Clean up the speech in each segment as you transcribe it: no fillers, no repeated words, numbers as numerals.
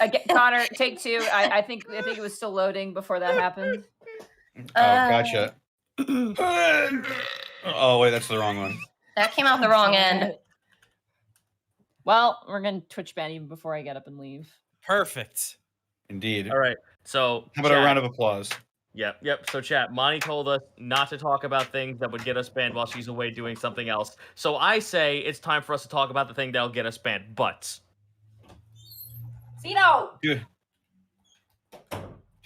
Again, Connor, take two. I think it was still loading before that happened. Oh, gotcha. Oh, wait, that's the wrong one. That came out the wrong end. Well, we're going to Twitch ban even before I get up and leave. Perfect. Indeed. All right. So how about a round of applause? Yep. So chat, Monty told us not to talk about things that would get us banned while she's away doing something else. So I say it's time for us to talk about the thing that'll get us banned. Butts. Zeto!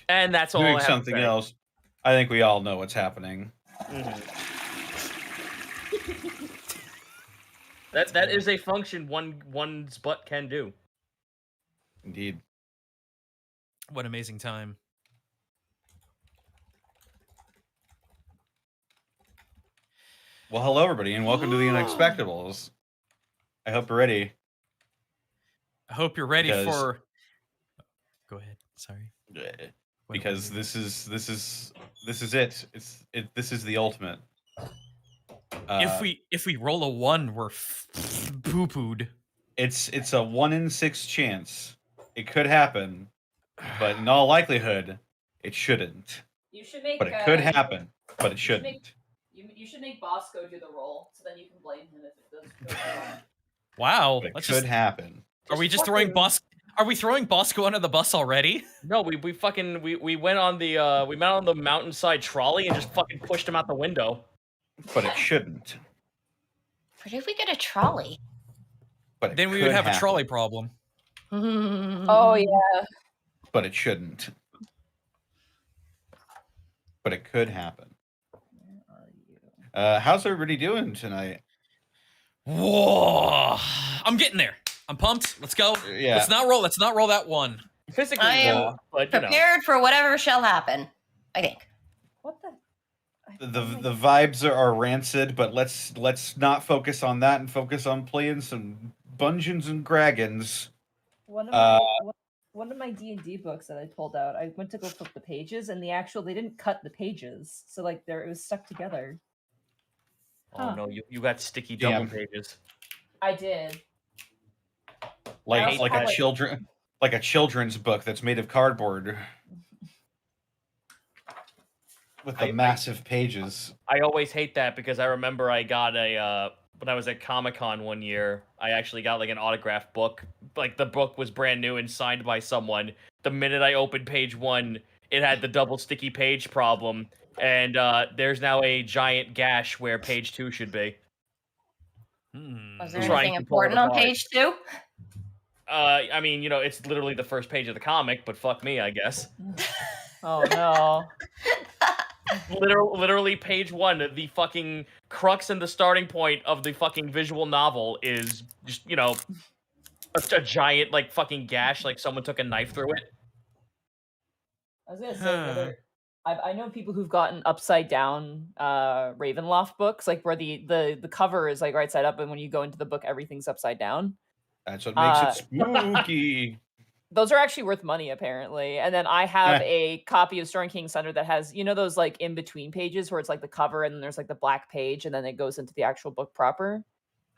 And that's all Doing I have something to say. else. I think we all know what's happening. That is a function one's butt can do. Indeed. What amazing time. Well, hello, everybody, and welcome to the Unexpectables. I hope you're ready. I hope you're ready for... Go ahead. Sorry. Because this is it. This is the ultimate. If we roll a 1, we're poo-pooed. It's a 1 in 6 chance. It could happen, but in all likelihood, it shouldn't. You should make. But it could happen, but it shouldn't. You should make Bosco do the roll, so then you can blame him if it does go wrong. Wow, but it could happen. Are we just throwing Bosco? Are we throwing Bosco under the bus already? No, we went on the mountainside trolley and just fucking pushed him out the window. But it shouldn't. Where did we get a trolley? But then we would have a trolley problem. Oh yeah. But it shouldn't. But it could happen. How's everybody doing tonight? Whoa! I'm getting there. I'm pumped. Let's go. Yeah. Let's not roll that 1. Physically, I am prepared for whatever shall happen. I think. What the? The vibes are rancid, but let's not focus on that and focus on playing some Dungeons and Dragons. One of my D&D books that I pulled out, I went to go flip the pages, and they didn't cut the pages, so like it was stuck together. Oh no, you got sticky double pages. I did. Like a children's book that's made of cardboard. With the massive pages. I always hate that because I remember I got when I was at Comic-Con one year, I actually got like an autographed book. Like the book was brand new and signed by someone. The minute I opened page 1, it had the double sticky page problem. And there's now a giant gash where page 2 should be. Was there anything important on page 2? I mean, it's literally the first page of the comic, but fuck me, I guess. Oh no. Literally page 1, the fucking crux and the starting point of the fucking visual novel is just, a giant, like, fucking gash, like someone took a knife through it. I was gonna say, I know people who've gotten upside down Ravenloft books, like where the cover is like right side up, and when you go into the book, everything's upside down. That's what makes it spooky. Those are actually worth money, apparently. And then I have a copy of Storm King's Thunder that has, those like in between pages where it's like the cover and then there's like the black page and then it goes into the actual book proper.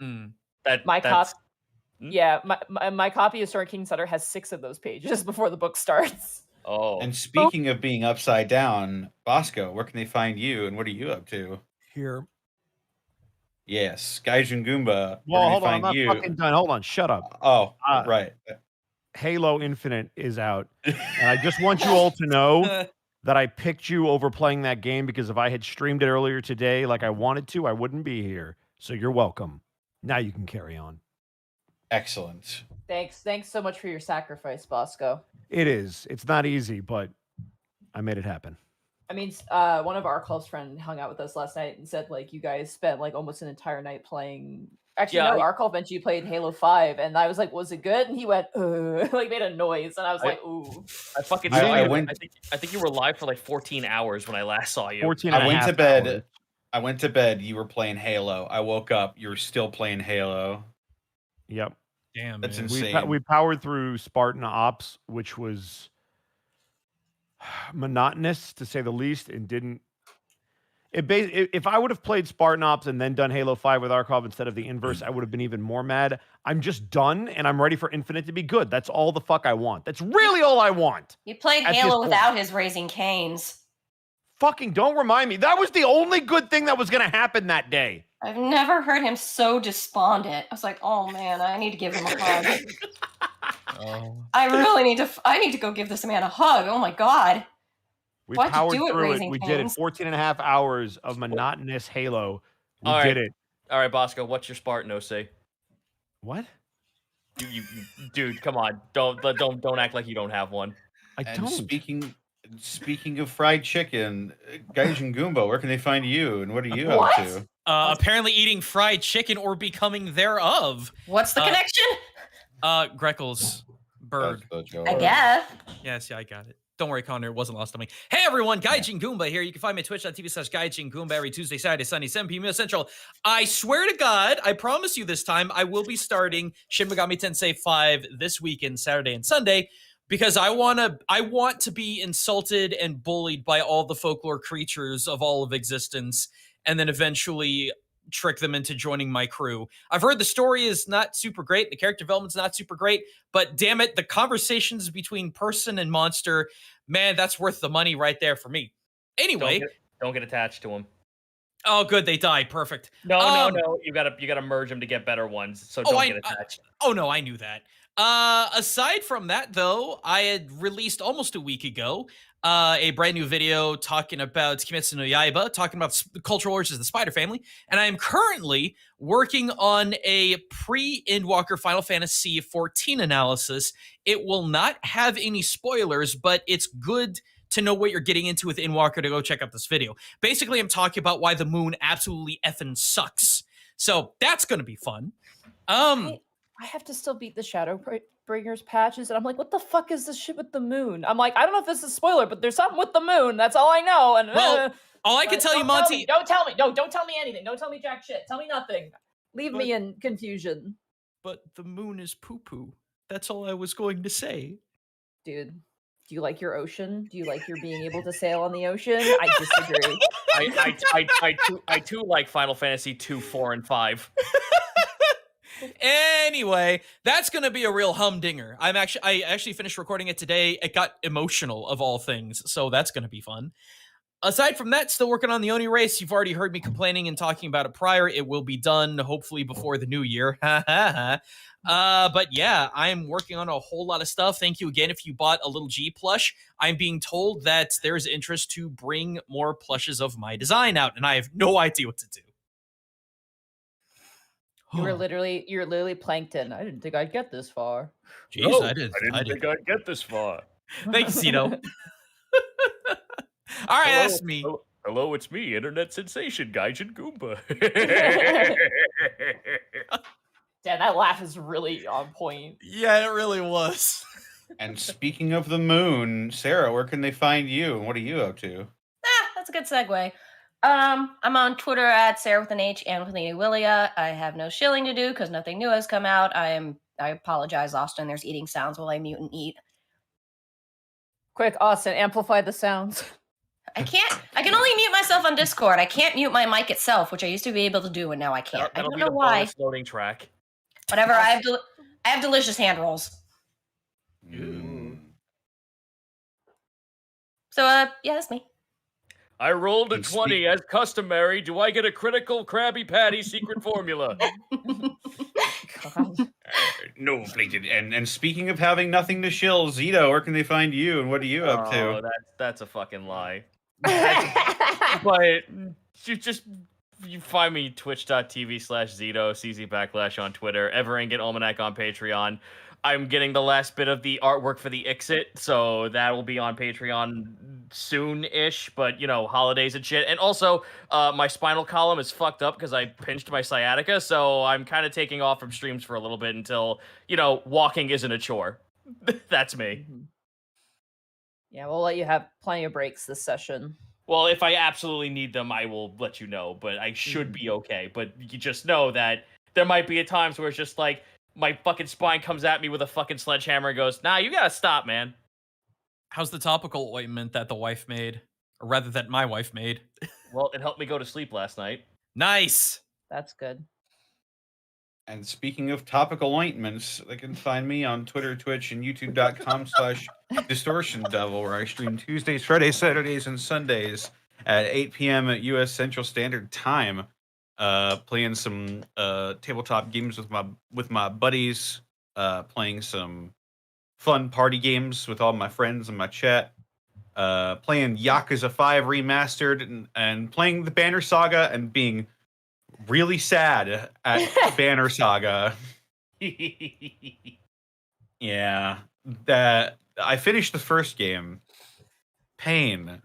My copy of Storm King's Thunder has 6 of those pages before the book starts. Oh. And speaking of being upside down, Bosco, where can they find you and what are you up to? Here. Yes, Gaijin Goomba. Well, hold on, I'm not fucking done. Hold on, shut up. Oh, right. Halo Infinite is out. And I just want you all to know that I picked you over playing that game because if I had streamed it earlier today like I wanted to, I wouldn't be here. So you're welcome. Now you can carry on. Excellent. Thanks so much for your sacrifice, Bosco. It is. It's not easy, but I made it happen. I mean, one of our close friends hung out with us last night and said, like, you guys spent, like, almost an entire night playing... Actually, no, Arcol mentioned you played Halo 5, and I was like, was it good? And he went, like, made a noise, and I was like, ooh. I fucking I think you were live for, like, 14 hours when I last saw you. 14 I went to bed. Hours. I went to bed, you were playing Halo. I woke up, you were still playing Halo. Yep. Damn, that's man. insane. We powered through Spartan Ops, which was monotonous to say the least, and If I would have played Spartan Ops and then done Halo 5 with Archov instead of the inverse, I would have been even more mad. I'm just done, and I'm ready for Infinite to be good. That's all the fuck I want. That's really all I want. You played Halo without his Raising Canes. Fucking don't remind me. That was the only good thing that was going to happen that day. I've never heard him so despondent. I was like, oh man, I need to give him a hug. I really need to go give this man a hug. Oh my God. We powered through it. We did it. 14 and a half hours of monotonous Halo. We did it. All right, Bosco, what's your Spartan OC? What? Dude, come on. Don't act like you don't have one. I don't. Speaking of fried chicken, Gaijin Goomba, where can they find you, and what are you up to? Apparently eating fried chicken or becoming thereof. What's the connection? Greckles. Bird. I guess. Yes, yeah, I got it. Don't worry, Connor. It wasn't lost on me. Hey, everyone. Gaijin Goomba here. You can find me at twitch.tv/Gaijin Goomba every Tuesday, Saturday, Sunday, 7 p.m. Central. I swear to God, I promise you this time, I will be starting Shin Megami Tensei 5 this weekend, Saturday and Sunday, because I want to be insulted and bullied by all the folklore creatures of all of existence, and then eventually trick them into joining my crew. I've heard the story is not super great, the character development's not super great, but damn it, the conversations between person and monster, man, that's worth the money right there for me. Anyway, don't get attached to them. Oh, good, they died. Perfect. No. You gotta merge them to get better ones. So don't get attached. No, I knew that. Aside from that, though, I had released almost a week ago a brand new video talking about Kimetsu no Yaiba, talking about cultural origins of the Spider Family, and I am currently working on a pre-Endwalker Final Fantasy XIV analysis. It will not have any spoilers, but it's good to know what you're getting into with Endwalker to go check out this video. Basically, I'm talking about why the moon absolutely effing sucks. So that's going to be fun. I have to still beat the Shadowbringers patches, and I'm like, what the fuck is this shit with the moon? I'm like, I don't know if this is a spoiler, but there's something with the moon. That's all I know. And well, all I can tell you, Monty. Don't tell me. No, don't tell me anything. Don't tell me jack shit. Tell me nothing. Leave me in confusion. But the moon is poo-poo. That's all I was going to say. Dude, do you like your ocean? Do you like your being able to sail on the ocean? I disagree. I too like Final Fantasy 2, 4, and 5. Anyway, that's gonna be a real humdinger. I actually finished recording it today. It got emotional of all things, so that's gonna be fun. Aside from that, still working on the Oni race. You've already heard me complaining and talking about it prior. It will be done hopefully before the new year. But yeah, I'm working on a whole lot of stuff. Thank you again if you bought a little G plush. I'm being told that there's interest to bring more plushes of my design out, and I have no idea what to do. You're literally plankton. I didn't think I'd get this far. Jeez, no, I didn't think I'd get this far. Thanks, Zeto. All right, that's me. Hello, it's me, internet sensation, Gaijin Goomba. Damn, that laugh is really on point. Yeah, it really was. And speaking of the moon, Sarah, where can they find you, and what are you up to? That's a good segue. I'm on Twitter at Sarah with an H and with an E Willia. I have no shilling to do because nothing new has come out. I apologize, Austin. There's eating sounds while I mute and eat. Quick, Austin, amplify the sounds. I can only mute myself on Discord. I can't mute my mic itself, which I used to be able to do, and now I can't. I don't know why. Loading track. Whatever. I have delicious hand rolls. So yeah, that's me. I rolled a 20 as customary. Do I get a critical Krabby Patty secret formula? No, plated. And speaking of having nothing to shill, Zeto, where can they find you, and what are you up to? Oh, that's a fucking lie. But you find me twitch.tv/Zeto, CZ / on Twitter, Everangit Almanac on Patreon. I'm getting the last bit of the artwork for the Ixit, so that will be on Patreon soon-ish, but, you know, holidays and shit. And also, my spinal column is fucked up because I pinched my sciatica, so I'm kind of taking off from streams for a little bit until, you know, walking isn't a chore. That's me. Yeah, we'll let you have plenty of breaks this session. Well, if I absolutely need them, I will let you know, but I should be okay. But you just know that there might be at times where it's just like, my fucking spine comes at me with a fucking sledgehammer and goes, nah, you gotta stop, man. How's the topical ointment that the wife made? Or rather, that my wife made. Well, it helped me go to sleep last night. Nice. That's good. And speaking of topical ointments, they can find me on Twitter, Twitch, and YouTube.com/Distortion Devil, where I stream Tuesdays, Fridays, Saturdays, and Sundays at 8 p.m. at U.S. Central Standard Time. Playing some tabletop games with my buddies. Playing some fun party games with all my friends in my chat. Playing Yakuza 5 Remastered and playing the Banner Saga and being really sad at Banner Saga. Yeah, that I finished the first game. Pain.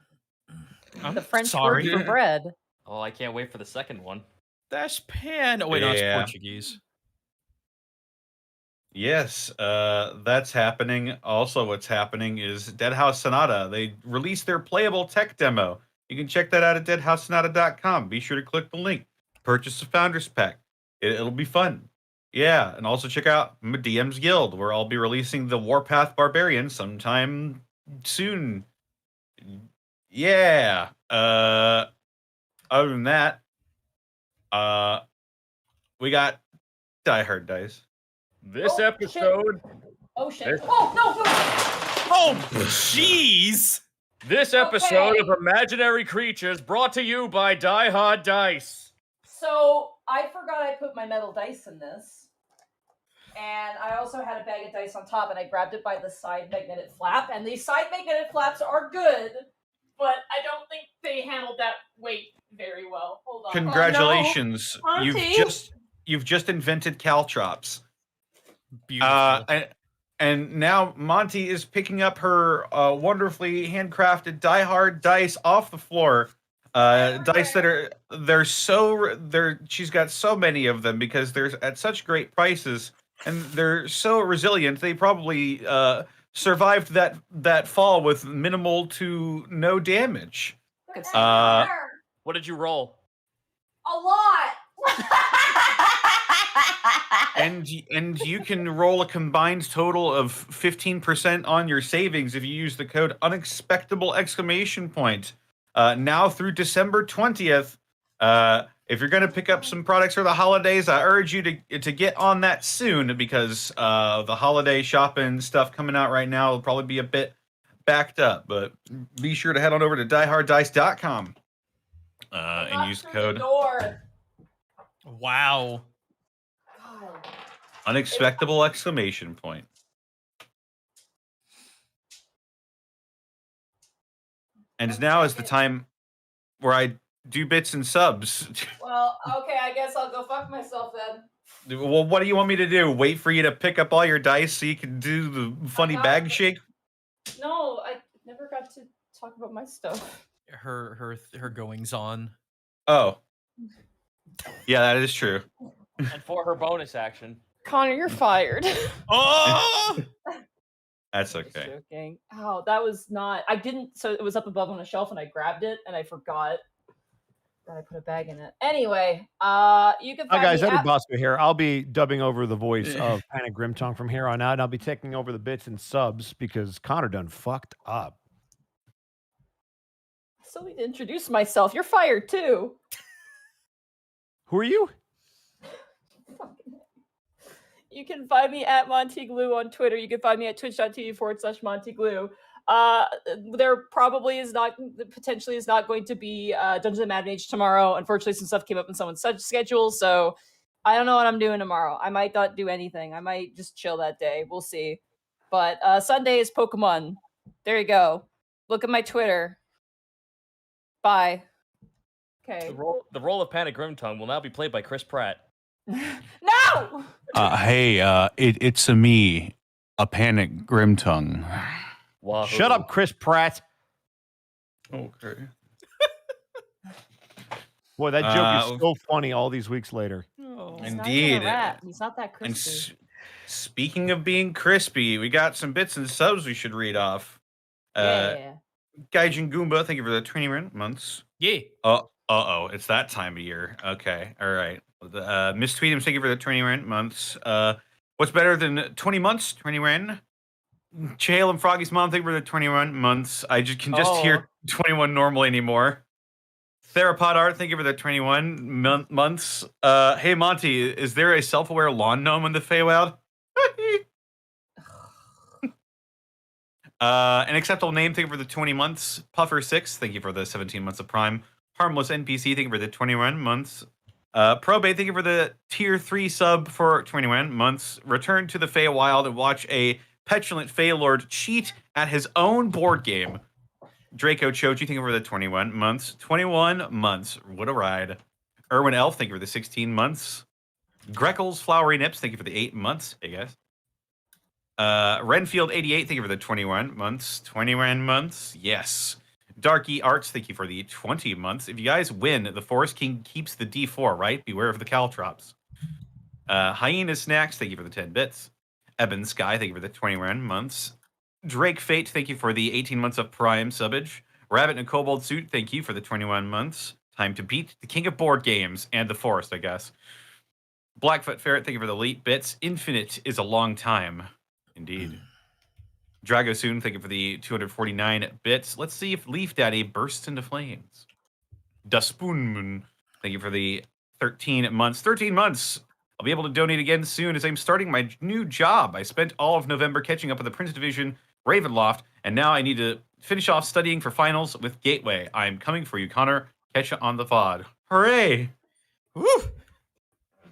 I'm The French sorry. word for bread. Oh, I can't wait for the second one. That's pan. Oh wait, no, it's Yeah. Portuguese. Yes, that's happening. Also, what's happening is Dead House Sonata. They released their playable tech demo. You can check that out at deadhousesonata.com. Be sure to click the link. Purchase the Founders Pack. It'll be fun. Yeah, and also check out my DM's Guild, where I'll be releasing the Warpath Barbarian sometime soon. Yeah. Other than that, we got Die Hard Dice. This Oh, episode. Oh shit! There's- Oh no! Oh, jeez. This episode Okay. of Imaginary Creatures brought to you by Die Hard Dice. So I forgot I put my metal dice in this, and I also had a bag of dice on top, and I grabbed it by the side magnetic flap. And these side magnetic flaps are good, but I don't think they handled that weight very well. Hold on. Congratulations! Oh, no. You've just invented caltrops. Beautiful. And now Monty is picking up her wonderfully handcrafted Die Hard dice off the floor. Dice that she's got so many of them because they're at such great prices and they're so resilient. They probably survived that fall with minimal to no damage. Good Uh, What did you roll? a lot. And you can roll a combined total of 15% on your savings if you use the code Unexpectable ! Now through December 20th. If you're going to pick up some products for the holidays, I urge you to get on that soon because the holiday shopping stuff coming out right now will probably be a bit backed up. But be sure to head on over to dieharddice.com and use the code Wow. God. Unexpectable! And now is the time where I do bits and subs. Well, okay, I guess I'll go fuck myself then. Well, what do you want me to do? Wait for you to pick up all your dice so you can do the funny bag shake? No, I never got to talk about my stuff. Her goings on. Oh. Yeah, that is true. And for her bonus action. Connor, you're fired. Oh! That's Just okay. joking. Oh, that was not. I didn't. So it was up above on a shelf, and I grabbed it, and I forgot that I put a bag in it. Anyway, you can. Hi Find guys, me Eddie at- Bosco here. I'll be dubbing over the voice of Panic Grimtongue from here on out, and I'll be taking over the bits and subs because Connor done fucked up. I still need to introduce myself. You're fired too. Who are you? You can find me at Montyglue on Twitter. You can find me at twitch.tv/Montyglue. There probably is not, potentially is not going to be Dungeons and Mad Age tomorrow. Unfortunately, some stuff came up in someone's schedule, so I don't know what I'm doing tomorrow. I might not do anything. I might just chill that day. We'll see. But Sunday is Pokemon. There you go. Look at my Twitter. Bye. Okay. The role of Panic Grimtongue will now be played by Chris Pratt. No! Hey, it's me, a Panic Grimtongue. Wahoo. Shut up, Chris Pratt. Okay. Boy, that joke is so funny all these weeks later. Oh. He's not Indeed. gonna rap. He's not that And crispy. speaking of being crispy, we got some bits and subs we should read off. Yeah. Gaijin Goomba, thank you for the 20 months. Yeah. Uh-oh, it's that time of year. Okay, all right. Miss Tweetums, thank you for the 20 months. What's better than 20 months? 20 Ren. Chael and Froggy's mom, thank you for the 21 months. I can just hear 21 normally anymore. Therapod Art, thank you for the 21 months. Hey, Monty, is there a self-aware lawn gnome in the Feywild? An acceptable name, thank you for the 20 months. Puffer6, thank you for the 17 months of Prime. Harmless NPC, thank you for the 21 months. Probate, thank you for the tier 3 sub for 21 months. Return to the Feywild and watch a petulant Feylord cheat at his own board game. Draco Choji, thank you for the 21 months. 21 months. What a ride. Erwin Elf, thank you for the 16 months. Greckles Flowery Nips, thank you for the 8 months. Hey, guys. Renfield 88, thank you for the 21 months. 21 months. Yes. Darky Arts, thank you for the 20 months. If you guys win, the Forest King keeps the D4, right? Beware of the caltrops. Hyena Snacks, thank you for the 10 bits. Eben Sky, thank you for the 21 months. Drake Fate, thank you for the 18 months of Prime subbage. Rabbit in a Kobold Suit, thank you for the 21 months. Time to beat the king of board games and the forest, I guess. Blackfoot Ferret, thank you for the late bits. Infinite is a long time. Indeed. Dragosoon, thank you for the 249 bits. Let's see if Leaf Daddy bursts into flames. Daspoon, thank you for the 13 months. 13 months! I'll be able to donate again soon as I'm starting my new job. I spent all of November catching up with the Prince Division Ravenloft, and now I need to finish off studying for finals with Gateway. I'm coming for you, Connor. Catch you on the VOD. Hooray! Woo!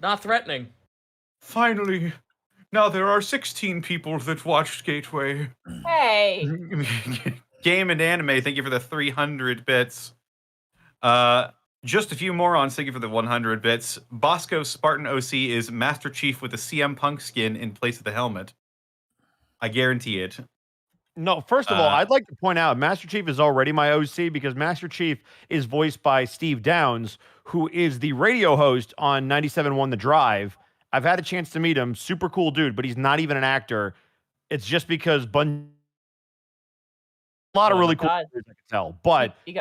Not threatening. Finally. Now there are 16 people that watched Gateway. Hey! Game and Anime, thank you for the 300 bits. Just a few morons, thank you for the 100 bits. Bosco Spartan OC is Master Chief with the CM Punk skin in place of the helmet. I guarantee it. No, first of all, I'd like to point out Master Chief is already my OC because Master Chief is voiced by Steve Downs, who is the radio host on 97.1 The Drive. I've had a chance to meet him. Super cool dude, but he's not even an actor. It's just because a lot of really cool dudes I can tell. But you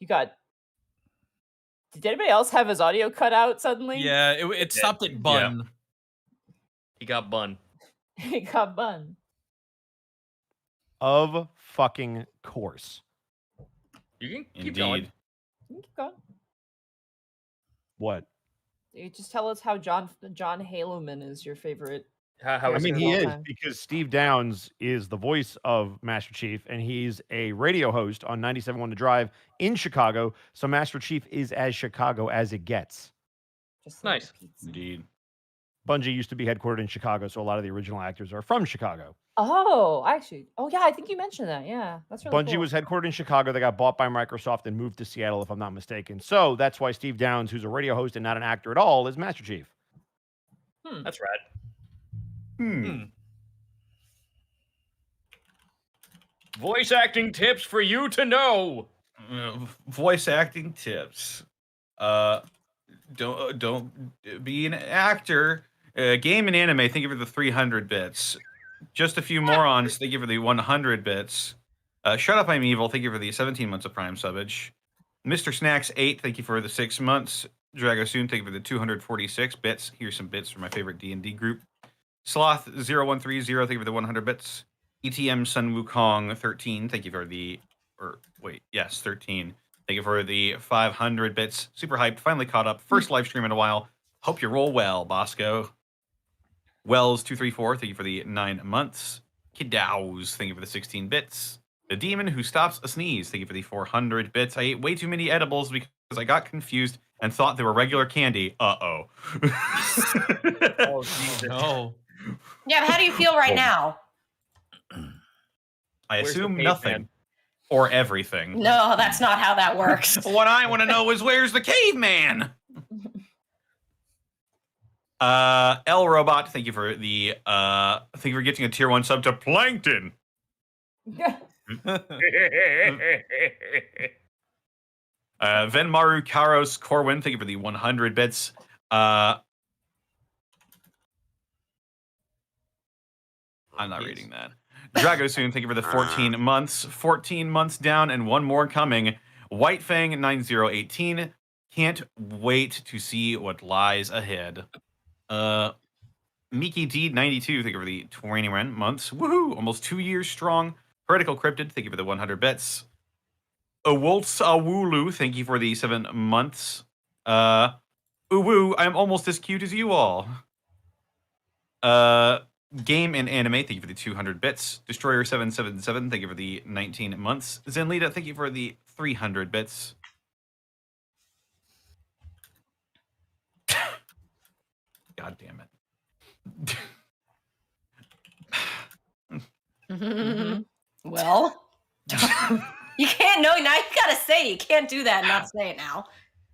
got. Did anybody else have his audio cut out suddenly? Yeah, it stopped at bun. Yeah. He got bun. He got bun. Of fucking course. You can keep Indeed. going. You can keep going. What? You just tell us how John Haloman is your favorite. How I is mean, it? he is time. because Steve Downs is the voice of Master Chief, and he's a radio host on 97.1 The Drive in Chicago. So Master Chief is as Chicago as it gets. Just Nice. pizza. Indeed. Bungie used to be headquartered in Chicago, so a lot of the original actors are from Chicago. Oh, actually. Oh, yeah. I think you mentioned that. Yeah. That's really Bungie cool. was headquartered in Chicago. They got bought by Microsoft and moved to Seattle, if I'm not mistaken. So that's why Steve Downs, who's a radio host and not an actor at all, is Master Chief. That's rad. Voice acting tips for you to know. Voice acting tips. Don't be an actor. Game and Anime, thank you for the 300 bits. Just a few morons, thank you for the 100 bits. Shut Up, I'm Evil, thank you for the 17 months of Prime subbage. Mr. Snacks 8, thank you for the 6 months. Dragosoon, thank you for the 246 bits. Here's some bits from my favorite D&D group. Sloth 0130, thank you for the 100 bits. ETM Sun Wukong 13, thank you for the 13. Thank you for the 500 bits. Super hyped, finally caught up. First live stream in a while. Hope you roll well, Bosco. Wells 234, thank you for the 9 months. Kiddows, thank you for the 16 bits. The Demon Who Stops a Sneeze, thank you for the 400 bits. I ate way too many edibles because I got confused and thought they were regular candy. Uh-oh. Oh, Jesus. No. Yeah, but how do you feel right now? I Where's the assume caveman? nothing. Or everything. No, that's not how that works. What I want to know is where's the caveman? L Robot, thank you for the thank you for getting a tier 1 sub to Plankton. Venmaru Karos Corwin, thank you for the 100 bits. I'm not reading that. Dragosoon, thank you for the 14 months. 14 months down and one more coming. Whitefang 9018. Can't wait to see what lies ahead. Miki D92, thank you for the 21 months. Woohoo! Almost 2 years strong. Heretical Cryptid, thank you for the 100 bits. Awolts Awulu, thank you for the 7 months. Uwu, I'm almost as cute as you all. Game and Anime, thank you for the 200 bits. Destroyer777, thank you for the 19 months. Zenlita, thank you for the 300 bits. God damn it. Well, you can't know. Now you gotta say it. You can't do that and not say it now.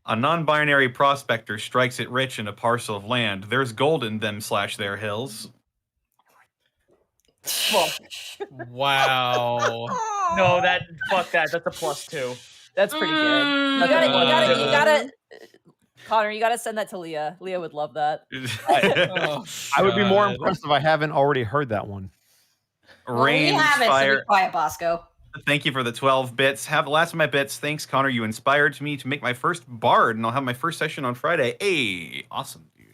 A non-binary prospector strikes it rich in a parcel of land. There's gold in them / their hills. Wow. No, fuck that. That's a +2. That's pretty good. You gotta, Connor, you gotta send that to Leah. Leah would love that. I would be more impressed if I haven't already heard that one. Rain, we haven't, fire. so be quiet, Bosco. Thank you for the 12 bits. Have the last of my bits. Thanks, Connor. You inspired me to make my first bard, and I'll have my first session on Friday. Hey, awesome, dude.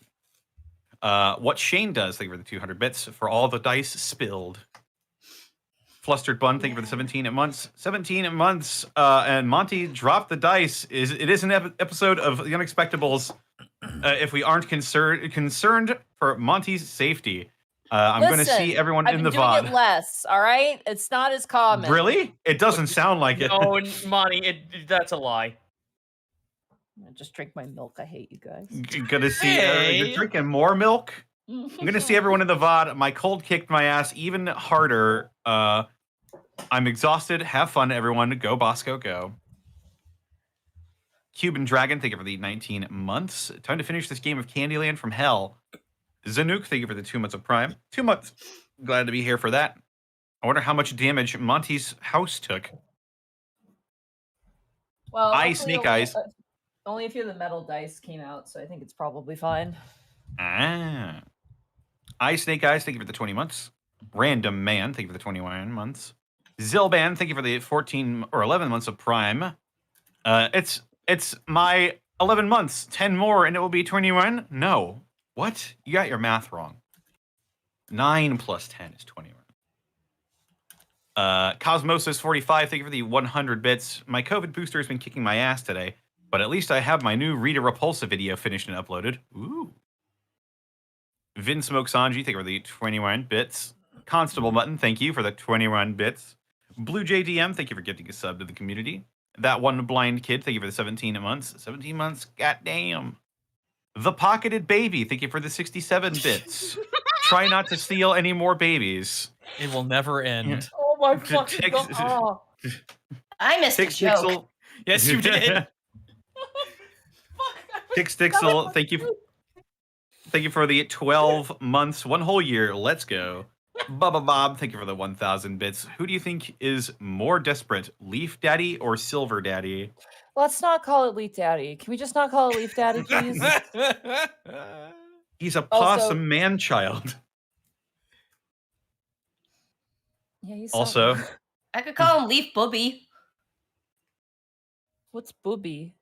What Shane does, thank you for the 200 bits. For all the dice spilled. Flustered Bun, thank you for the 17 months. 17 months, and Monty dropped the dice. It is an episode of The Unexpectables. If we aren't concerned for Monty's safety. I'm going to see everyone in the VOD. I've been doing it less, all right? It's not as common. Really? It doesn't sound like it. No, Monty, that's a lie. I just drink my milk. I hate you guys. Going to see you're drinking more milk? I'm going to see everyone in the VOD. My cold kicked my ass even harder. I'm exhausted. Have fun, everyone. Go, Bosco, go. Cuban Dragon, thank you for the 19 months. Time to finish this game of Candyland from hell. Zanuck, thank you for the 2 months of Prime. 2 months. Glad to be here for that. I wonder how much damage Monty's house took. Well, Snake Eyes. Only a few of the metal dice came out, so I think it's probably fine. Snake Eyes, thank you for the 20 months. Random Man, thank you for the 21 months. Zilban, thank you for the 14 or 11 months of Prime. It's my 11 months, 10 more, and it will be 21? No. What? You got your math wrong. 9 plus 10 is 21. Cosmosis45, thank you for the 100 bits. My COVID booster has been kicking my ass today, but at least I have my new Rita Repulsa video finished and uploaded. Ooh. Vin Smoke Sanji, thank you for the 21 bits. Constable Button, thank you for the 21 bits. Blue JDM, thank you for gifting a sub to the community. That One Blind Kid, thank you for the 17 months. 17 months, goddamn. The Pocketed Baby, thank you for the 67 bits. Try not to steal any more babies. It will never end. Oh my fucking god. I missed a joke. Yes, you did. Tixtixel, thank you. Thank you for the 12 months, 1 whole year. Let's go. Bubba Bob, thank you for the 1,000 bits. Who do you think is more desperate, Leaf Daddy or Silver Daddy? Let's not call it Leaf Daddy. Can we just not call it Leaf Daddy, please? He's a possum man-child. Yeah, he's also. I could call him Leaf Booby. What's Booby?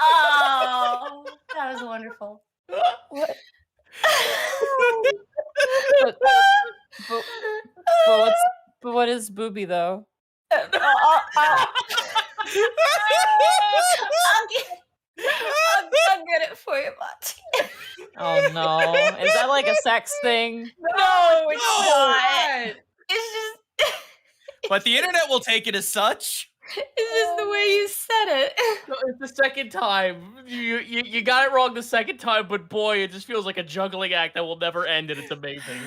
Oh, that was wonderful. What? but what is Booby though? I'll get it for you, Monty. Oh no. Is that like a sex thing? No, it's not. It's just But the internet will take it as such. It's just the way you said it. No, it's the second time. You got it wrong the second time, but boy, it just feels like a juggling act that will never end, and it's amazing.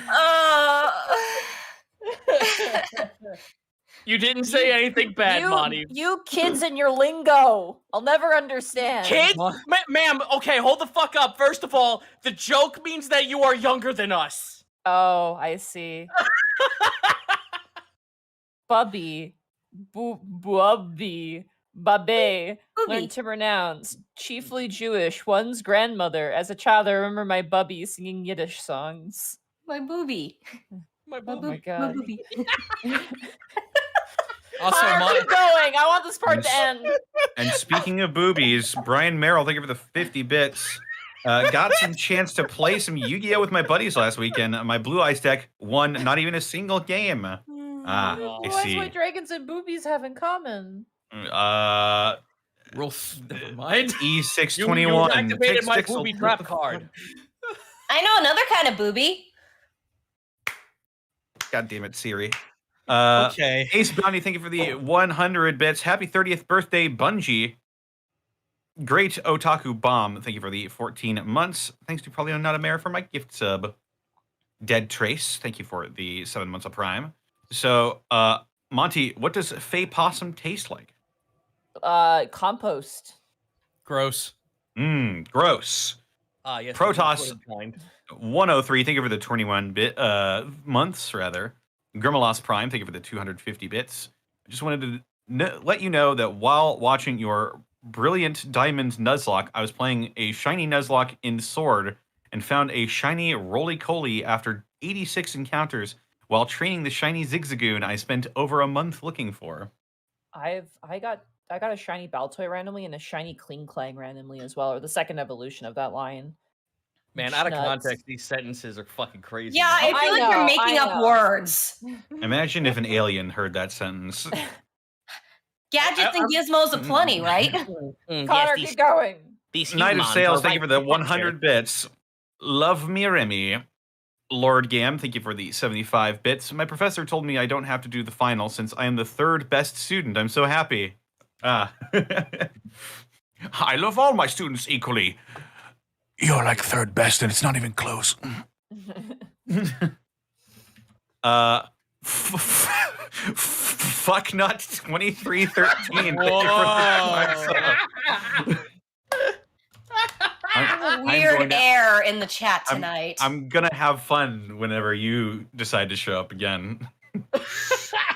You didn't say anything bad, Monty. You kids and your lingo. I'll never understand. Kids? Ma'am, okay, hold the fuck up. First of all, the joke means that you are younger than us. Oh, I see. Bubby. Bubby. Babe. Learn to pronounce. Chiefly Jewish. One's grandmother. As a child, I remember my bubby singing Yiddish songs. My booby. Oh my god. My booby. Also, Connor, keep going. I want this part to end. And speaking of boobies, Brian Merrill, thank you for the 50 bits. Got some chance to play some Yu-Gi-Oh with my buddies last weekend. My Blue Eyes deck won not even a single game. I Blue Eyes see. White Dragons and boobies have in common. Uh, never mind. E621. You activated my Pixel. booby trap card. I know another kind of booby. God damn it, Siri. Okay. Ace Bounty, thank you for the 100 bits. Happy 30th birthday, Bungie. Great Otaku Bomb, thank you for the 14 months. Thanks to Probably Not a Mayor for my gift sub. Dead Trace, thank you for the 7 months of Prime. So, Monty, what does Fey Possum taste like? Compost. Gross. Gross. Yes. Protoss 103, thank you for the 21 months rather. Grimaloss Prime, thank you for the 250 bits. I just wanted to let you know that while watching your brilliant Diamond Nuzlocke, I was playing a shiny Nuzlocke in Sword and found a shiny Roly-Coly after 86 encounters while training the shiny Zigzagoon I spent over a month looking for. I got a shiny Baltoy randomly and a shiny Kling Clang randomly as well, or the second evolution of that line. Man, out of Nuts. context, these sentences are fucking crazy. Yeah, I man. feel like you're making up words. Imagine if an alien heard that sentence. Gadgets and gizmos aplenty, right? Connor, keep going. These Knight of humans Sales, are thank you for the right 100 bits. Love me, Remy. Lord Gam, thank you for the 75 bits. My professor told me I don't have to do the final since I am the 3rd best student. I'm so happy. I love all my students equally. You're like 3rd best and it's not even close. Fucknut 2313. Weird air in the chat tonight. I'm gonna have fun whenever you decide to show up again.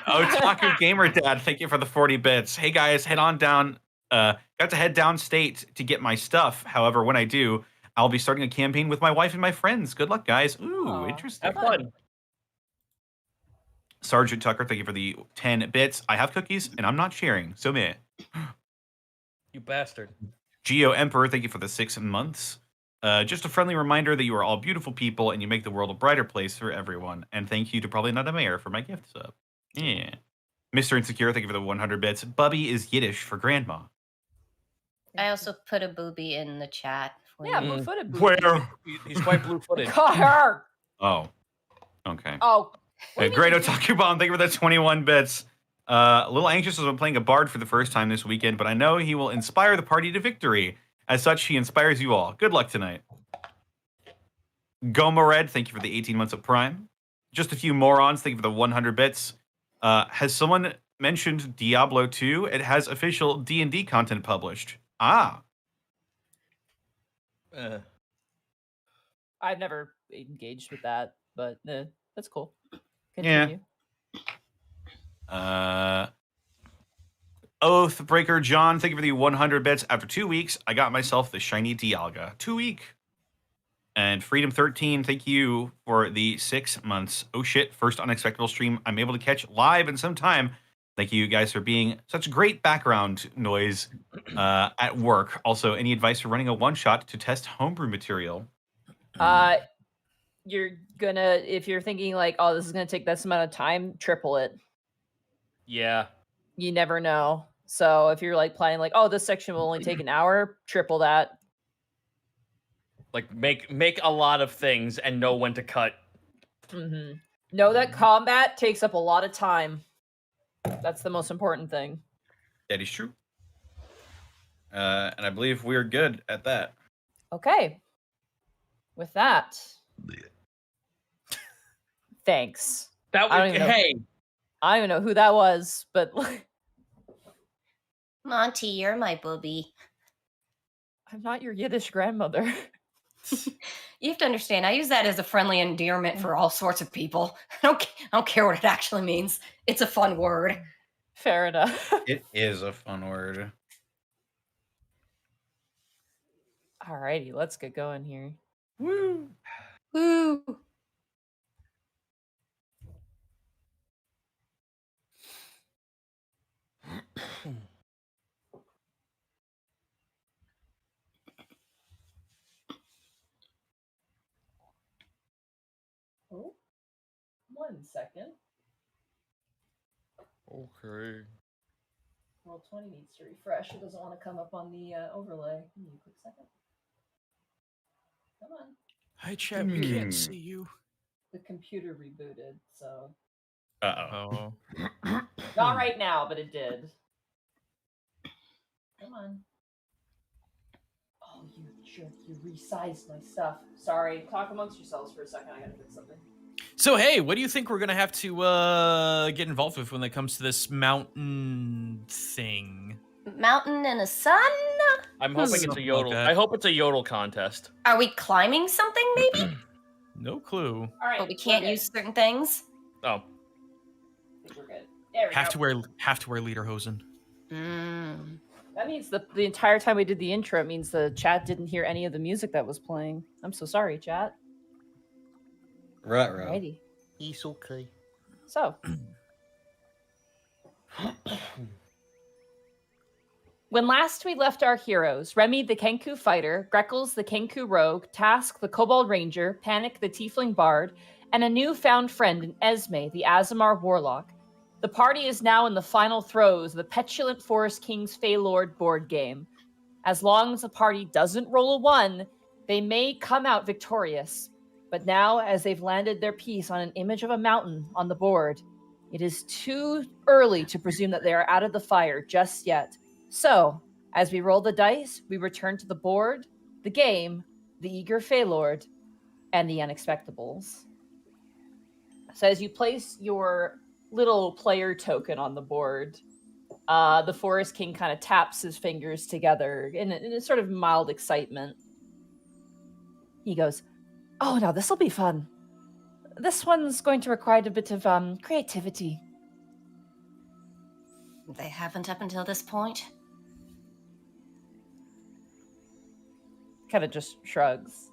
Otaku Gamer Dad, thank you for the 40 bits. Hey guys, head on down. Got to head downstate to get my stuff. However, when I do, I'll be starting a campaign with my wife and my friends. Good luck, guys. Ooh, interesting. Have fun. Sergeant Tucker, thank you for the 10 bits. I have cookies and I'm not sharing. So meh. You bastard. Geo Emperor, thank you for the 6 months. Just a friendly reminder that you are all beautiful people and you make the world a brighter place for everyone. And thank you to Probably Not a Mayor for my gift sub. Yeah. Mr. Insecure, thank you for the 100 bits. Bubby is Yiddish for grandma. I also put a booby in the chat. Yeah, blue-footed booby. Where? He's quite blue-footed. Connor! Oh. Okay. Oh. Great Otaku Bomb, thank you for the 21 bits. A little anxious as I'm playing a bard for the first time this weekend, but I know he will inspire the party to victory. As such, he inspires you all. Good luck tonight. Goma Red, thank you for the 18 months of Prime. Just a few morons, thank you for the 100 bits. Has someone mentioned Diablo 2? It has official D&D content published. Ah. I've never engaged with that, but that's cool. Continue. Yeah. Oathbreaker John, thank you for the 100 bits. After 2 weeks, I got myself the shiny Dialga. 2 week. And Freedom 13, thank you for the 6 months. Oh shit, first Unexpectables stream I'm able to catch live in some time. Thank you guys for being such great background noise at work. Also, any advice for running a one-shot to test homebrew material? You're gonna, if you're thinking like, oh, this is gonna take this amount of time, triple it. Yeah. You never know. So if you're like planning like, oh, this section will only take an hour, triple that. Like make a lot of things and know when to cut. Mm-hmm. Know that combat takes up a lot of time. That's the most important thing. That is true. And I believe we're good at that. Okay. With that. Thanks. That I was don't even know who that was, but Monty, you're my booby. I'm not your Yiddish grandmother. You have to understand, I use that as a friendly endearment for all sorts of people. I don't care what it actually means. It's a fun word. Fair enough. It is a fun word. Alrighty, let's get going here. Woo! Woo! 1 second. Okay. Roll20 needs to refresh. It doesn't want to come up on the overlay. Give me a quick second. Come on. Hi, chat. We can't see you. The computer rebooted, so. Uh-oh. Oh. Not right now, but it did. Come on. Oh, you jerk. You resized my stuff. Sorry. Talk amongst yourselves for a second. I gotta fix something. So, hey, what do you think we're going to have to get involved with when it comes to this mountain thing? Mountain in the sun? I'm hoping it's a Something yodel. like that. I hope it's a yodel contest. Are we climbing something, maybe? No clue. All right. But we can't use certain things? Oh. I think we're good. There we Have go. to wear lederhosen. That means the entire time we did the intro, it means the chat didn't hear any of the music that was playing. I'm so sorry, chat. Right. Alrighty. It's okay. So. When last we left our heroes, Remy the Kenku fighter, Greckles the Kenku rogue, Task the Kobold Ranger, Panic the Tiefling bard, and a newfound friend in Esmé the Aasimar warlock, the party is now in the final throes of the Petulant Forest King's Feylord board game. As long as the party doesn't roll a 1, they may come out victorious. But now, as they've landed their piece on an image of a mountain on the board, it is too early to presume that they are out of the fire just yet. So, as we roll the dice, we return to the board, the game, the eager Feylord, and the Unexpectables. So as you place your little player token on the board, the Forest King kind of taps his fingers together in a sort of mild excitement. He goes, "Oh, now this will be fun. This one's going to require a bit of creativity." They haven't up until this point. Kind of just shrugs.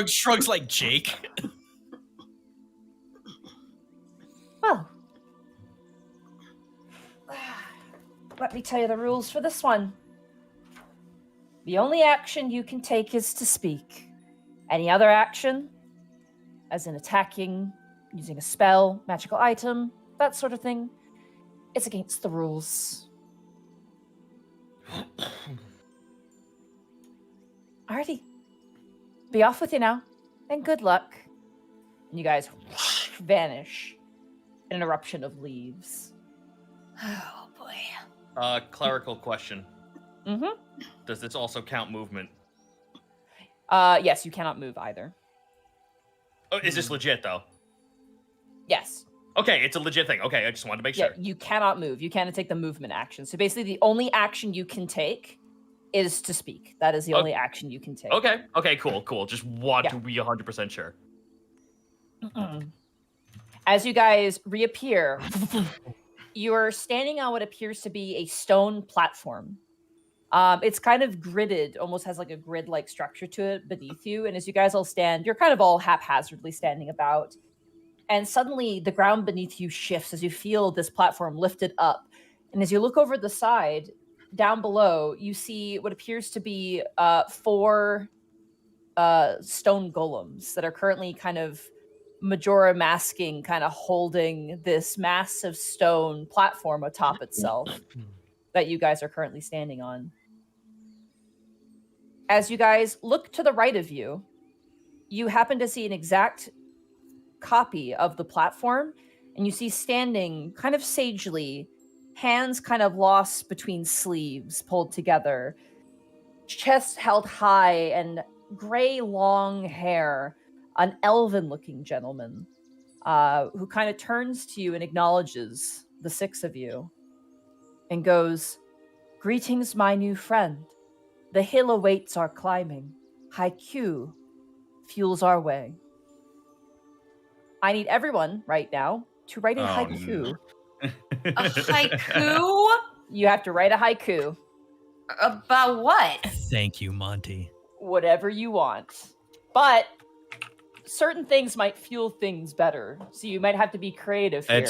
Shrugs like Jake. Well, let me tell you the rules for this one. The only action you can take is to speak. Any other action, as in attacking, using a spell, magical item, that sort of thing, it's against the rules. Alrighty. Be off with you now, and good luck. And you guys vanish in an eruption of leaves. Oh, boy. Clerical question. Mm-hmm. Does this also count movement? Yes, you cannot move either. Oh, is this legit, though? Yes. Okay, it's a legit thing. Okay, I just wanted to make sure. Yeah, you cannot move. You cannot take the movement action. So basically, the only action you can take is to speak. That is the only action you can take. Okay, cool. Just want to be 100% sure. As you guys reappear, you're standing on what appears to be a stone platform. It's kind of gridded, almost has like a grid-like structure to it beneath you. And as you guys all stand, you're kind of all haphazardly standing about. And suddenly the ground beneath you shifts as you feel this platform lifted up. And as you look over the side, down below, you see what appears to be 4 stone golems that are currently kind of Majora masking, kind of holding this massive stone platform atop itself that you guys are currently standing on. As you guys look to the right of you, you happen to see an exact copy of the platform, and you see standing kind of sagely, hands kind of lost between sleeves pulled together, chest held high and gray long hair, an elven looking gentleman who kind of turns to you and acknowledges the 6 of you and goes, "Greetings, my new friend. The hill awaits our climbing. Haiku fuels our way. I need everyone right now to write a haiku." A haiku? You have to write a haiku. About what? Thank you, Monty. Whatever you want. But certain things might fuel things better. So you might have to be creative here.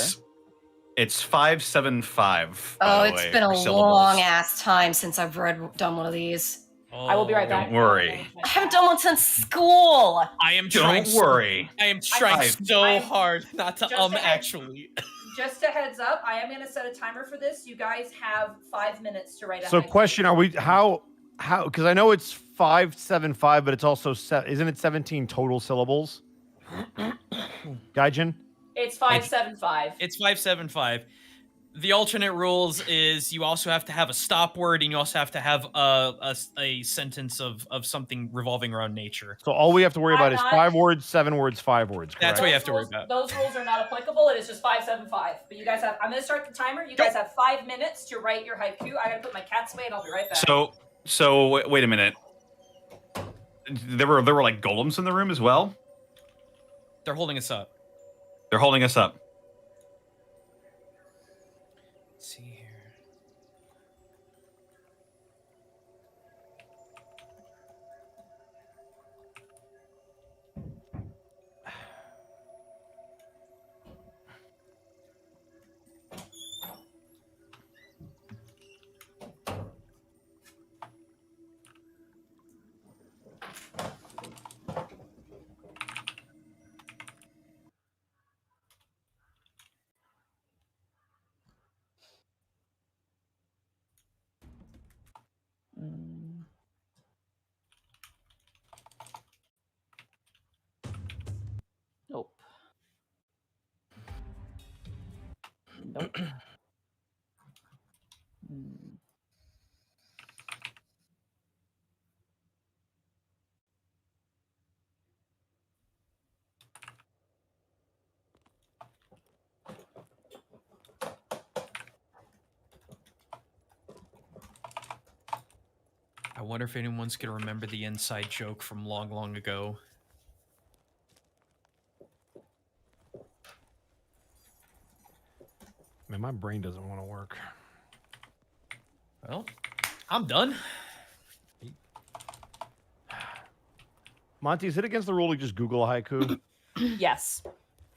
It's 575. Oh, by the it's way, been for a syllables. long ass time since I've done one of these. I will be right back. Don't worry. I haven't done one since school. I am trying. Don't worry. I am trying so hard not to Just ahead. actually. Just a heads up, I am going to set a timer for this. You guys have 5 minutes to write a So haiku. question, are we, how, because I know it's 575, but it's also, isn't it 17 total syllables? Gaijin? It's 575. It's 575. The alternate rules is you also have to have a stop word, and you also have to have a sentence of something revolving around nature. So all we have to worry about is not- 5 words, 7 words, 5 words. That's what correct? you have to worry about. Those rules are not applicable. It is just 575. But you guys have, I'm going to start the timer. You guys have 5 minutes to write your haiku. I got to put my cats away and I'll be right back. So wait a minute. There were like golems in the room as well. They're holding us up. They're holding us up. Let's see here. Nope. Nope. I wonder if anyone's gonna remember the inside joke from long, long ago. Man, my brain doesn't want to work. Well, I'm done. Monty, is it against the rule to just Google a haiku? Yes.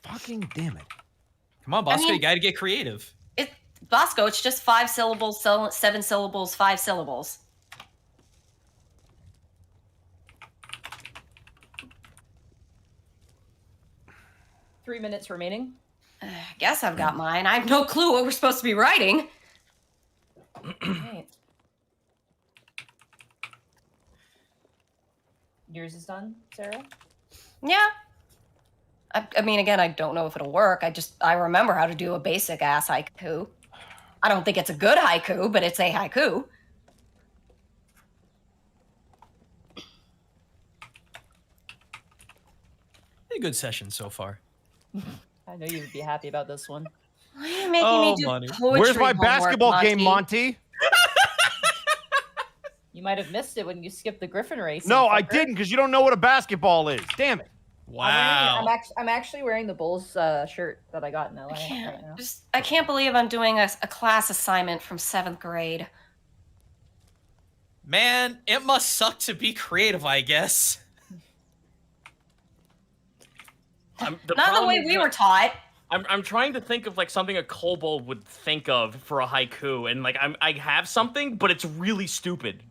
Fucking damn it. Come on, Bosco, mean- you gotta get creative. Bosco, it's just 5 syllables, 7 syllables, 5 syllables. Three minutes remaining. I guess I've got mine. I have no clue what we're supposed to be writing. Right. Yours is done, Sarah? Yeah. I mean, again, I don't know if it'll work. I remember how to do a basic ass haiku. I don't think it's a good haiku, but it's a haiku. A good session so far. I know you would be happy about this one. Why are you making me do money. poetry Where's my homework, basketball game, Monty? You might have missed it when you skipped the Griffin race. No, I fucker. didn't, because you don't know what a basketball is. Damn it. Wow. I'm actually wearing the Bulls shirt that I got in LA right now. I can't believe I'm doing a class assignment from 7th grade. Man, it must suck to be creative, I guess. Not the way we were taught. I'm trying to think of like something a kobold would think of for a haiku, and like I have something, but it's really stupid.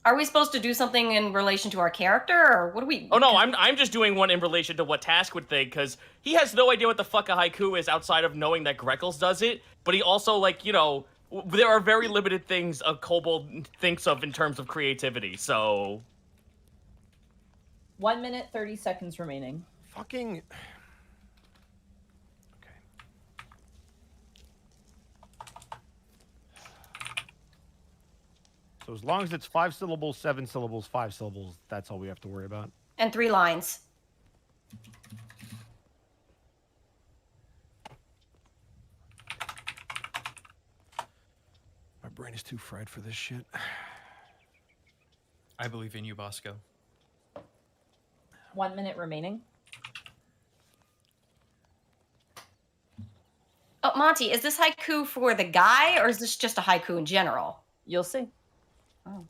Are we supposed to do something in relation to our character, or what do we? Oh no, I'm just doing one in relation to what Task would think, because he has no idea what the fuck a haiku is outside of knowing that Greckles does it. But he also, like, you know, there are very limited things a kobold thinks of in terms of creativity. So 1 minute, 30 seconds remaining. Fucking. Okay. So as long as it's 5 syllables, 7 syllables, 5 syllables, that's all we have to worry about. And 3 lines. My brain is too fried for this shit. I believe in you, Bosco. 1 minute remaining. Oh, Monty, is this haiku for the guy, or is this just a haiku in general? You'll see. Oh.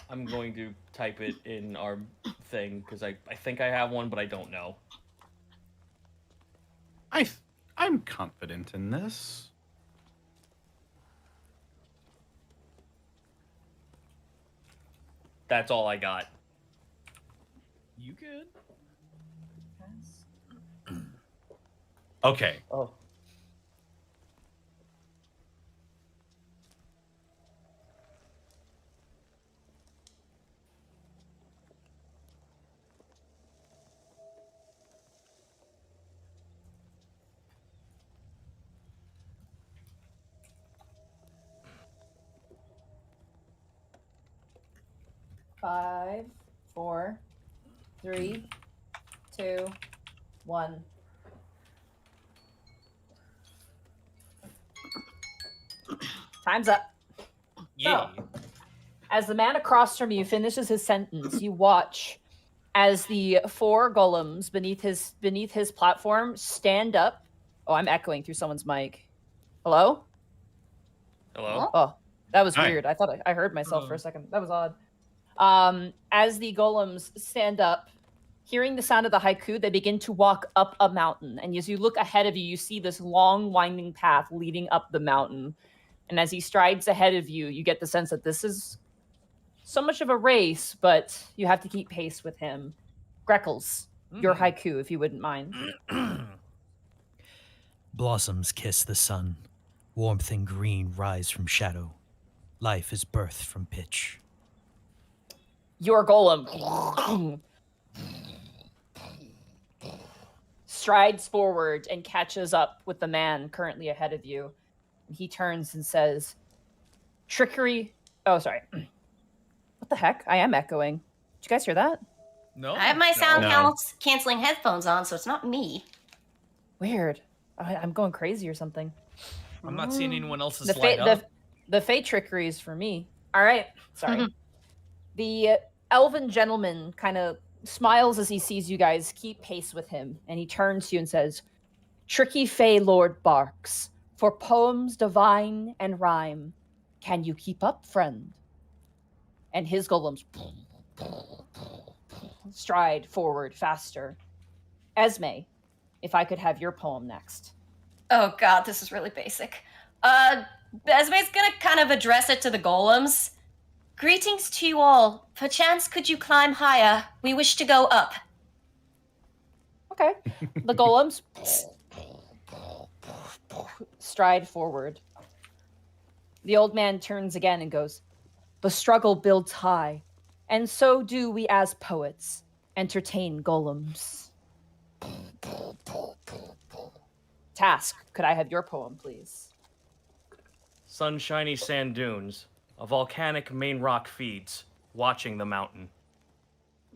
I'm going to type it in our thing because I think I have one, but I don't know. I'm confident in this. That's all I got. You good? Okay. Oh. Five, 4, 3, 2, 1. Time's up. Yeah. As the man across from you finishes his sentence, you watch as the 4 golems beneath his platform stand up. Oh, I'm echoing through someone's mic. Hello? Hello? Oh, that was Hi. weird. I thought I heard myself for a second. That was odd. As the golems stand up, hearing the sound of the haiku, they begin to walk up a mountain. And as you look ahead of you, you see this long, winding path leading up the mountain. And as he strides ahead of you, you get the sense that this is so much of a race, but you have to keep pace with him. Greckles, your haiku, if you wouldn't mind. Blossoms kiss the sun. Warmth and green rise from shadow. Life is birthed from pitch. Your golem strides forward and catches up with the man currently ahead of you. He turns and says, trickery. Oh, sorry. What the heck? I am echoing. Did you guys hear that? No. I have my sound No. canceling headphones on, so it's not me. Weird. I'm going crazy or something. I'm not seeing anyone else's The light up. the fate trickery is for me. All right. Sorry. The elven gentleman kind of smiles as he sees you guys keep pace with him, and he turns to you and says, tricky fey lord barks, for poems divine and rhyme. Can you keep up, friend? And his golems stride forward faster. Esmé, if I could have your poem next. Oh god, this is really basic. Esme's gonna kind of address it to the golems. Greetings to you all. Perchance could you climb higher? We wish to go up. Okay. The golems stride forward. The old man turns again and goes, the struggle builds high, and so do we as poets entertain golems. Task, could I have your poem, please? Sunshiny sand dunes. A volcanic main rock feeds, watching the mountain.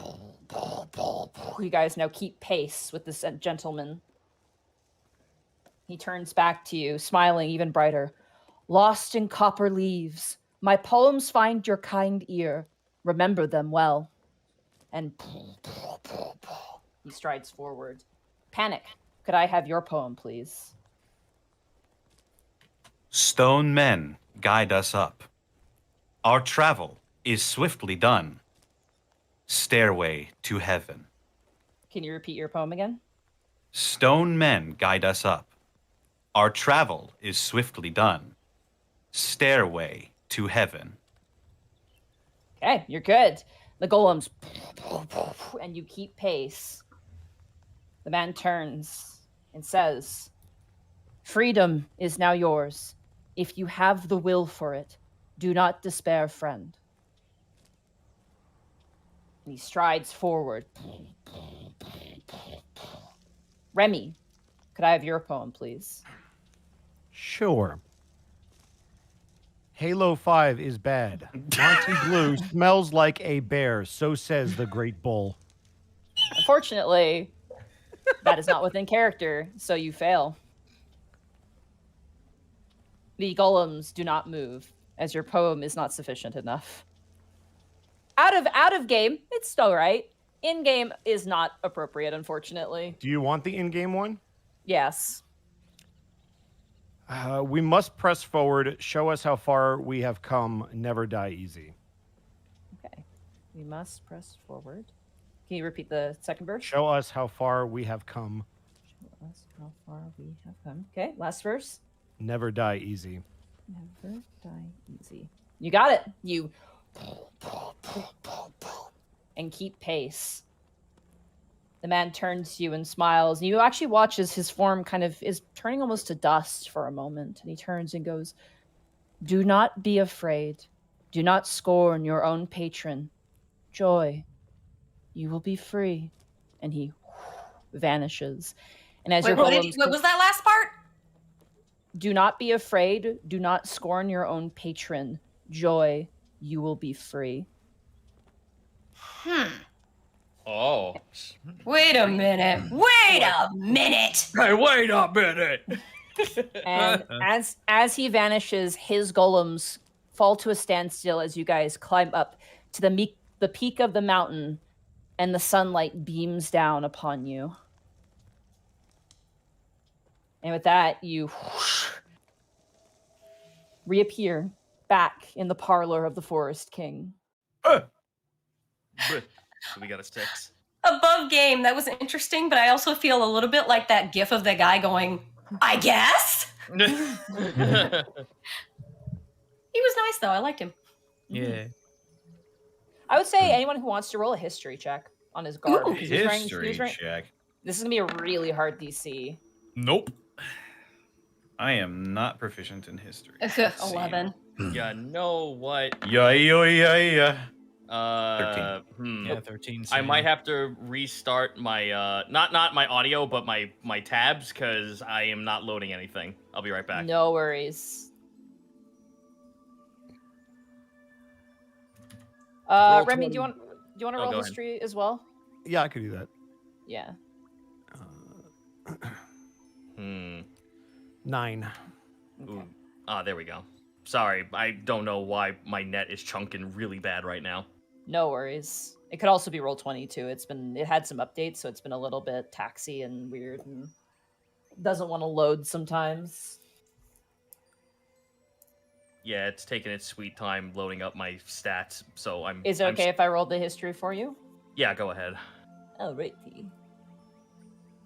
You guys now keep pace with this gentleman. He turns back to you, smiling even brighter. Lost in copper leaves, my poems find your kind ear. Remember them well. And he strides forward. Panic, could I have your poem, please? Stone men guide us up. Our travel is swiftly done. Stairway to heaven. Can you repeat your poem again? Stone men guide us up. Our travel is swiftly done. Stairway to heaven. Okay, you're good. The golems, and you keep pace. The man turns and says, freedom is now yours. If you have the will for it, do not despair, friend. And he strides forward. Remy, could I have your poem, please? Sure. Halo 5 is bad. Monty Blue smells like a bear, so says the Great Bull. Unfortunately, that is not within character, so you fail. The golems do not move, as your poem is not sufficient enough. Out of game, it's still right. In game is not appropriate, unfortunately. Do you want the in-game one? Yes. We must press forward. Show us how far we have come. Never die easy. Okay. We must press forward. Can you repeat the second verse? Show us how far we have come. Show us how far we have come. Okay, last verse. Never die easy. Never die easy. You got it. You and keep pace. The man turns to you and smiles, and you actually watch as his form kind of is turning almost to dust for a moment, and he turns and goes, "Do not be afraid. Do not scorn your own patron. Joy, you will be free." And he vanishes. And as your what golems was that last part? do not be afraid. Do not scorn your own patron. Joy, you will be free. Oh. Wait a minute. Wait a minute. Hey, wait a minute. And as he vanishes, his golems fall to a standstill as you guys climb up to the peak of the mountain, and the sunlight beams down upon you. And with that, you reappear back in the parlor of the Forest King. So we got a 6. Above game, that was interesting, but I also feel a little bit like that gif of the guy going, I guess? He was nice, though. I liked him. Yeah. I would say anyone who wants to roll a history check on his guard. Ooh. because he's wearing- History check. This is going to be a really hard DC. Nope. I am not proficient in history. Let's see. 11. Yeah, know what? Yeah. 13. 13. I might have to restart my not my audio, but my tabs, because I am not loading anything. I'll be right back. No worries. Roll Remy, 20. do you want to Oh, roll go ahead. history as well? Yeah, I could do that. Yeah. 9. Ooh. Ah, there we go. Sorry, I don't know why my net is chunking really bad right now. No worries. It could also be roll 22. It had some updates, so it's been a little bit taxy and weird and doesn't want to load sometimes. Yeah, it's taking its sweet time loading up my stats, so I'm... Is it I'm okay if I rolled the history for you? Yeah, go ahead. Alrighty.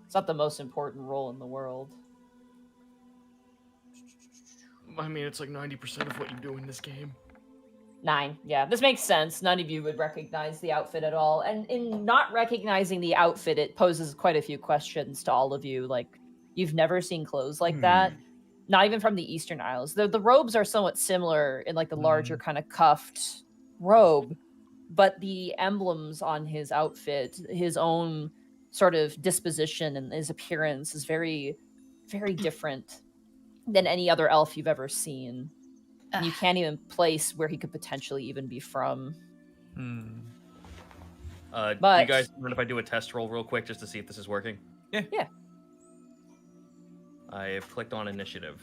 It's not the most important role in the world. I mean, it's like 90% of what you do in this game. 9. Yeah, this makes sense. None of you would recognize the outfit at all. And in not recognizing the outfit, it poses quite a few questions to all of you. Like, you've never seen clothes like that. Not even from the Eastern Isles. The robes are somewhat similar in like the larger kind of cuffed robe, but the emblems on his outfit, his own sort of disposition and his appearance is very, very different than any other elf you've ever seen. And you can't even place where he could potentially even be from. Do But- you guys mind if I do a test roll real quick just to see if this is working? Yeah. I have clicked on initiative.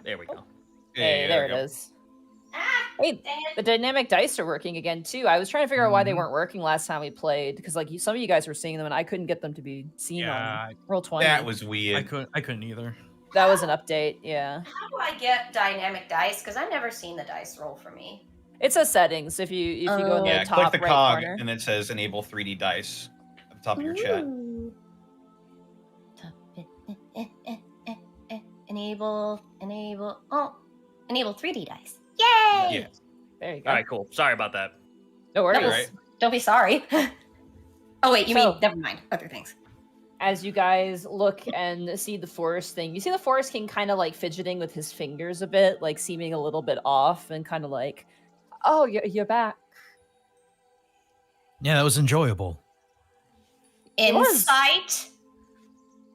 There we go. Hey, there it is. Hey, the dynamic dice are working again too. I was trying to figure out why they weren't working last time we played, because like some of you guys were seeing them and I couldn't get them to be seen on roll 20. That was weird. I couldn't either. That was an update. Yeah, How do I get dynamic dice? Because I've never seen the dice roll for me. it's a settings. If you go in the Yeah, top click the right cog, corner. and it says enable 3D dice at the top of your chat. Enable 3D dice. Yay! Yeah. There you go. All right, cool. Sorry about that. No worries. Right. Don't be sorry. Oh wait, you So- mean never mind. Other things. As you guys look and see the forest thing, you see the Forest King kind of like fidgeting with his fingers a bit, like seeming a little bit off, and kind of like, "Oh, you're back." Yeah, that was enjoyable. It was. Insight.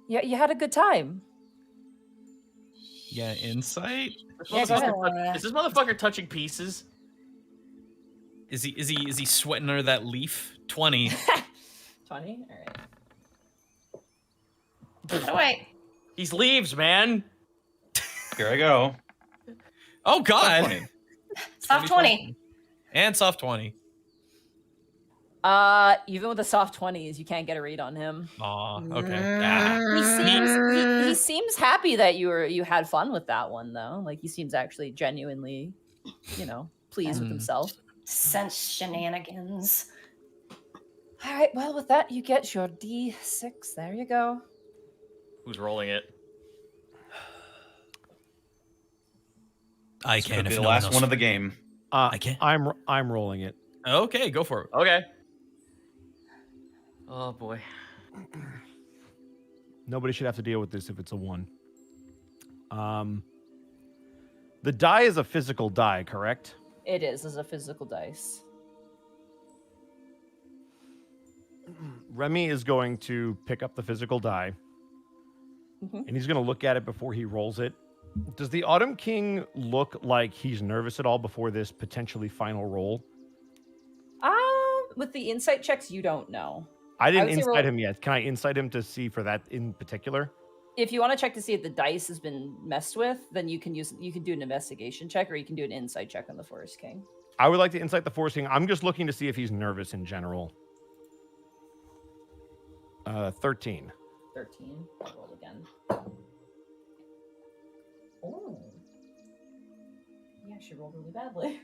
Yeah, you had a good time. Yeah, insight. Yeah, go ahead. Is this motherfucker touching pieces? Is he sweating under that leaf? 20. 20. All right. Oh wait. He's leaves, man. Here I go. Oh God. 20. Soft 20. And soft 20. Even with the soft 20s, you can't get a read on him. Aw, okay. He seems happy that you had fun with that one though. Like he seems actually genuinely, pleased with himself. Sense shenanigans. All right, well with that you get your D6. There you go. Who's rolling it? I This can could if be the no one last else. one of the game. I can't. I'm rolling it. Okay, go for it. Okay. Oh boy. Nobody should have to deal with this if it's a 1. The die is a physical die, correct? It is a physical dice. Remy is going to pick up the physical die, and he's going to look at it before he rolls it. Does the Autumn King look like he's nervous at all before this potentially final roll? With the insight checks, you don't know. I didn't would say insight him yet. Can I insight him to see for that in particular? If you want to check to see if the dice has been messed with, then you can do an investigation check, or you can do an insight check on the Forest King. I would like to insight the Forest King. I'm just looking to see if he's nervous in general. 13. 13. I'll roll again. Oh. He actually rolled really badly.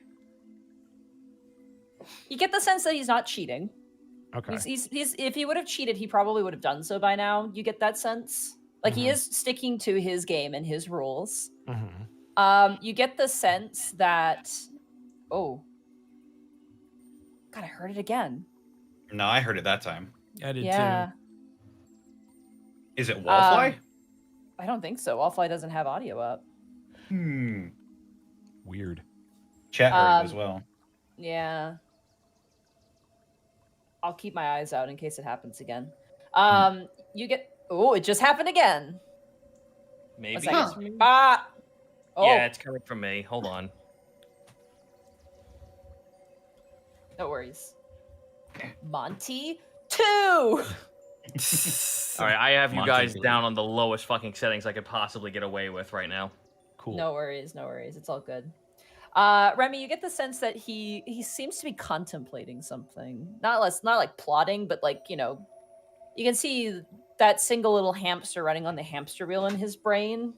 You get the sense that he's not cheating. Okay. He's if he would have cheated, he probably would have done so by now. You get that sense? Like he is sticking to his game and his rules. You get the sense that God, I heard it again. No, I heard it that time. I did Yeah. too. Is it Wallfly? I don't think so. Wallfly doesn't have audio up. Weird. Chat heard it as well. Yeah. I'll keep my eyes out in case it happens again. You get it just happened again. Maybe. Oh. Yeah, it's coming from me. Hold on. No worries. Monty 2. All right, I have you Monty guys Blue. down on the lowest fucking settings I could possibly get away with right now. Cool. No worries. It's all good. Remy, you get the sense that he seems to be contemplating something. Not like plotting, but like, you can see that single little hamster running on the hamster wheel in his brain.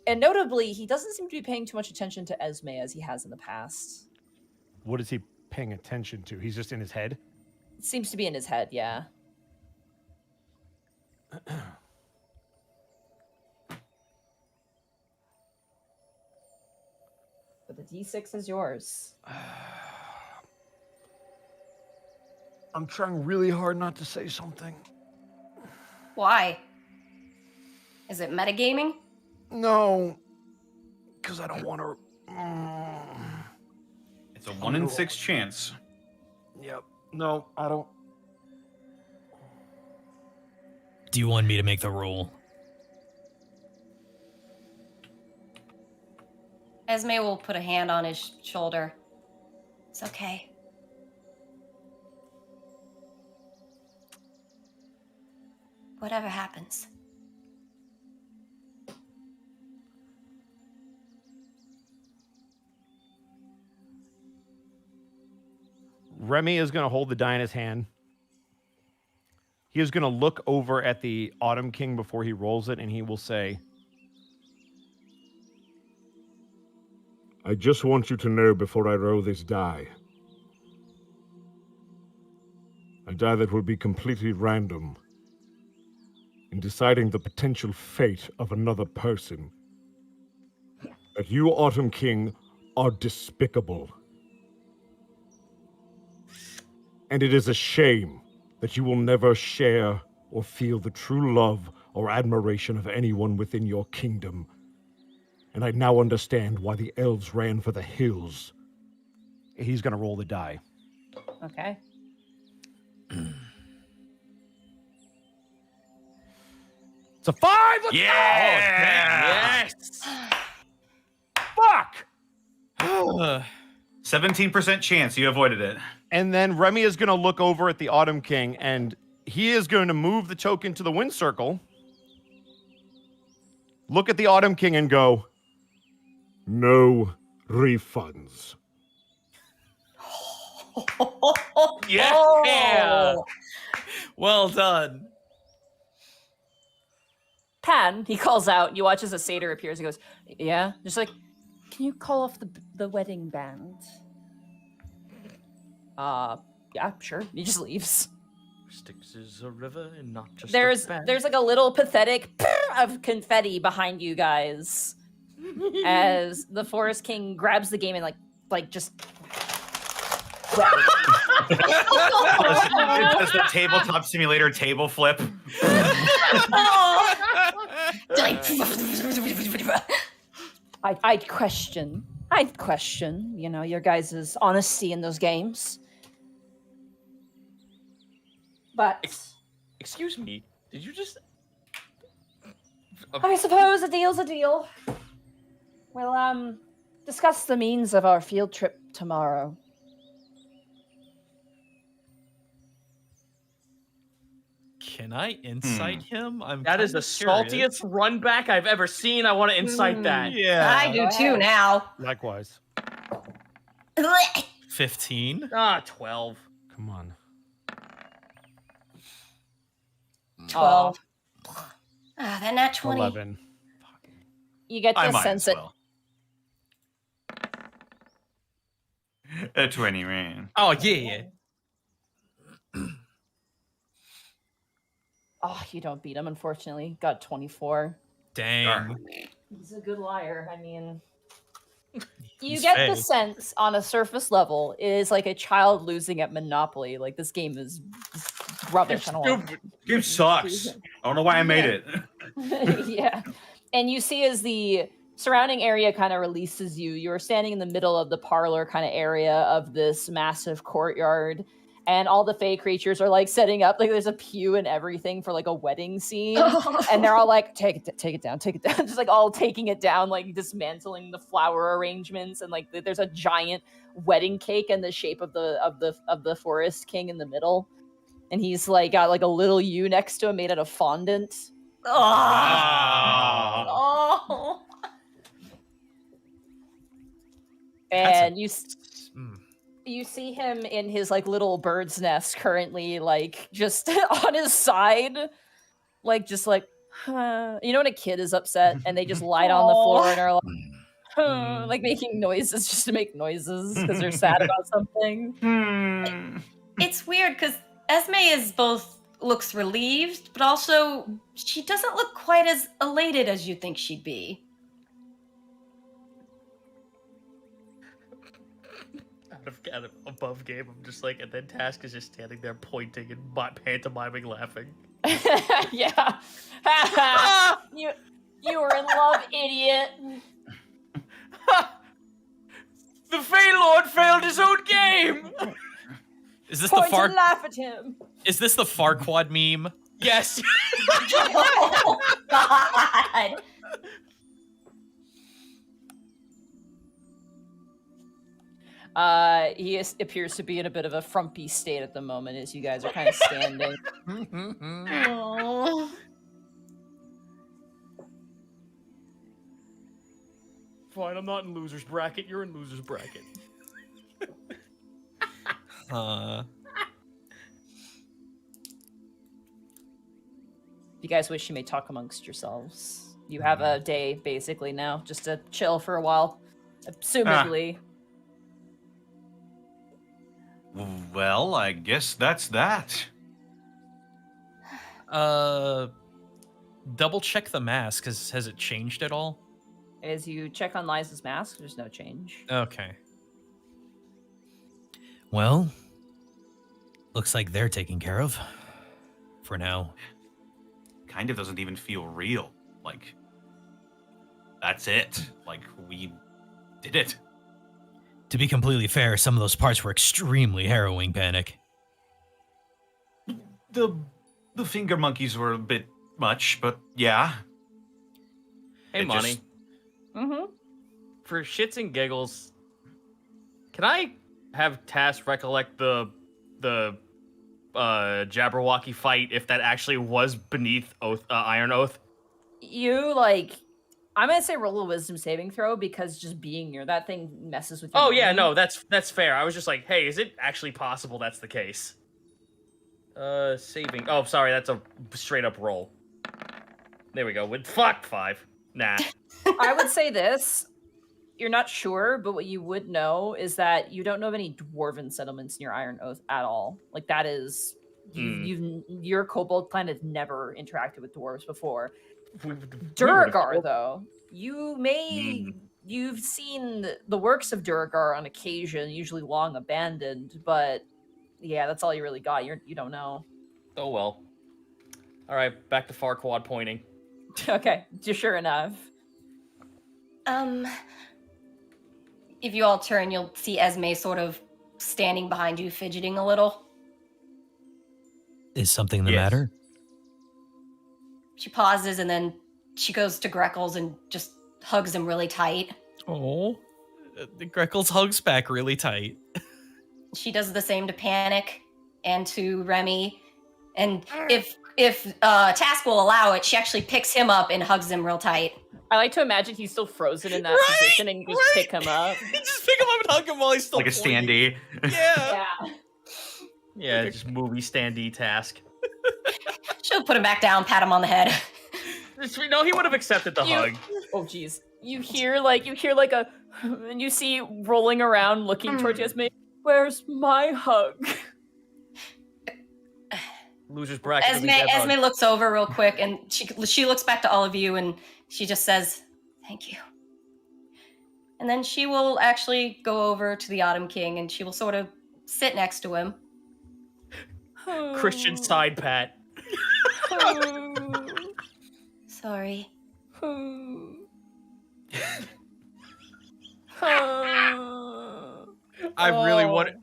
And notably, he doesn't seem to be paying too much attention to Esmé as he has in the past. What is he paying attention to? He's just in his head? It seems to be in his head, yeah. But the D6 is yours. I'm trying really hard not to say something. Why? Is it metagaming? No, because I don't want to. It's a 1 in 6 chance. Yep. No, I don't. Do you want me to make the roll? Esmé will put a hand on his shoulder. It's okay. Whatever happens. Remy is going to hold the die in his hand. He is going to look over at the Autumn King before he rolls it, and he will say, I just want you to know before I roll this die. A die that will be completely random in deciding the potential fate of another person. That you, Autumn King, are despicable. And it is a shame that you will never share or feel the true love or admiration of anyone within your kingdom. And I now understand why the elves ran for the hills. he's going to roll the die. Okay. It's a 5. Let's Yeah! Yes! Fuck! 17% chance you avoided it. And then Remy is going to look over at the Autumn King, and he is going to move the token to the wind circle. Look at the Autumn King and go, No refunds. Yeah! Well done. Pan, he calls out. You watch as a satyr appears. He goes, yeah? Just like, can you call off the wedding band? Yeah, sure. He just leaves. Styx is a river and not just There's a band. like a little pathetic of confetti behind you guys as the Forest King grabs the game and like like just. Does the tabletop simulator table flip? I'd question, you know, your guys' honesty in those games. But Excuse me, did you just? I suppose a deal's a deal. We'll discuss the means of our field trip tomorrow. Can I insight him? That is the saltiest run back I've ever seen. I want to incite that. Yeah. I do too now. Likewise. 15. 12. Come on. 12. That nat 20. 11. You get I the might sense as well. A 20, man. Oh, yeah. Oh, you don't beat him, unfortunately. Got 24. Dang. He's a good liar. I mean, you He's get fey. the sense on a surface level it is like a child losing at Monopoly. Like, this game is rubbish. I don't want Game sucks. I don't know why I made it. yeah. And you see as the surrounding area kind of releases you, you're standing in the middle of the parlor kind of area of this massive courtyard. And all the fey creatures are like setting up, like there's a pew and everything for like a wedding scene. And they're all like, take it down. Just like all taking it down, like dismantling the flower arrangements. And like there's a giant wedding cake in the shape of the forest king in the middle. And he's like got like a little U next to him made out of fondant. Oh. And you see him in his like little bird's nest currently, like just on his side, like just like, you know when a kid is upset and they just lie on the floor and are like, like making noises just to make noises because they're sad about something. It's weird because Esmé is both looks relieved, but also she doesn't look quite as elated as you think she'd be. Out of above game, I'm just like, and then Task is just standing there pointing and pantomiming laughing. Yeah. you were in love, idiot. The Fey Lord failed his own game! Is this Point the and laugh at him. Is this the Farquaad meme? Yes! Oh, God! He appears to be in a bit of a frumpy state at the moment as you guys are kind of standing. Oh. Fine, I'm not in loser's bracket. You're in loser's bracket. You guys wish you may talk amongst yourselves. You have a day basically now, just to chill for a while, assumedly. Well, I guess that's that. Double check the mask. Has it changed at all? As you check on Liza's mask, there's no change. Okay. Well, looks like they're taken care of. For now. Kind of doesn't even feel real. Like, that's it. Like, we did it. To be completely fair, some of those parts were extremely harrowing, Panic. The finger monkeys were a bit much, but yeah. Hey, It Monty. just- For shits and giggles, can I have Task recollect the Jabberwocky fight if that actually was beneath Iron Oath? You like, I'm gonna say roll a wisdom saving throw because just being near that thing messes with your Oh yeah, brain. no, that's fair. I was just like, hey, is it actually possible that's the case? Saving. Oh, sorry, that's a straight up roll. There we go. With 5. Nah. I would say this. You're not sure, but what you would know is that you don't know of any dwarven settlements near Iron Oath at all. Like that is, your kobold clan has never interacted with dwarves before. Duragar, though, you may you've seen the works of Duragar on occasion, usually long abandoned, but yeah, that's all you really got. You don't know. Oh well. All right, back to Farquaad pointing. Okay, sure enough. If you all turn, you'll see Esmé sort of standing behind you, fidgeting a little. Is something the Yes. matter? She pauses and then she goes to Greckles and just hugs him really tight. Oh, Greckles hugs back really tight. She does the same to Panic and to Remy. And if Task will allow it, she actually picks him up and hugs him real tight. I like to imagine he's still frozen in that position and you just pick him up. You just pick him up and hug him while he's still Like a pointing. standee. Yeah. Yeah, just movie standee Task. She'll put him back down, pat him on the head. No, he would have accepted the hug. Oh jeez. You hear like a and you see rolling around looking towards Esmé. Where's my hug? Loser's bracket. Esmé looks over real quick and she looks back to all of you and she just says, "Thank you." And then she will actually go over to the Autumn King and she will sort of sit next to him. Christian side pat. Sorry. I really want it.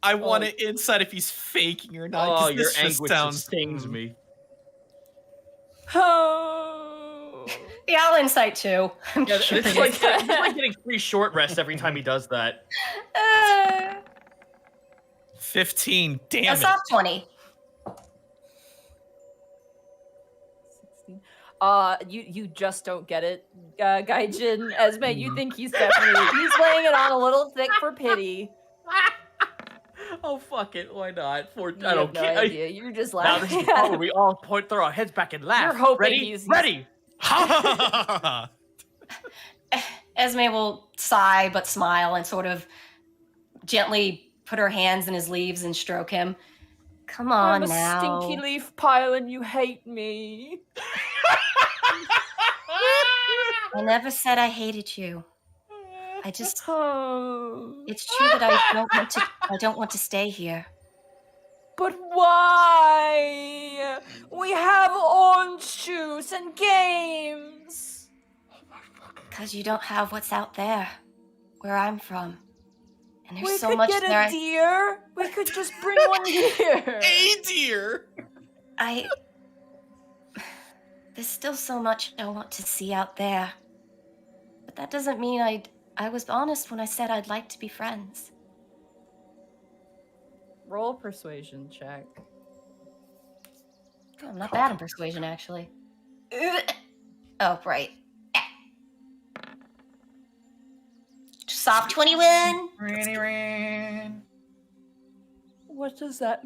I want it inside if he's faking or not. 'cause Oh, your this just anguish sounds stings me. Yeah, I'll insight too. I'm Yeah, curious. it's like getting free short rest every time he does that. 15. Damn That's it. off 20. 16. You just don't get it, Gaijin. Esmé, you think he's laying it on a little thick for pity. Oh fuck it, why not? You I don't have no care. idea. You're just Now this laughing. is the part where we all throw our heads back and laugh. You're hoping ready? he's- Ready? Esmé will sigh but smile and sort of gently put her hands in his leaves and stroke him. Come on I'm a now. stinky leaf pile and you hate me. I never said I hated you. I just Oh. it's true that I don't want to stay here. But why? We have orange juice and games. Because you don't have what's out there, where I'm from. And there's We so could much get there. a deer. We could just bring one here. A deer. There's still so much I want to see out there. But that doesn't mean I was honest when I said I'd like to be friends. Roll persuasion check. I'm not bad in persuasion, actually. Oh, right. Soft 20 win. What does that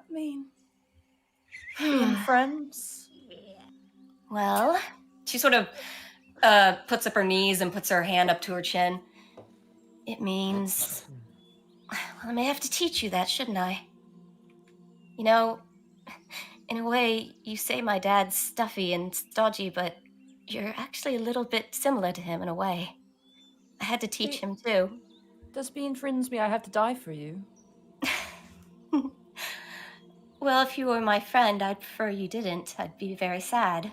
mean? Being friends? Well, she sort of puts up her knees and puts her hand up to her chin. It means... Well, I may have to teach you that, shouldn't I? You know, in a way, you say my dad's stuffy and stodgy, but you're actually a little bit similar to him in a way. I had to teach him too. Does being friends mean I have to die for you? Well, if you were my friend, I'd prefer you didn't. I'd be very sad.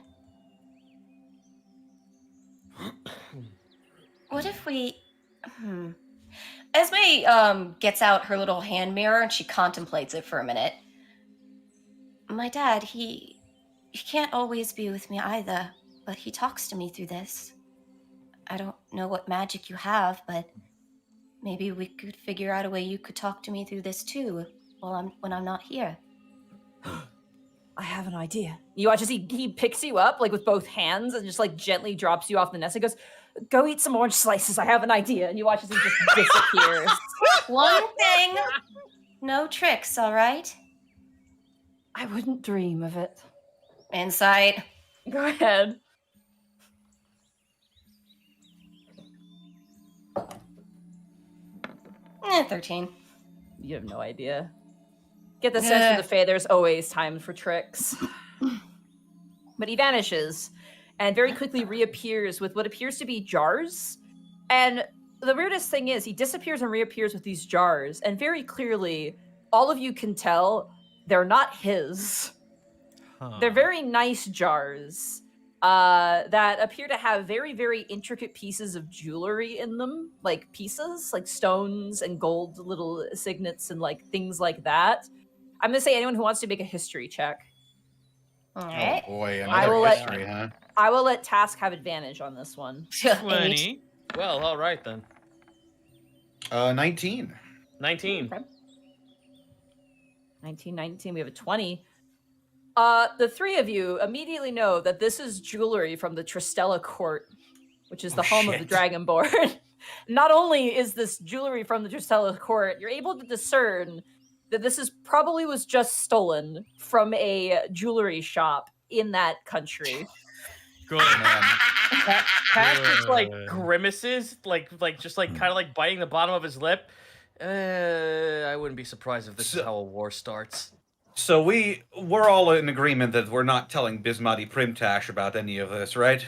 What if we... Esmé gets out her little hand mirror and she contemplates it for a minute. My dad, he can't always be with me either, but he talks to me through this. I don't know what magic you have, but maybe we could figure out a way you could talk to me through this too, when I'm not here. I have an idea. You watch as he picks you up like with both hands and just like gently drops you off the nest and goes, "Go eat some orange slices. I have an idea." And you watch as he just disappears. One thing, no tricks, all right? I wouldn't dream of it. Insight. Go ahead. Eh, 13. You have no idea. Get the sense from the Fae, there's always time for tricks. But he vanishes. and very quickly reappears with what appears to be jars. And the weirdest thing is he disappears and reappears with these jars, and very clearly, all of you can tell they're not his. They're very nice jars that appear to have very, very intricate pieces of jewelry in them, like pieces, like stones and gold little signets and like things like that. I'm going to say anyone who wants to make a history check. All right. Oh boy, I another will let- history, huh? I will let Task have advantage on this one. 20. Well, all right then. 19. 19. Okay. 19, we have a 20. The three of you immediately know that this is jewelry from the Tristella Court, which is the home of the Dragonborn. Not only is this jewelry from the Tristella Court, you're able to discern that this is probably was just stolen from a jewelry shop in that country. Good. Task just like grimaces, like just like kind of like biting the bottom of his lip. I wouldn't be surprised if this is how a war starts. So we're all in agreement that we're not telling Bismati Primtash about any of this, right?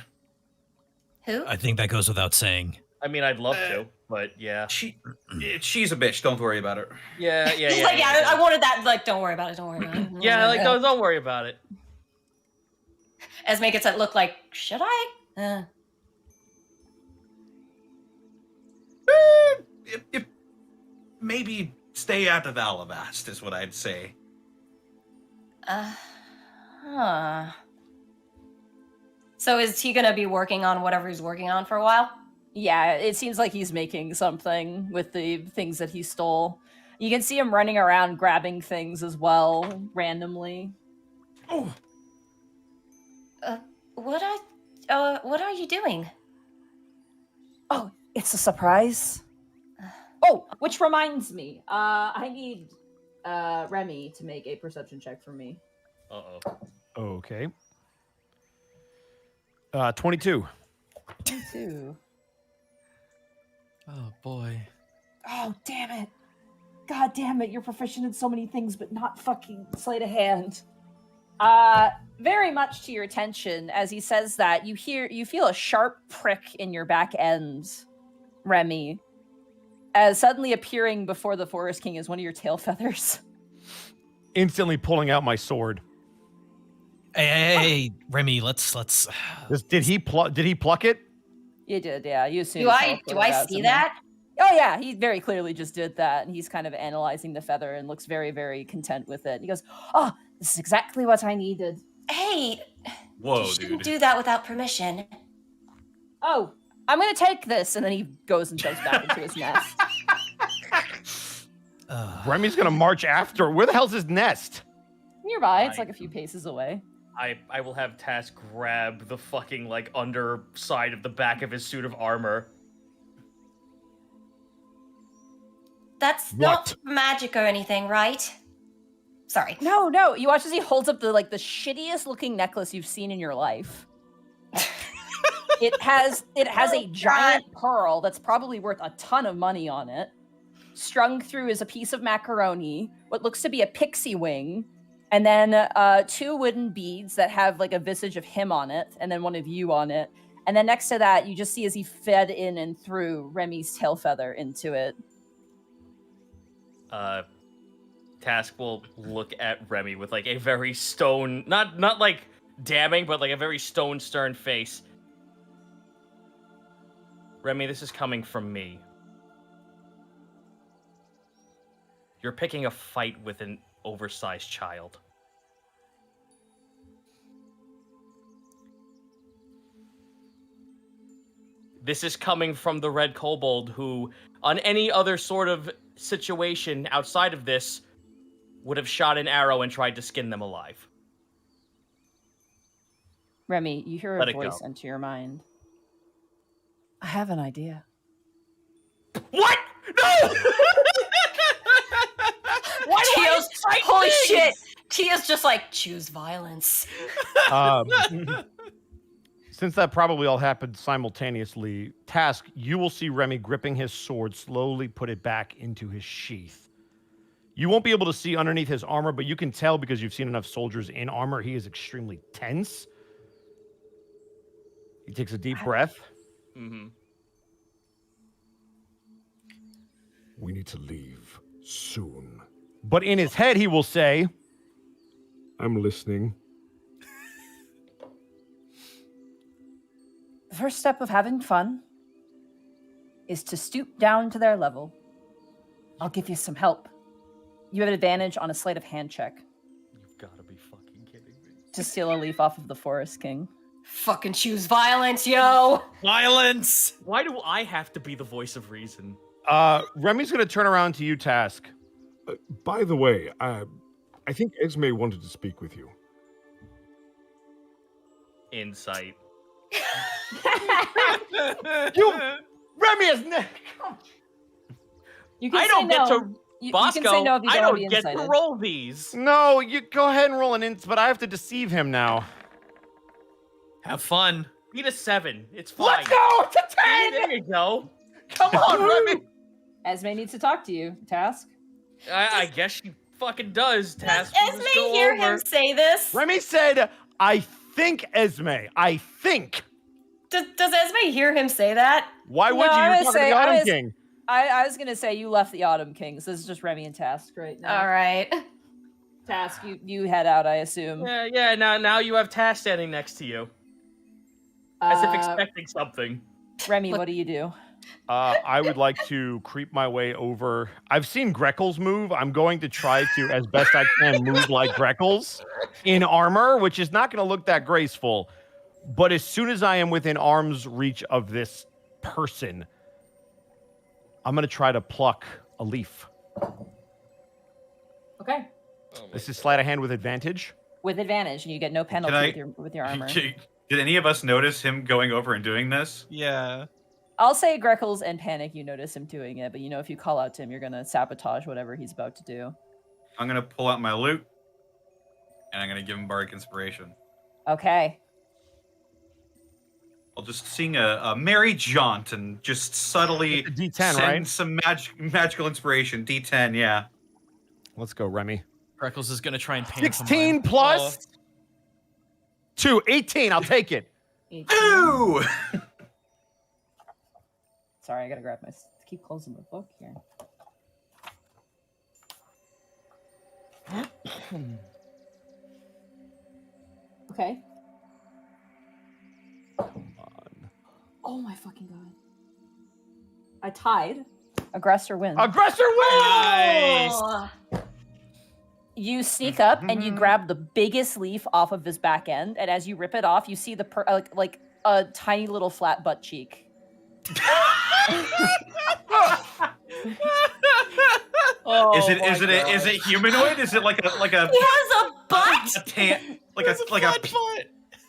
Who? I think that goes without saying. I mean, I'd love to, but yeah. She's a bitch. Don't worry about her. Yeah. He's like, yeah, I wanted that. Like, don't worry about it. Don't worry about it. Yeah, like don't worry about it. Esmé gets that look like, should I? Maybe stay out of Alivast is what I'd say. So is he gonna be working on whatever he's working on for a while? Yeah, it seems like he's making something with the things that he stole. You can see him running around grabbing things as well, randomly. Oh, What are you doing? Oh, it's a surprise. Oh, which reminds me, I need Remy to make a perception check for me. Uh-oh. Okay. 22. 22. Oh boy. Oh, damn it. God damn it, you're proficient in so many things, but not fucking sleight of hand. Very much to your attention, as he says that, you feel a sharp prick in your back end, Remy, as suddenly appearing before the Forest King is one of your tail feathers. Instantly pulling out my sword. Hey, Remy, let's. Did he pluck it? You did, yeah. You assume. Do I see that? Oh yeah, he very clearly just did that, and he's kind of analyzing the feather and looks very, very content with it. He goes, "Oh, this is exactly what I needed." Hey, whoa, you shouldn't dude. do that without permission. Oh, I'm gonna take this, and then he goes and jumps back into his nest. Remy's gonna march after. Where the hell's his nest? Nearby, it's like a few paces away. I will have Task grab the fucking like underside of the back of his suit of armor. That's What? not magic or anything, right? Sorry. No. You watch as he holds up the shittiest looking necklace you've seen in your life. It has a giant pearl that's probably worth a ton of money on it. Strung through is a piece of macaroni, what looks to be a pixie wing, and then 2 wooden beads that have like a visage of him on it, and then one of you on it. And then next to that, you just see as he fed in and threw Remy's tail feather into it. Task will look at Remy with like a very stone, not like damning, but like a very stone stern face. Remy, this is coming from me. You're picking a fight with an oversized child. This is coming from the Red Kobold, who, on any other sort of situation outside of this, would have shot an arrow and tried to skin them alive. Remy, you hear Let a it voice go. enter your mind. I have an idea. What? No! Tio's, holy shit! Tio's just like, choose violence. Since that probably all happened simultaneously, Task, you will see Remy gripping his sword, slowly put it back into his sheath. You won't be able to see underneath his armor, but you can tell because you've seen enough soldiers in armor, he is extremely tense. He takes a deep breath. Mm-hmm. We need to leave soon. But in his head, he will say, I'm listening. The first step of having fun is to stoop down to their level. I'll give you some help. You have an advantage on a sleight of hand check You've got to be fucking kidding me. to steal a leaf off of the Forest King. Fucking choose violence, yo! Violence! Why do I have to be the voice of reason? Remy's going to turn around to you, Task. By the way, I think Esmé wanted to speak with you. Insight. Remy is You can I say don't get no. to You Bosco. can say no if you I don't want to don't be get to incited. roll these. No, you go ahead and roll an int, but I have to deceive him now. Have fun. Beat a 7. It's fine. Let's go! It's a 10! There you go. Come on, Remy! Esmé needs to talk to you, Task. I guess she fucking does. Does Task. Esmé hear him say this? Remy said, I think, Esmé. I think. Does Esmé hear him say that? Why would No, you? I You're would talking say- to the I Autumn was- King. I was gonna say you left the Autumn Kings. This is just Remy and Task right now. All right. Task, you head out, I assume. Yeah. Now you have Task standing next to you, as if Uh, expecting something. Remy, what do you do? I would like to creep my way over. I've seen Greckles move. I'm going to try to, as best I can, move like Greckles in armor, which is not going to look that graceful. But as soon as I am within arm's reach of this person, I'm going to try to pluck a leaf. Okay. This is sleight of hand with advantage. With advantage, and you get no penalty with your armor. Did any of us notice him going over and doing this? Yeah. I'll say Greckles and Panic, you notice him doing it, but you know if you call out to him, you're gonna sabotage whatever he's about to do. I'm gonna pull out my loot, and I'm gonna give him bardic inspiration. Okay. I'll just sing a merry jaunt and just subtly It's a D10, send right? some magical inspiration. D10, yeah. Let's go, Remy. Greckles is gonna try and paint 16 plus 2, 18. I'll take it. 18. Ooh! Sorry, I gotta grab my. Keep closing the book here. Okay. Oh my fucking god. I tied. Aggressor wins. Aggressor wins! Oh. You sneak up and you grab the biggest leaf off of his back end, and as you rip it off, you see the like a tiny little flat butt cheek. Oh Is it humanoid? Is it like a He has a butt. tan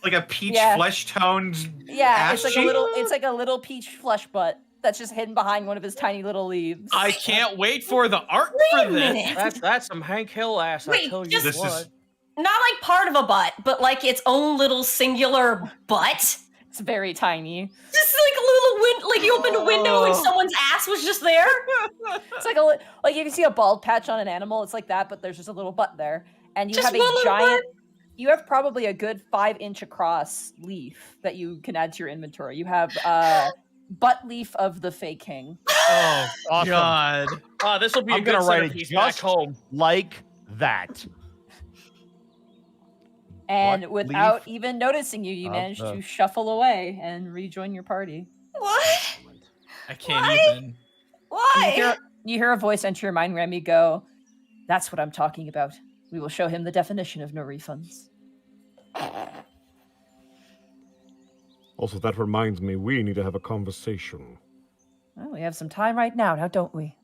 like a peach Yeah. flesh toned Yeah, ass it's cheek? like a little peach flesh butt that's just hidden behind one of his tiny little leaves. I can't wait for the art Wait for a this. minute. That's some Hank Hill ass. I Wait, tell you just- This what. is Not like part of a butt, but like its own little singular butt. It's very tiny. Just like a little like you opened a window and someone's ass was just there. It's like like if you see a bald patch on an animal, it's like that, but there's just a little butt there, and you Just have one a little giant. You have probably a good 5-inch across leaf that you can add to your inventory. You have butt leaf of the Fey King. Oh Awesome. God. This will be I'm a good gonna write it centerpiece back just home. like that. And Butt without leaf even noticing you, you of managed the- to shuffle away and rejoin your party. What? I can't Why? even. Why? You hear a voice enter your mind, Remy, go, "That's what I'm talking about. We will show him the definition of no refunds." Also, that reminds me, we need to have a conversation. Well, we have some time right now, don't we?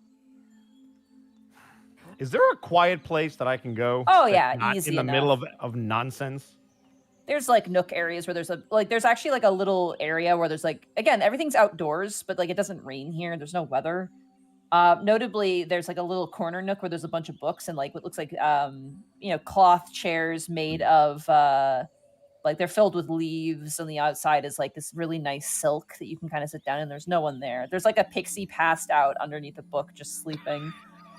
Is there a quiet place that I can go? Oh, that's yeah, not easy in the enough. middle of nonsense. There's like nook areas where there's actually like a little area where there's like, again, everything's outdoors, but like it doesn't rain here. There's no weather. Notably, there's like a little corner nook where there's a bunch of books and like what looks like cloth chairs made of like they're filled with leaves. On the outside is like this really nice silk that you can kind of sit down in. There's no one there. There's like a pixie passed out underneath a book just sleeping.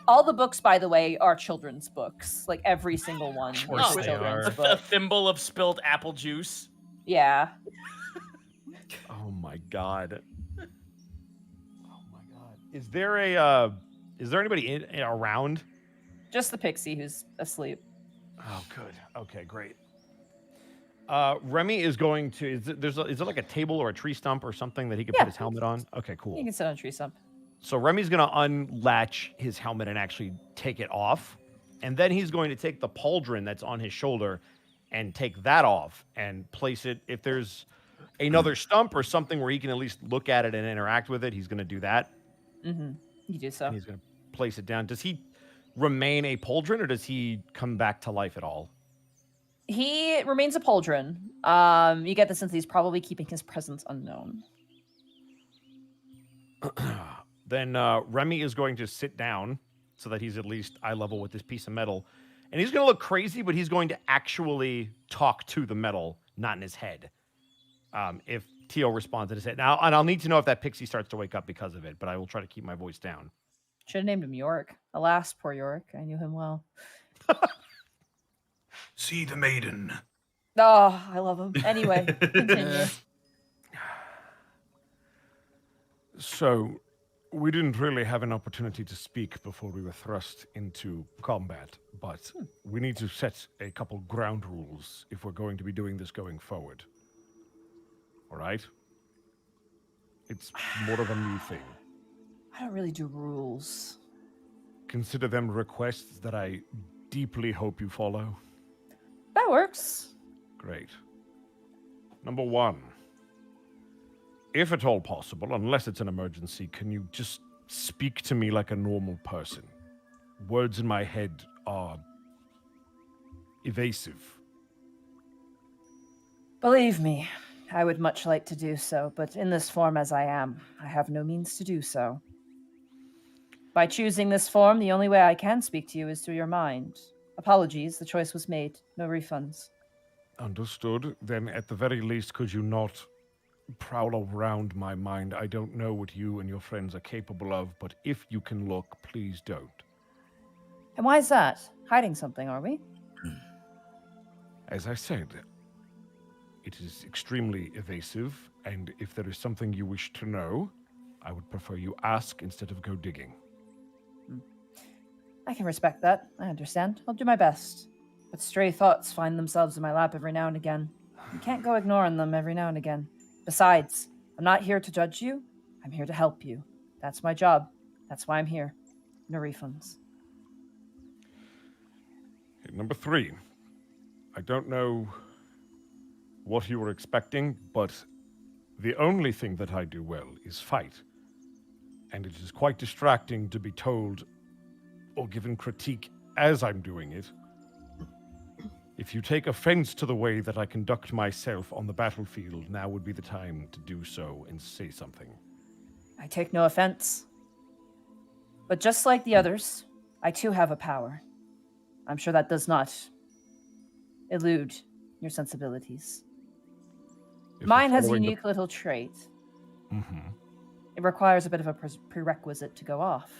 All the books, by the way, are children's books. Like every single one. course is a they children's are. A book. thimble of spilled apple juice. Yeah. Oh my god. Oh my god. Is there anybody around? Just the pixie who's asleep. Oh, good. Okay, great. Remy is going to. Is it like a table or a tree stump or something that he could put his helmet on? Okay, cool. You can sit on a tree stump. So Remy's going to unlatch his helmet and actually take it off. And then he's going to take the pauldron that's on his shoulder and take that off and place it. If there's another stump or something where he can at least look at it and interact with it, he's going to do that. Mm-hmm. You do so. And he's going to place it down. Does he remain a pauldron or does he come back to life at all? He remains a pauldron. You get the sense he's probably keeping his presence unknown. Then Remy is going to sit down so that he's at least eye level with this piece of metal. And he's going to look crazy, but he's going to actually talk to the metal, not in his head. If Tio responds in his head. Now, and I'll need to know if that pixie starts to wake up because of it, but I will try to keep my voice down. Should have named him York. Alas, poor York. I knew him well. See the maiden. Oh, I love him. Anyway, continue. So, we didn't really have an opportunity to speak before we were thrust into combat, but we need to set a couple ground rules if we're going to be doing this going forward. All right? It's more of a me thing. I don't really do rules. Consider them requests that I deeply hope you follow. That works. Great. Number 1. If at all possible, unless it's an emergency, can you just speak to me like a normal person? Words in my head are evasive. Believe me, I would much like to do so, but in this form as I am, I have no means to do so. By choosing this form, the only way I can speak to you is through your mind. Apologies, the choice was made. No refunds. Understood. Then at the very least, could you not prowl around my mind? I don't know what you and your friends are capable of, but if you can look, please don't. And why is that? Hiding something, are we? As I said, it is extremely evasive, and if there is something you wish to know, I would prefer you ask instead of go digging. I can respect that. I understand. I'll do my best. But stray thoughts find themselves in my lap every now and again. You can't go ignoring them every now and again. Besides, I'm not here to judge you. I'm here to help you. That's my job. That's why I'm here. No refunds. Number 3. I don't know what you were expecting, but the only thing that I do well is fight. And it is quite distracting to be told or given critique as I'm doing it. If you take offense to the way that I conduct myself on the battlefield, now would be the time to do so and say something. I take no offense. But just like the others, I too have a power. I'm sure that does not elude your sensibilities. Mine has a unique little trait. Mm-hmm. It requires a bit of a prerequisite to go off.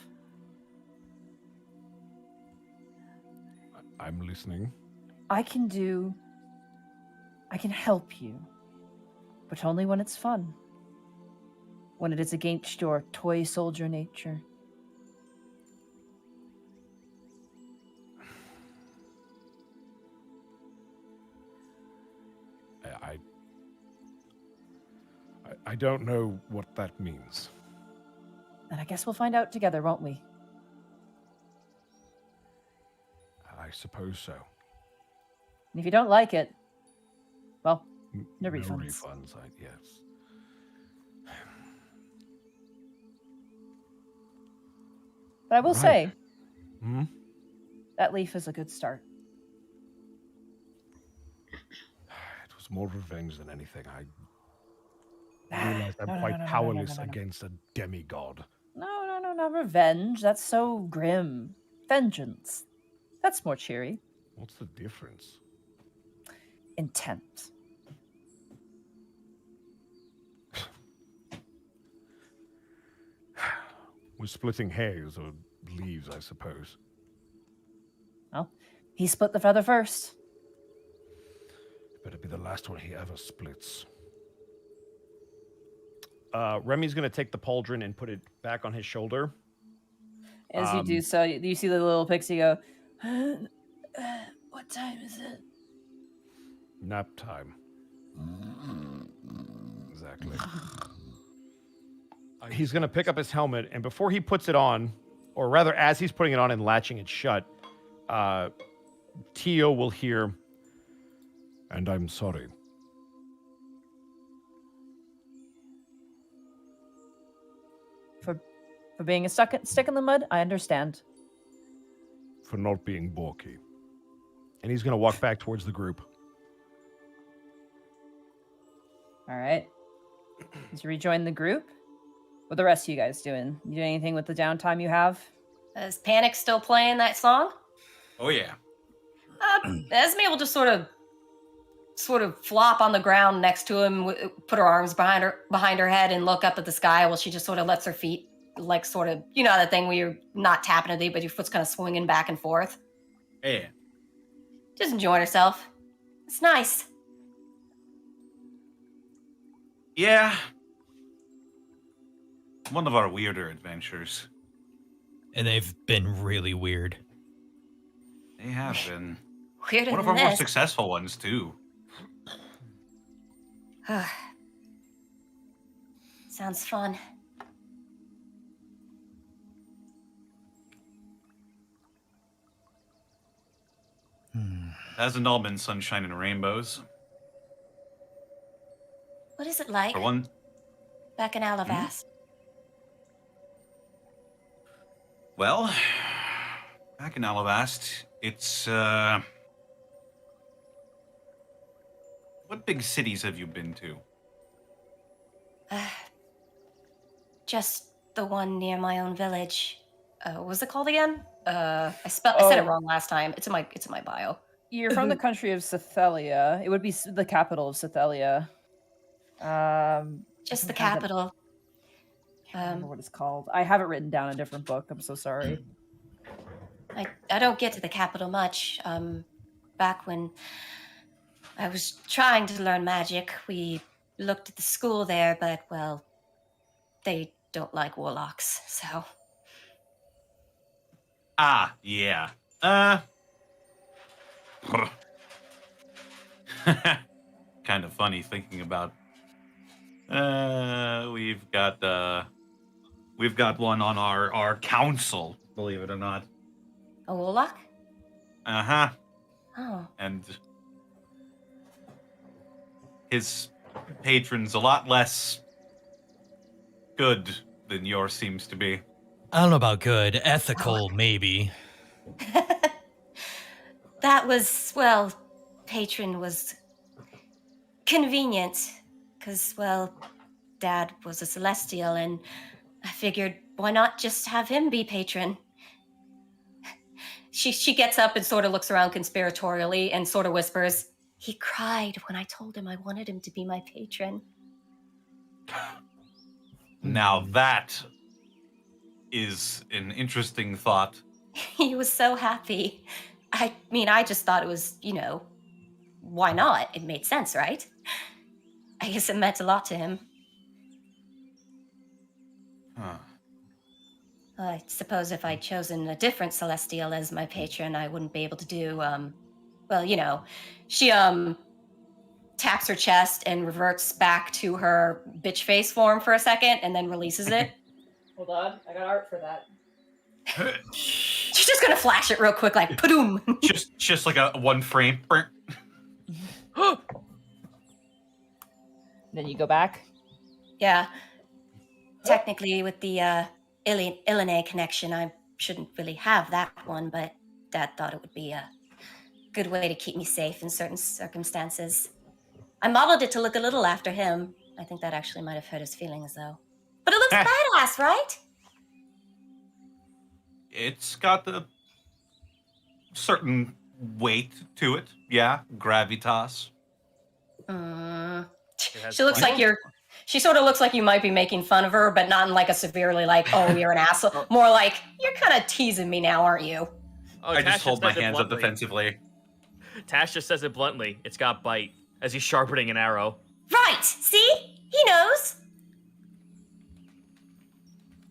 I'm listening. I can help you, but only when it's fun. When it is against your toy soldier nature. I don't know what that means. Then I guess we'll find out together, won't we? I suppose so. And if you don't like it, well, no refunds. No refunds, yes. But I will say, Hmm? that leaf is a good start. It was more revenge than anything. I realized I'm quite powerless against a demigod. No, revenge. That's so grim. Vengeance. That's more cheery. What's the difference? Intent. We're splitting hairs or leaves, I suppose. Well, he split the feather first. It better be the last one he ever splits. Remy's going to take the pauldron and put it back on his shoulder. As you do so, you see the little pixie go, what time is it? Nap time. Exactly. He's going to pick up his helmet, and before he puts it on, or rather as he's putting it on and latching it shut, Tio will hear, And I'm sorry. For being a stick in the mud, I understand. For not being Borky. and he's going to walk back towards the group. All right. As you rejoin the group, what are the rest of you guys doing? You doing anything with the downtime you have? Is Panic still playing that song? Oh yeah. Esmé will just sort of flop on the ground next to him, put her arms behind her head, and look up at the sky while she just sort of lets her feet, like, sort of, you know, that thing where you're not tapping a knee, but your foot's kind of swinging back and forth. Yeah. Just enjoying herself. It's nice. Yeah. One of our weirder adventures. And they've been really weird. They have been. Weirder One of than our more this. successful ones, too. Sounds fun. Hasn't all been sunshine and rainbows. What is it like For one, back in Alivast? well, back in Alivast, it's, what big cities have you been to? Just the one near my own village. What was it called again? I said it wrong last time. It's in my bio. You're from the country of Cythelia. It would be the capital of Cythelia. Just the capital. I can't remember what it's called. I have it written down in a different book. I'm so sorry. I don't get to the capital much. Back when I was trying to learn magic, we looked at the school there, but, well, they don't like warlocks, so. Ah, yeah. Kind of funny thinking about. We've got one on our council, believe it or not. A warlock? Uh-huh. Oh. And his patron's a lot less good than yours seems to be. I don't know about good. Ethical, maybe. That was, well, patron was convenient, because, well, Dad was a celestial, and I figured, why not just have him be patron? She gets up and sort of looks around conspiratorially and sort of whispers, he cried when I told him I wanted him to be my patron. Now that is an interesting thought. He was so happy. I mean, I just thought it was, you know, why not? It made sense, right? I guess it meant a lot to him. Huh. I suppose if I'd chosen a different celestial as my patron, I wouldn't be able to do, well, you know, she, taps her chest and reverts back to her bitch face form for a second and then releases it. Hold on, I got art for that. She's just gonna flash it real quick, like, padoom. just like a one frame. Then you go back. Yeah. Technically, with the Illinois connection, I shouldn't really have that one, but Dad thought it would be a good way to keep me safe in certain circumstances. I modeled it to look a little after him. I think that actually might have hurt his feelings, though. But it looks badass, right? It's got a certain weight to it. Yeah, gravitas. She looks like she sort of looks like you might be making fun of her, but not in like a severely like, oh, you're an asshole. More like, you're kind of teasing me now, aren't you? Oh, I Tash just hold my says it hands up bluntly. defensively. Tash just says it bluntly. It's got bite, as he's sharpening an arrow. Right, see? He knows.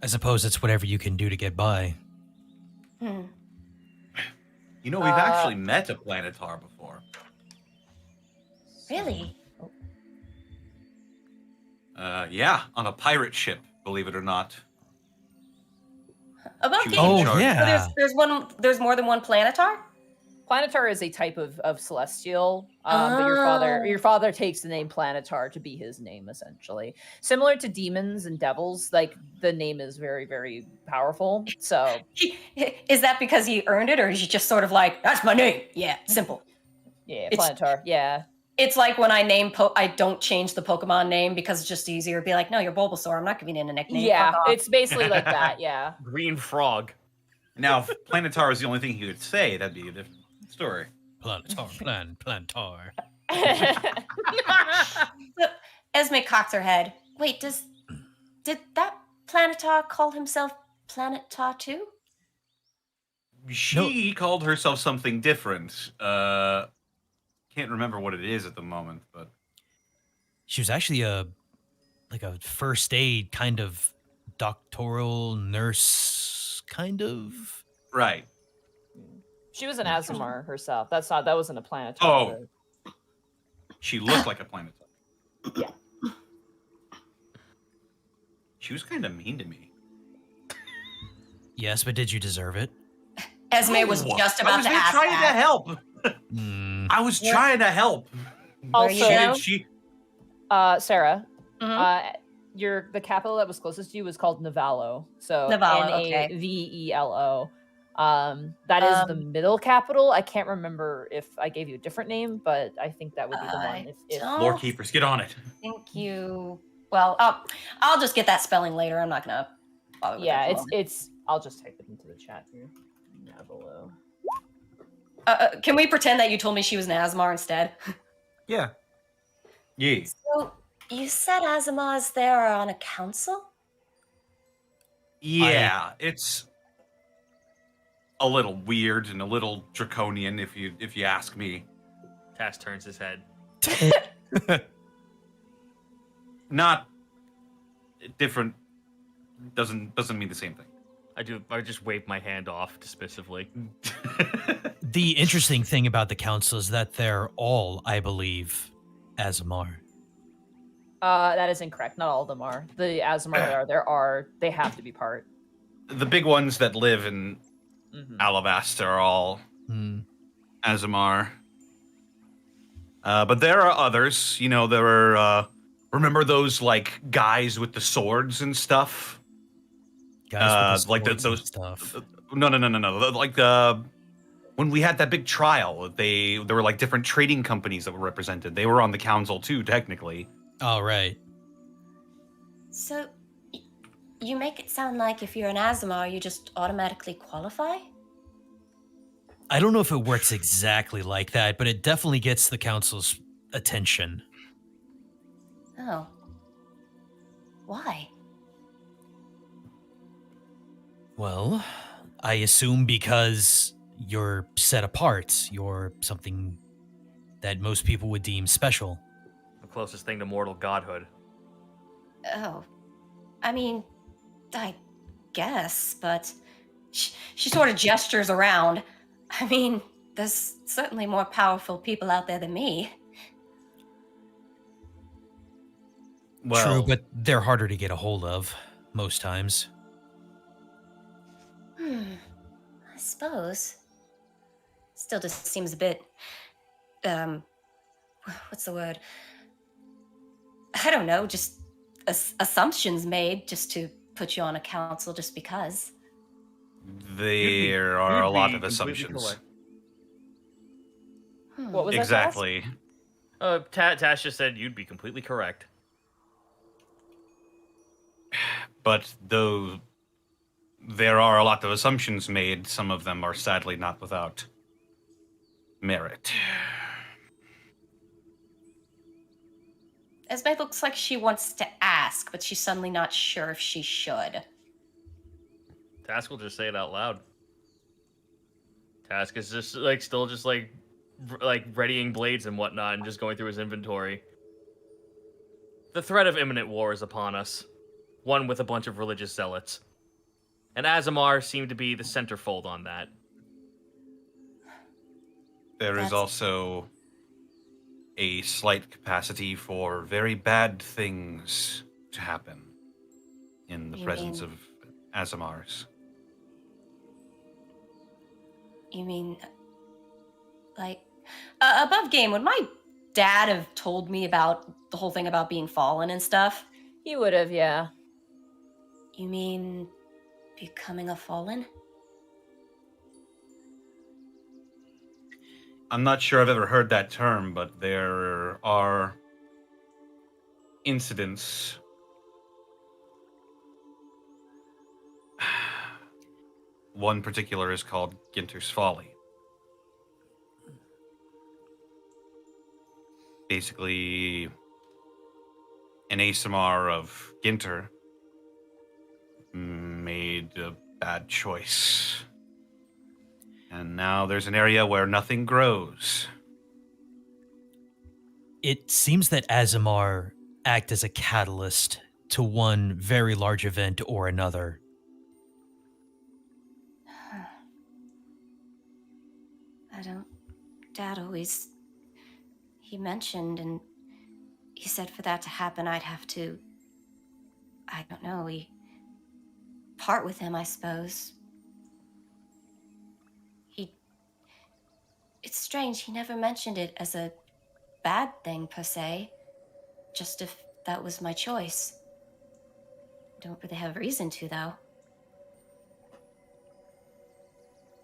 I suppose it's whatever you can do to get by. Hmm. You know, we've actually met a planetar before. Really? Yeah, on a pirate ship, believe it or not. About She the was in Oh, charge. yeah. So there's more than one planetar? Planetar is a type of celestial, but Oh. your father takes the name Planetar to be his name, essentially. Similar to demons and devils, like the name is very, very powerful. So Is that because he earned it, or is he just sort of like, that's my name? Yeah, simple. yeah, It's- Planetar, yeah. It's like when I name I don't change the Pokemon name because it's just easier to be like, no, you're Bulbasaur. I'm not giving it a nickname. Yeah, Fuck off. it's basically like that, yeah. Green frog. Now, if planetar is the only thing he would say, that'd be a different story. Planetar, plantar. Esmé cocks her head. Wait, did that Planetar call himself Planetar too? She called herself something different. Can't remember what it is at the moment, but She was actually a first aid kind of doctoral nurse kind of. right. She was an Azumar herself. That wasn't a Planetar. Oh. She looked like a planetar. Yeah. She was kind of mean to me. Yes, but did you deserve it? Esmé was just about to ask trying that. to help. I was trying to help. Also, Sarah, Mhm. the capital that was closest to you was called Navalo. So Navalo, okay. Navelo. That is the middle capital. I can't remember if I gave you a different name, but I think that would be the one. If Lore keepers, get on it. Thank you. Well, I'll just get that spelling later. I'm not gonna bother with yeah, it at the it's. I'll just type it into the chat here. Navalo. moment. Can we pretend that you told me she was an Azumar instead? Yeah. Yeah. So you said Azumars there are on a council? Yeah, it's a little weird and a little draconian if you ask me. Task turns his head. Not different. Doesn't mean the same thing. I just wave my hand off dismissively. The interesting thing about the council is that they're all, I believe, Azumar. That is incorrect. Not all of them are. The Azumar that are they have to be part. The big ones that live in Alivast are all Azumar. But there are others. You know, there are. Remember those like guys with the swords and stuff? Guys with the like swords and those stuff. No. Like when we had that big trial, there were like different trading companies that were represented. They were on the council too, technically. Oh, right. So you make it sound like if you're an Azumar, you just automatically qualify? I don't know if it works exactly like that, but it definitely gets the council's attention. Oh. Why? Well, I assume because you're set apart. You're something that most people would deem special. The closest thing to mortal godhood. Oh. I mean, I guess, but she sort of gestures around. I mean, there's certainly more powerful people out there than me. True, but they're harder to get a hold of most times. I suppose. Still just seems a bit, what's the word? I don't know, just assumptions made just to put you on a council just because. There are a lot of assumptions. What was exactly? Tash just said you'd be completely correct. But though there are a lot of assumptions made, some of them are sadly not without merit. Esmé looks like she wants to ask, but she's suddenly not sure if she should. Task will just say it out loud. Task is just like still just like readying blades and whatnot and just going through his inventory. The threat of imminent war is upon us. One with a bunch of religious zealots. And Azamar seemed to be the centerfold on that. There is also a slight capacity for very bad things to happen in the presence of Azamars. You mean, like, above game, would my dad have told me about the whole thing about being fallen and stuff? He would have, yeah. You mean becoming a fallen? I'm not sure I've ever heard that term, but there are incidents. One particular is called Ginter's Folly. Basically, an Asamar of Ginter made a bad choice. And now there's an area where nothing grows. It seems that Azamar act as a catalyst to one very large event or another. Dad always, he mentioned, and he said for that to happen, I'd have to, I don't know, part with him, I suppose. It's strange, he never mentioned it as a bad thing, per se. Just if that was my choice. Don't really have a reason to, though.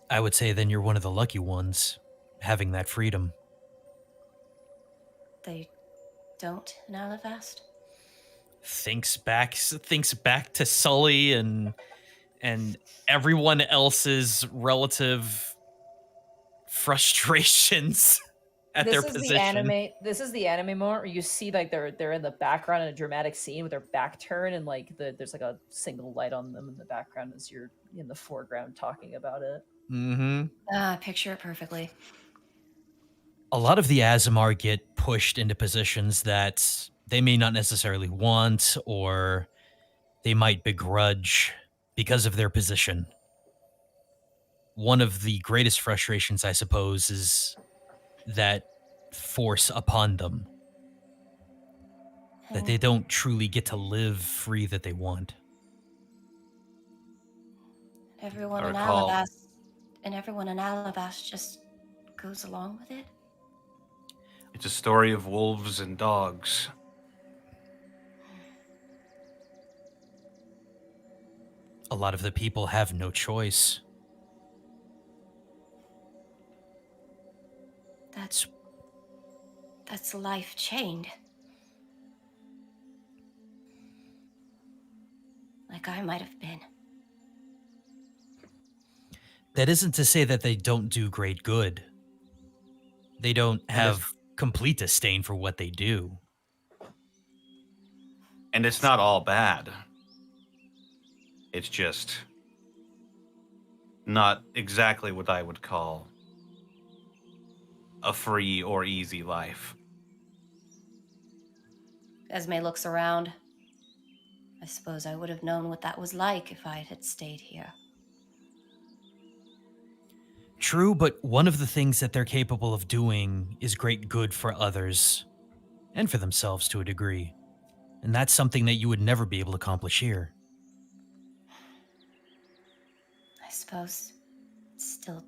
I would say then you're one of the lucky ones, having that freedom. They don't in Alivast? Thinks back to Sully and everyone else's relative frustrations at their position. This is the anime moment where you see like they're in the background in a dramatic scene with their back turned, and like there's like a single light on them in the background as you're in the foreground talking about it. I picture it perfectly. A lot of the Azamar get pushed into positions that they may not necessarily want, or they might begrudge because of their position. One of the greatest frustrations, I suppose, is that force upon them. That they don't truly get to live free that they want. Everyone in Alivast just goes along with it? It's a story of wolves and dogs. A lot of the people have no choice. That's life chained. Like I might have been. That isn't to say that they don't do great good. They don't have complete disdain for what they do. And it's not all bad. It's just not exactly what I would call a free or easy life. Esmé looks around. I suppose I would have known what that was like if I had stayed here. True, but one of the things that they're capable of doing is great good for others, and for themselves to a degree. And that's something that you would never be able to accomplish here. I suppose it still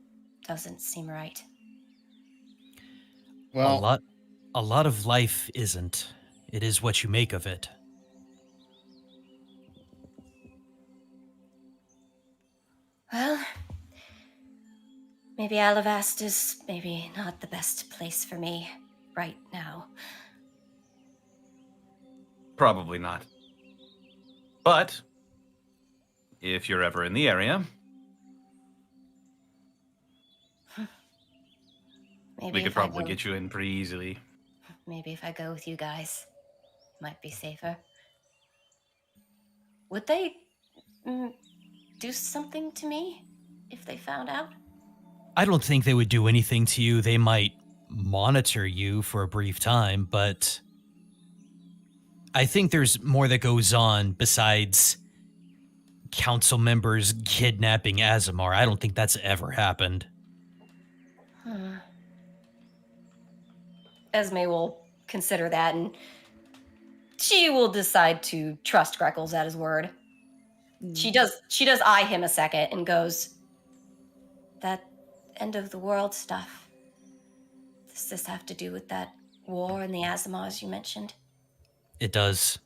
doesn't seem right. Well, a lot of life isn't. It is what you make of it. Well, maybe Alivast is maybe not the best place for me right now. Probably not. But if you're ever in the area, Maybe we could probably get you in pretty easily. Maybe if I go with you guys, it might be safer. Would they do something to me if they found out? I don't think they would do anything to you. They might monitor you for a brief time, but I think there's more that goes on besides council members kidnapping Azamar. I don't think that's ever happened. Esmé will consider that, and she will decide to trust Greckles at his word. She does eye him a second and goes, "That end of the world stuff. Does this have to do with that war in the Azamars you mentioned?" It does.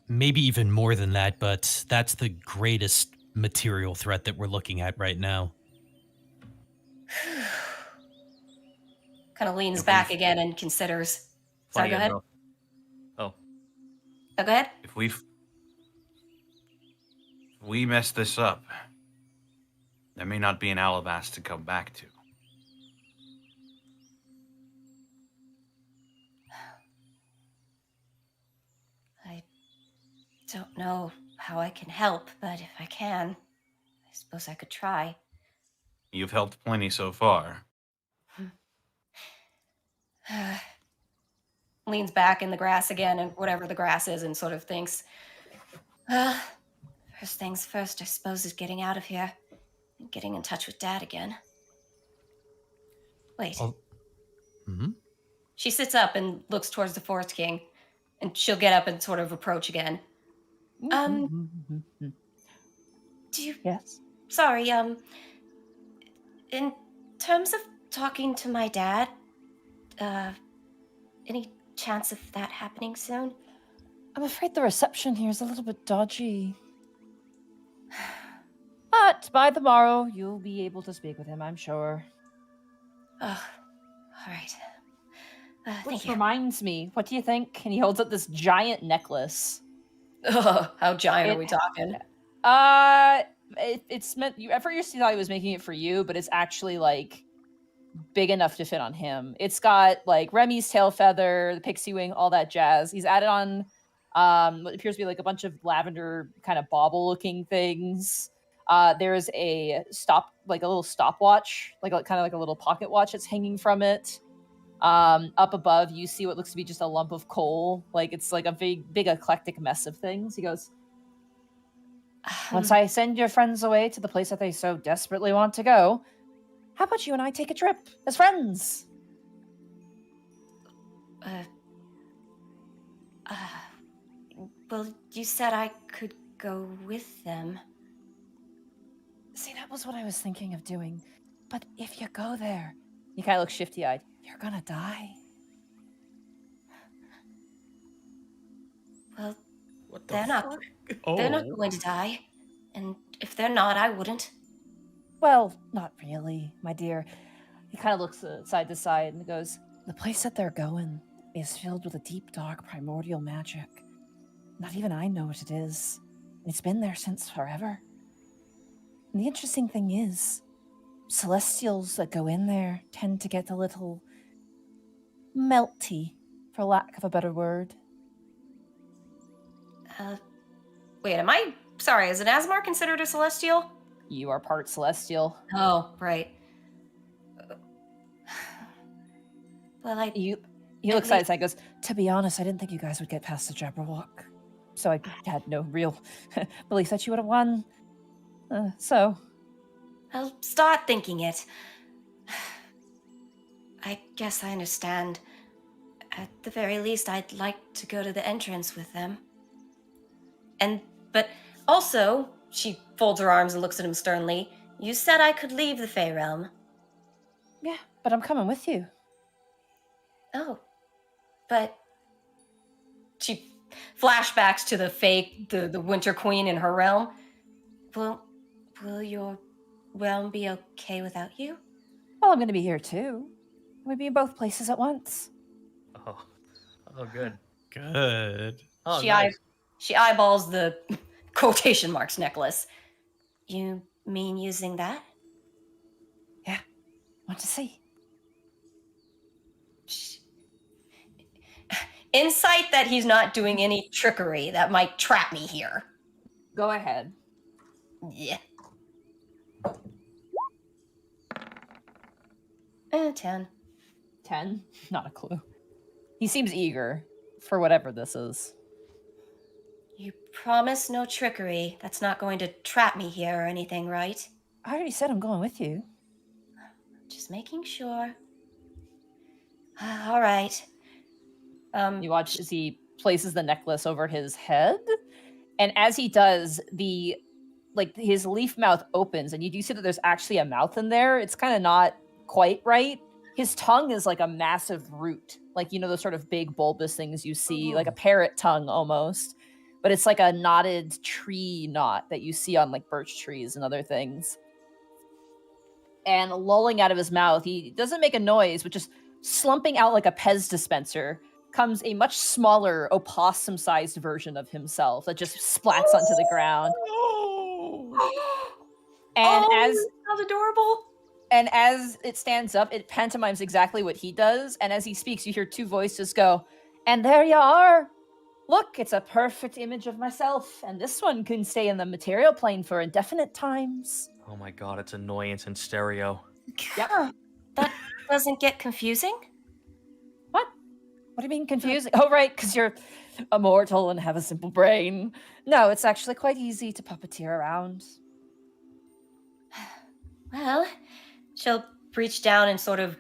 Maybe even more than that, but that's the greatest material threat that we're looking at right now. Kind of leans If back we've- again and considers. Sorry, Funny go ahead. enough- Oh, Oh, go ahead. If we mess this up, there may not be an Alivast to come back to. I don't know how I can help, but if I can, I suppose I could try. You've helped plenty so far. Leans back in the grass again, and whatever the grass is, and sort of thinks, first things first, I suppose, is getting out of here and getting in touch with Dad again. Wait. Oh. Mm-hmm. She sits up and looks towards the Forest King, and she'll get up and sort of approach again. Do you... Yes? Sorry, in terms of talking to my dad, any chance of that happening soon? I'm afraid the reception here is a little bit dodgy. But by tomorrow, you'll be able to speak with him, I'm sure. Oh, all right. Thank Which you. reminds me, what do you think? And he holds up this giant necklace. How giant It- are we talking? It's meant. At first you thought he was making it for you, but it's actually like big enough to fit on him. It's got like Remy's tail feather, the pixie wing, all that jazz. He's added on what appears to be like a bunch of lavender kind of bauble looking things. There's a little stopwatch, kind of like a little pocket watch that's hanging from it. Up above, you see what looks to be just a lump of coal. Like it's like a big eclectic mess of things. He goes, "Once I send your friends away to the place that they so desperately want to go, how about you and I take a trip as friends?" Well, you said I could go with them. See, that was what I was thinking of doing. But if you go there, you kind of look shifty-eyed. You're gonna die. Well, what the they're fuck? not. They're not going to die, and if they're not, I wouldn't. Well, not really, my dear. He kind of looks side to side and goes, "The place that they're going is filled with a deep, dark, primordial magic. Not even I know what it is. It's been there since forever. And the interesting thing is, celestials that go in there tend to get a little melty, for lack of a better word." Wait, am I... Sorry, is an Asmar considered a celestial? You are part celestial. Oh, right. Well, He At looks side to least- side and goes, "To be honest, I didn't think you guys would get past the Jabberwock. So I had no real belief that you would have won. So, I'll start thinking it. I guess I understand. At the very least, I'd like to go to the entrance with them. But also, she folds her arms and looks at him sternly. You said I could leave the Fey Realm. yeah, but I'm coming with you." Oh, but she flashbacks to the Winter Queen in her realm. Will your realm be okay without you? Well, I'm going to be here too. We'll be in both places at once. Oh, good. Good. Oh, She eyeballs the quotation marks necklace. You mean using that? Yeah, want to see? Insight that he's not doing any trickery that might trap me here. Go ahead. Yeah. 10. 10? Not a clue. He seems eager for whatever this is. You promise no trickery. That's not going to trap me here or anything, right? I already said I'm going with you. Just making sure. All right. You watch as he places the necklace over his head, and as he does, his leaf mouth opens, and you do see that there's actually a mouth in there. It's kind of not quite right. His tongue is like a massive root, like those sort of big bulbous things you see, like a parrot tongue almost. But it's like a knotted tree knot that you see on like birch trees and other things. And lolling out of his mouth, he doesn't make a noise, but just slumping out like a Pez dispenser comes a much smaller opossum-sized version of himself that just splats onto the ground. And that's adorable. And as it stands up, it pantomimes exactly what he does. And as he speaks, you hear two voices go, "And there you are. Look, it's a perfect image of myself. And this one can stay in the material plane for indefinite times." Oh my god, it's annoyance in stereo. Yep. That doesn't get confusing? What? What do you mean confusing? Oh, right, because you're immortal and have a simple brain. No, it's actually quite easy to puppeteer around. Well, she'll reach down and sort of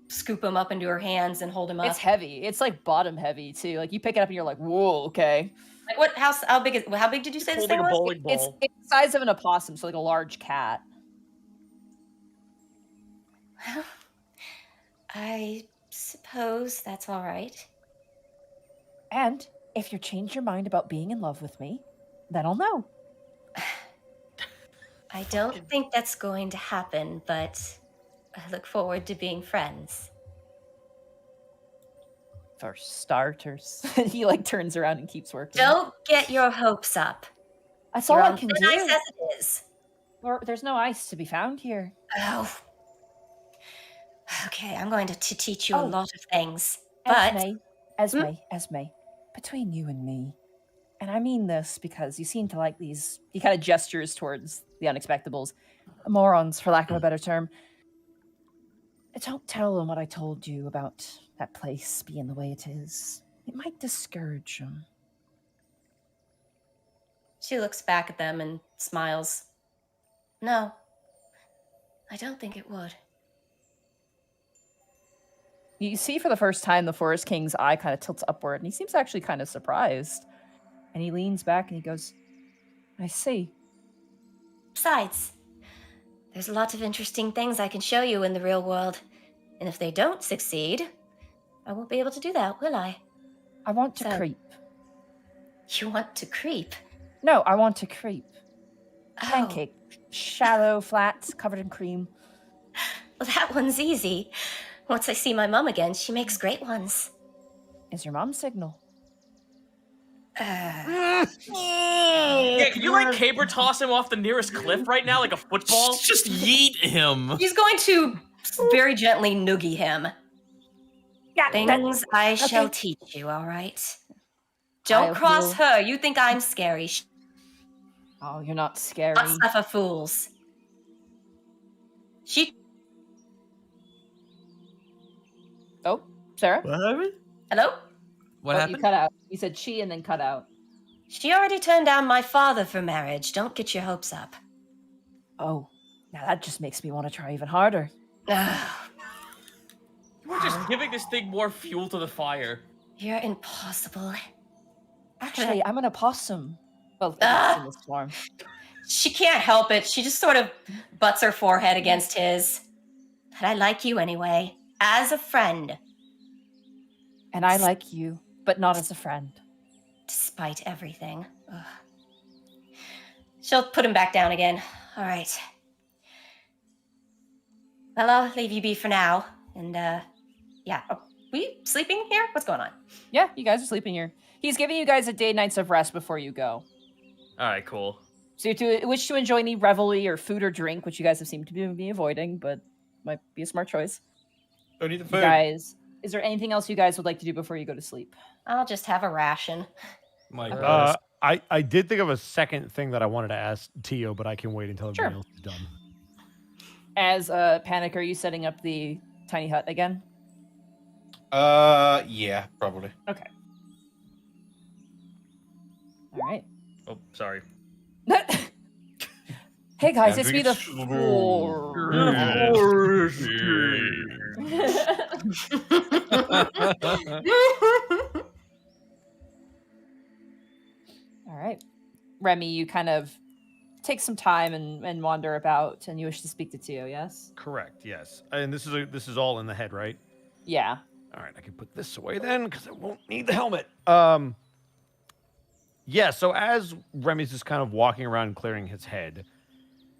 scoop him up into her hands and hold him up. It's heavy. It's like bottom heavy too. Like you pick it up and you're like, "Whoa, okay." Like what? How big? How big did you say this thing was? It's the size of an opossum, so like a large cat. Well, I suppose that's all right. And if you change your mind about being in love with me, then I'll know. I don't think that's going to happen, but I look forward to being friends. For starters. He like turns around and keeps working. Don't get your hopes up. That's all I can do. Nice as it is. There's no ice to be found here. Oh. Okay, I'm going to teach you a lot of things. But Esmé, between you and me, and I mean this because you seem to like these, he kind of gestures towards the Unexpectables, morons, for lack of a better term. Don't tell them what I told you about that place being the way it is. It might discourage them. She looks back at them and smiles. No, I don't think it would. You see for the first time the Forest King's eye kind of tilts upward, and he seems actually kind of surprised. And he leans back and he goes, "I see." Besides, there's a lot of interesting things I can show you in the real world. And if they don't succeed, I won't be able to do that, will I? I want to creep. You want to creep? No, I want to creep. Oh. Pancake. Shallow, flat, covered in cream. Well, that one's easy. Once I see my mom again, she makes great ones. Is your mom signal? Yeah, can you like caber toss him off the nearest cliff right now like a football? Just yeet him. He's going to very gently noogie him. Yeah, Things I shall teach you, all right? Don't cross her. You think I'm scary. Oh, you're not scary. Not stuff of fools. Oh, Sarah? What happened? Hello? What happened? You cut out. You said she and then cut out. She already turned down my father for marriage. Don't get your hopes up. Oh, now that just makes me want to try even harder. We're just giving this thing more fuel to the fire. You're impossible. Actually, I'm an opossum. Well, in this form. She can't help it. She just sort of butts her forehead against his. But I like you anyway, as a friend. And I like you, but not as a friend. Despite everything. Ugh. She'll put him back down again. All right. Well, I'll leave you be for now. And, yeah. Are we sleeping here? What's going on? Yeah, you guys are sleeping here. He's giving you guys a day, nights of rest before you go. All right, cool. So you wish to enjoy any revelry or food or drink, which you guys have seemed to be avoiding, but might be a smart choice. Don't eat the You food. guys, is there anything else you guys would like to do before you go to sleep? I'll just have a ration. My God. I did think of a second thing that I wanted to ask Tio, but I can wait until everyone else is done. As Panic, are you setting up the tiny hut again? Yeah, probably. Okay. All right. Oh, sorry. Hey guys, Now it's we me, get the All right. Remy, you kind of take some time and wander about, and you wish to speak to Tio, yes? Correct. Yes. And this is all in the head, right? Yeah. All right. I can put this away then, because I won't need the helmet. Yeah. So as Remy's just kind of walking around and clearing his head,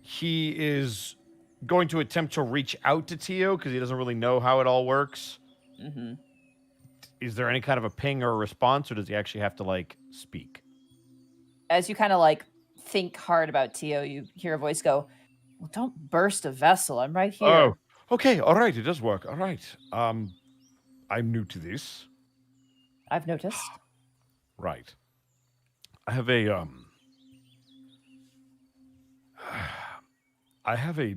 he is going to attempt to reach out to Tio because he doesn't really know how it all works. Mm-hmm. Is there any kind of a ping or a response, or does he actually have to like speak? As you kind of like think hard about Tio, you hear a voice go, "Well, don't burst a vessel. I'm right here." Oh, okay. All right. It does work. All right. I'm new to this. I've noticed. Right. I have a I have a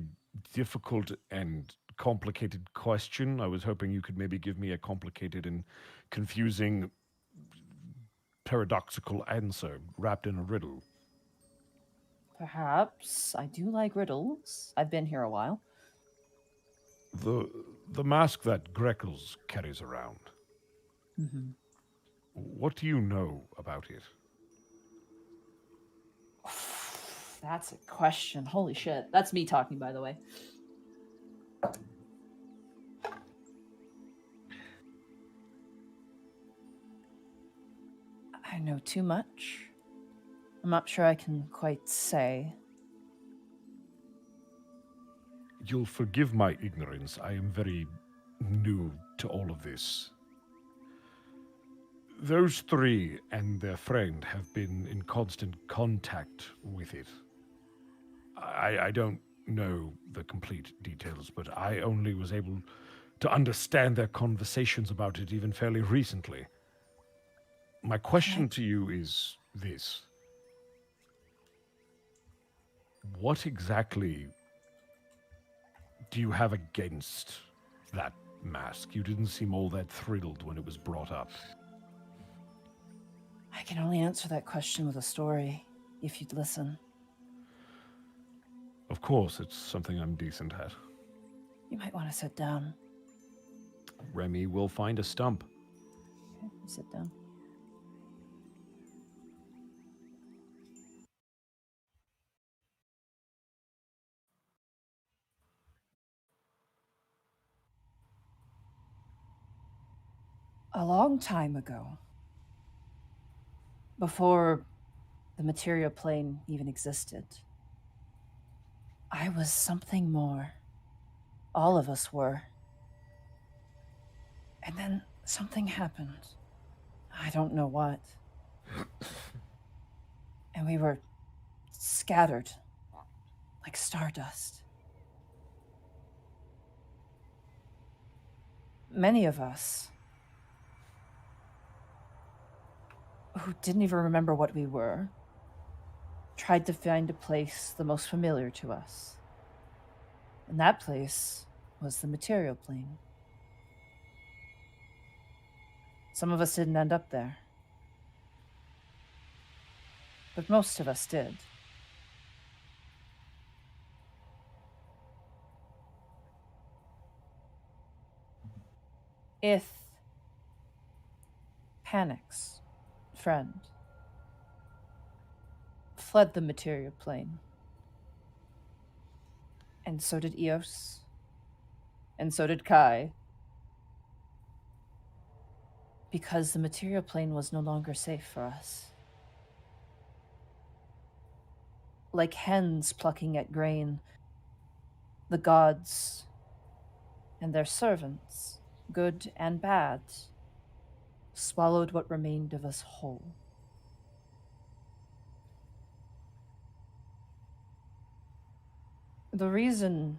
difficult and complicated question. I was hoping you could maybe give me a complicated and confusing paradoxical answer wrapped in a riddle. Perhaps. I do like riddles. I've been here a while. The mask that Greckles carries around. Mm-hmm. What do you know about it? That's a question. Holy shit. That's me talking, by the way. I know too much. I'm not sure I can quite say. You'll forgive my ignorance. I am very new to all of this. Those three and their friend have been in constant contact with it. I don't know the complete details, but I only was able to understand their conversations about it even fairly recently. My question to you is this. What exactly do you have against that mask? You didn't seem all that thrilled when it was brought up. I can only answer that question with a story, if you'd listen. Of course, it's something I'm decent at. You might want to sit down. Remy will find a stump. Okay, sit down. A long time ago, before the material plane even existed, I was something more. All of us were. And then something happened. I don't know what. And we were scattered like stardust. Many of us who didn't even remember what we were tried to find a place the most familiar to us. And that place was the material plane. Some of us didn't end up there. But most of us did. If Panic's friend fled the material plane, and so did Eos, and so did Kai, because the material plane was no longer safe for us. Like hens plucking at grain, the gods and their servants, good and bad, swallowed what remained of us whole. The reason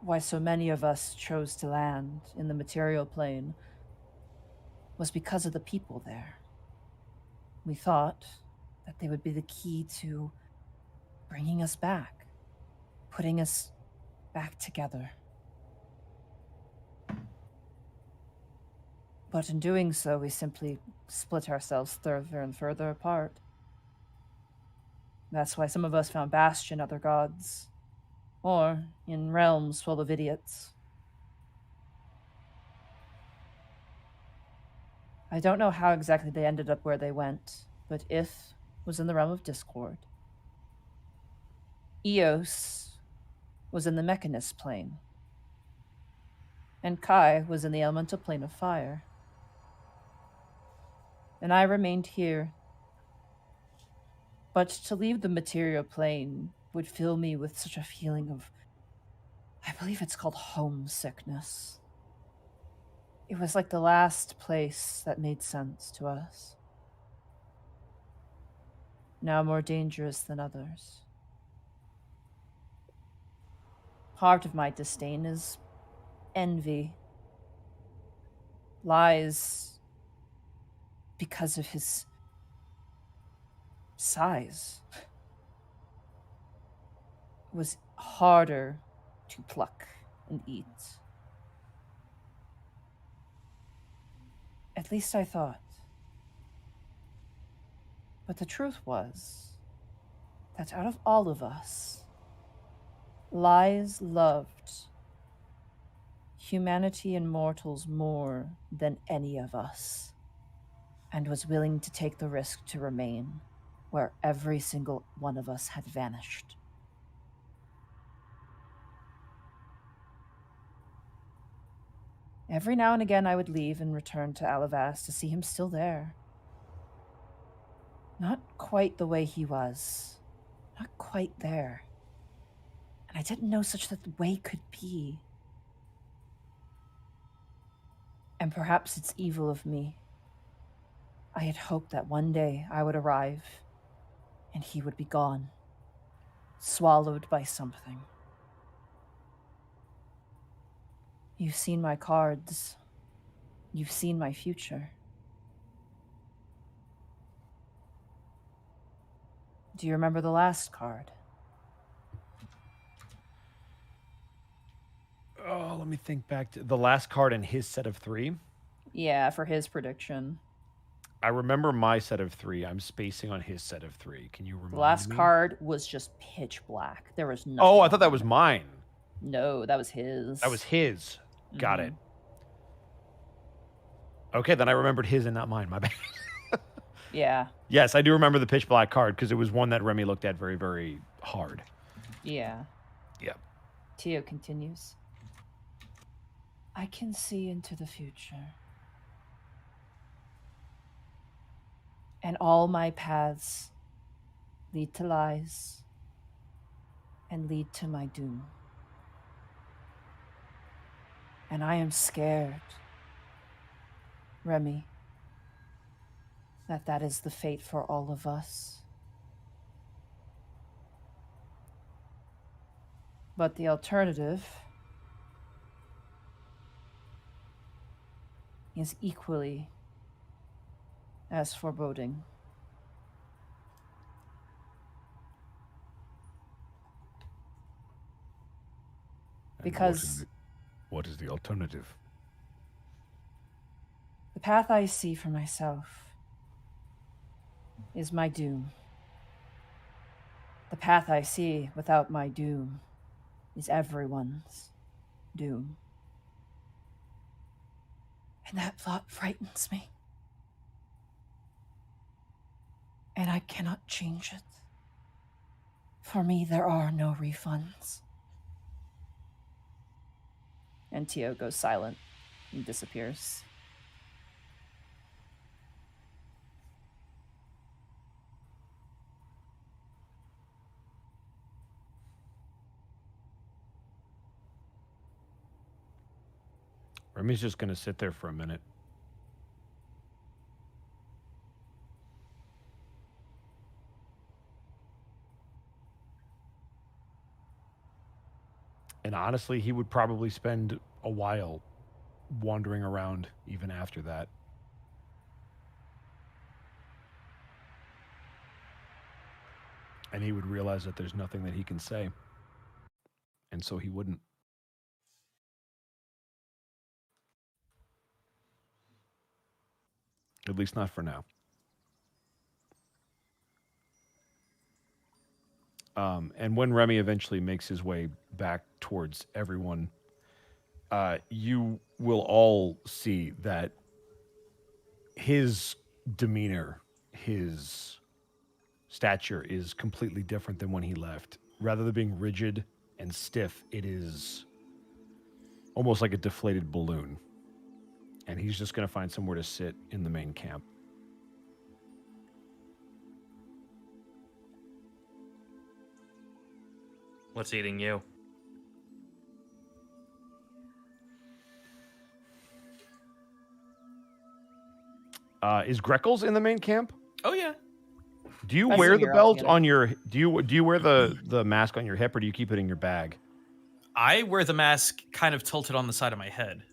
why so many of us chose to land in the material plane was because of the people there. We thought that they would be the key to bringing us back, putting us back together. But in doing so, we simply split ourselves further and further apart. That's why some of us found Bastion other gods, or in realms full of idiots. I don't know how exactly they ended up where they went, but If was in the realm of discord. Eos was in the Mechanist plane. And Kai was in the elemental plane of fire. And I remained here. But to leave the material plane would fill me with such a feeling of, I believe it's called homesickness. It was like the last place that made sense to us. Now more dangerous than others. Part of my disdain is envy. Lies because of his size. It was harder to pluck and eat. At least I thought. But the truth was that out of all of us, Lies loved humanity and mortals more than any of us, and was willing to take the risk to remain where every single one of us had vanished. Every now and again I would leave and return to Alivast to see him still there. Not quite the way he was. Not quite there. And I didn't know such that the way could be. And perhaps it's evil of me. I had hoped that one day I would arrive and he would be gone, swallowed by something. You've seen my cards. You've seen my future. Do you remember the last card? Oh, let me think back to the last card in his set of 3. Yeah, for his prediction. I remember my set of 3. I'm spacing on his set of 3. Can you remind me? The last card was just pitch black. There was nothing. Oh, I thought that was mine. No, that was his. That was his. Got it. Okay, then I remembered his and not mine. My bad. Yeah. Yes, I do remember the pitch black card because it was one that Remy looked at very, very hard. Yeah. Yep. Tio continues. I can see into the future. And all my paths lead to lies and lead to my doom. And I am scared, Remy, that is the fate for all of us. But the alternative is equally as foreboding. Because what is the alternative? the path I see for myself is my doom. The path I see without my doom is everyone's doom. And that thought frightens me. And I cannot change it. For me, there are no refunds. And Tio goes silent and disappears. Remy's just going to sit there for a minute. And honestly, he would probably spend a while wandering around even after that. And he would realize that there's nothing that he can say. And so he wouldn't. At least not for now. And when Remy eventually makes his way back towards everyone, you will all see that his demeanor, his stature is completely different than when he left. Rather than being rigid and stiff, it is almost like a deflated balloon. And he's just going to find somewhere to sit in the main camp. What's eating you? Is Greckles in the main camp? Oh yeah. Do you I wear assume the you're all belt together. on your? Do you wear the mask on your hip, or do you keep it in your bag? I wear the mask kind of tilted on the side of my head. Is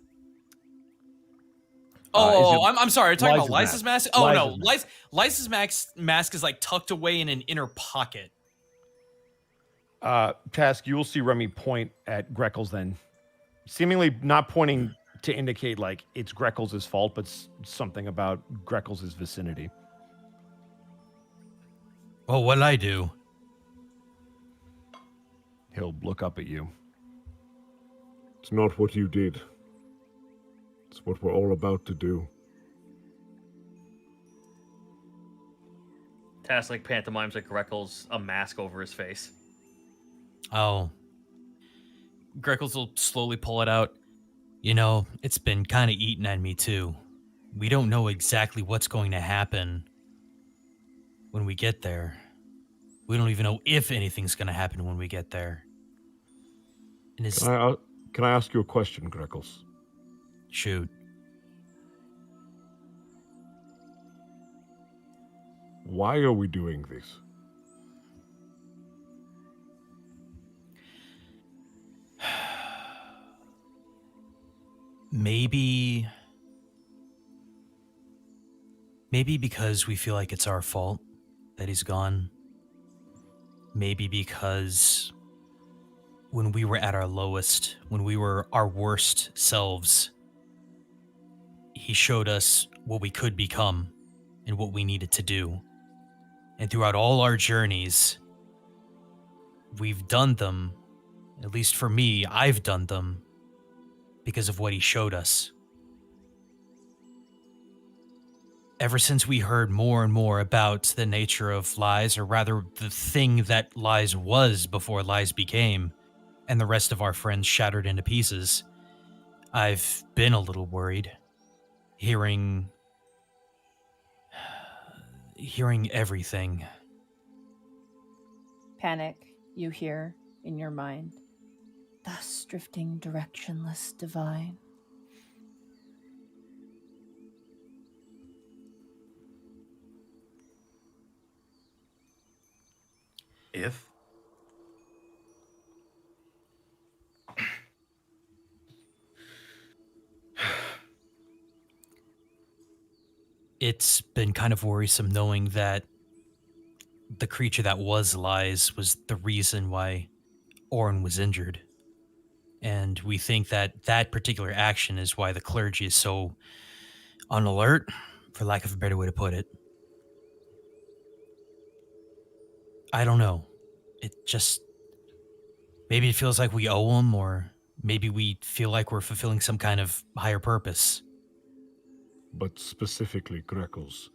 Oh, it I'm sorry. Are you talking about Liza's Liza's mask? Oh no, Liza's Liza's mask is like tucked away in an inner pocket. Task, you will see Remy point at Greckles then, seemingly not pointing to indicate like it's Greckles' fault, but something about Greckles' vicinity. Well, what'd I do? He'll look up at you. It's not what you did. It's what we're all about to do. Task like pantomimes like Greckles a mask over his face. Oh, Greckles will slowly pull it out. you know, it's been kind of eating at me too. We don't know exactly what's going to happen when we get there. We don't even know if anything's going to happen when we get there. And it's... Can I ask you a question, Greckles? Shoot. Why are we doing this? Maybe because we feel like it's our fault that he's gone. Maybe because when we were at our lowest, when we were our worst selves, he showed us what we could become and what we needed to do. And throughout all our journeys, we've done them, at least for me, I've done them because of what he showed us. Ever since we heard more and more about the nature of lies, or rather the thing that lies was before lies became, and the rest of our friends shattered into pieces, I've been a little worried. Hearing everything. Panic, you hear in your mind. Thus drifting directionless divine. If? It's been kind of worrisome knowing that the creature that was Lies was the reason why Orin was injured. And we think that that particular action is why the clergy is so on alert, for lack of a better way to put it. I don't know. It just... maybe it feels like we owe them, or maybe we feel like we're fulfilling some kind of higher purpose. But specifically, Greckles,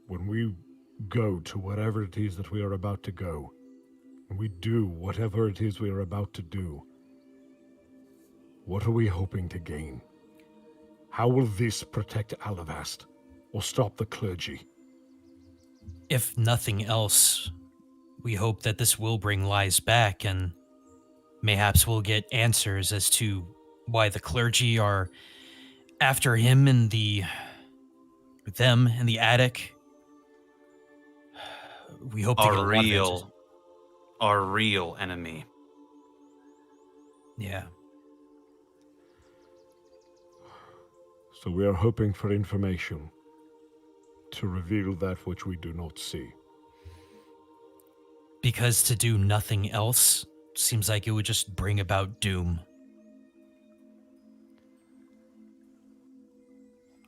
when we go to wherever it is that we are about to go, and we do whatever it is we are about to do, what are we hoping to gain? How will this protect Alivast, or stop the clergy? If nothing else, we hope that this will bring Lies back, and mayhaps we'll get answers as to why the clergy are after him in them in the attic. We hope to get a lot of answers. Our real enemy. Yeah. So we are hoping for information to reveal that which we do not see. Because to do nothing else seems like it would just bring about doom.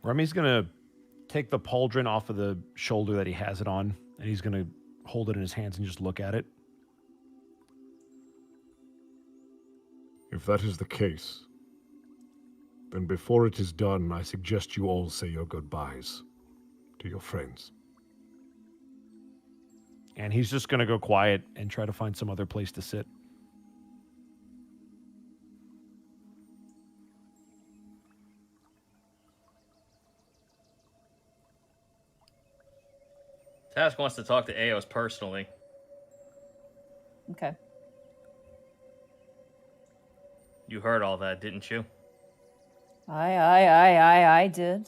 Remy's gonna take the pauldron off of the shoulder that he has it on, and he's going to hold it in his hands and just look at it. If that is the case, then before it is done, I suggest you all say your goodbyes to your friends. And he's just going to go quiet and try to find some other place to sit. Task wants to talk to Eos personally. Okay. You heard all that, didn't you? I did.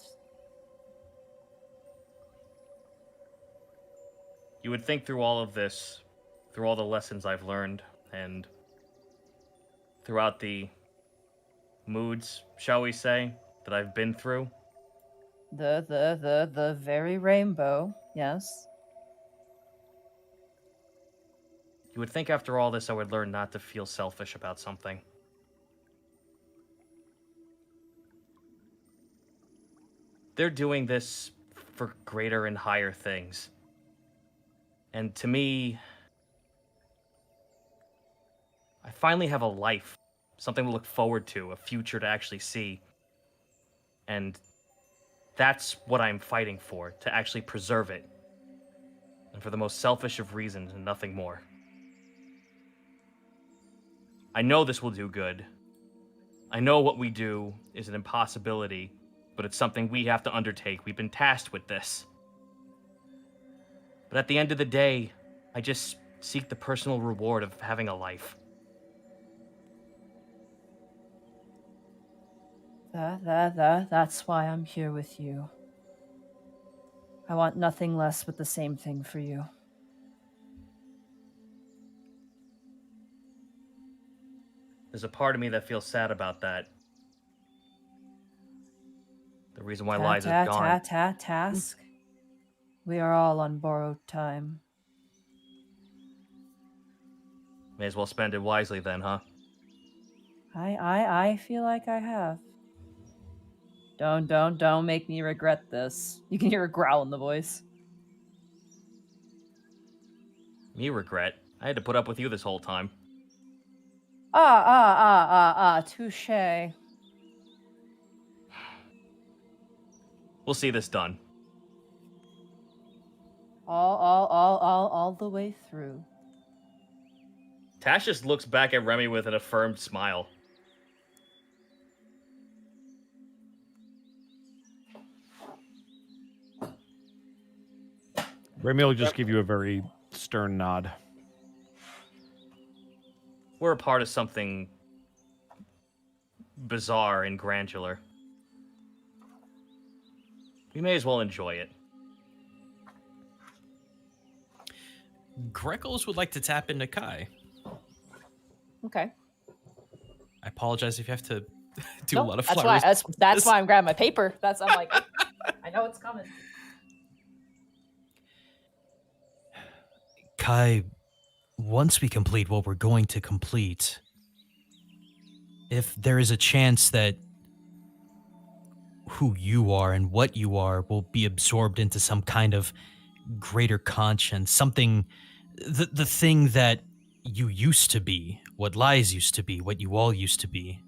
You would think through all of this, through all the lessons I've learned, and throughout the moods, shall we say, that I've been through. The very rainbow, yes. You would think after all this I would learn not to feel selfish about something. They're doing this for greater and higher things. And to me, I finally have a life, something to look forward to, a future to actually see. And that's what I'm fighting for, to actually preserve it. And for the most selfish of reasons and nothing more. I know this will do good. I know what we do is an impossibility, but it's something we have to undertake. We've been tasked with this. But at the end of the day, I just seek the personal reward of having a life. That's why I'm here with you. I want nothing less but the same thing for you. There's a part of me that feels sad about that. The reason why Liza's gone. Task. We are all on borrowed time. May as well spend it wisely then, huh? I feel like I have. Don't make me regret this. You can hear a growl in the voice. Me regret? I had to put up with you this whole time. Touche. We'll see this done. All the way through. Tash just looks back at Remy with an affirmed smile. Remy will just give you a very stern nod. We're a part of something bizarre and granular. We may as well enjoy it. Greckles would like to tap into Kai. Okay. I apologize if you have to do a lot of that's flowers. That's why I'm grabbing my paper. I'm like, I know it's coming. Kai, once we complete what we're going to complete, if there is a chance that who you are and what you are will be absorbed into some kind of greater conscience, something, the thing that you used to be, what lies used to be, what you all used to be,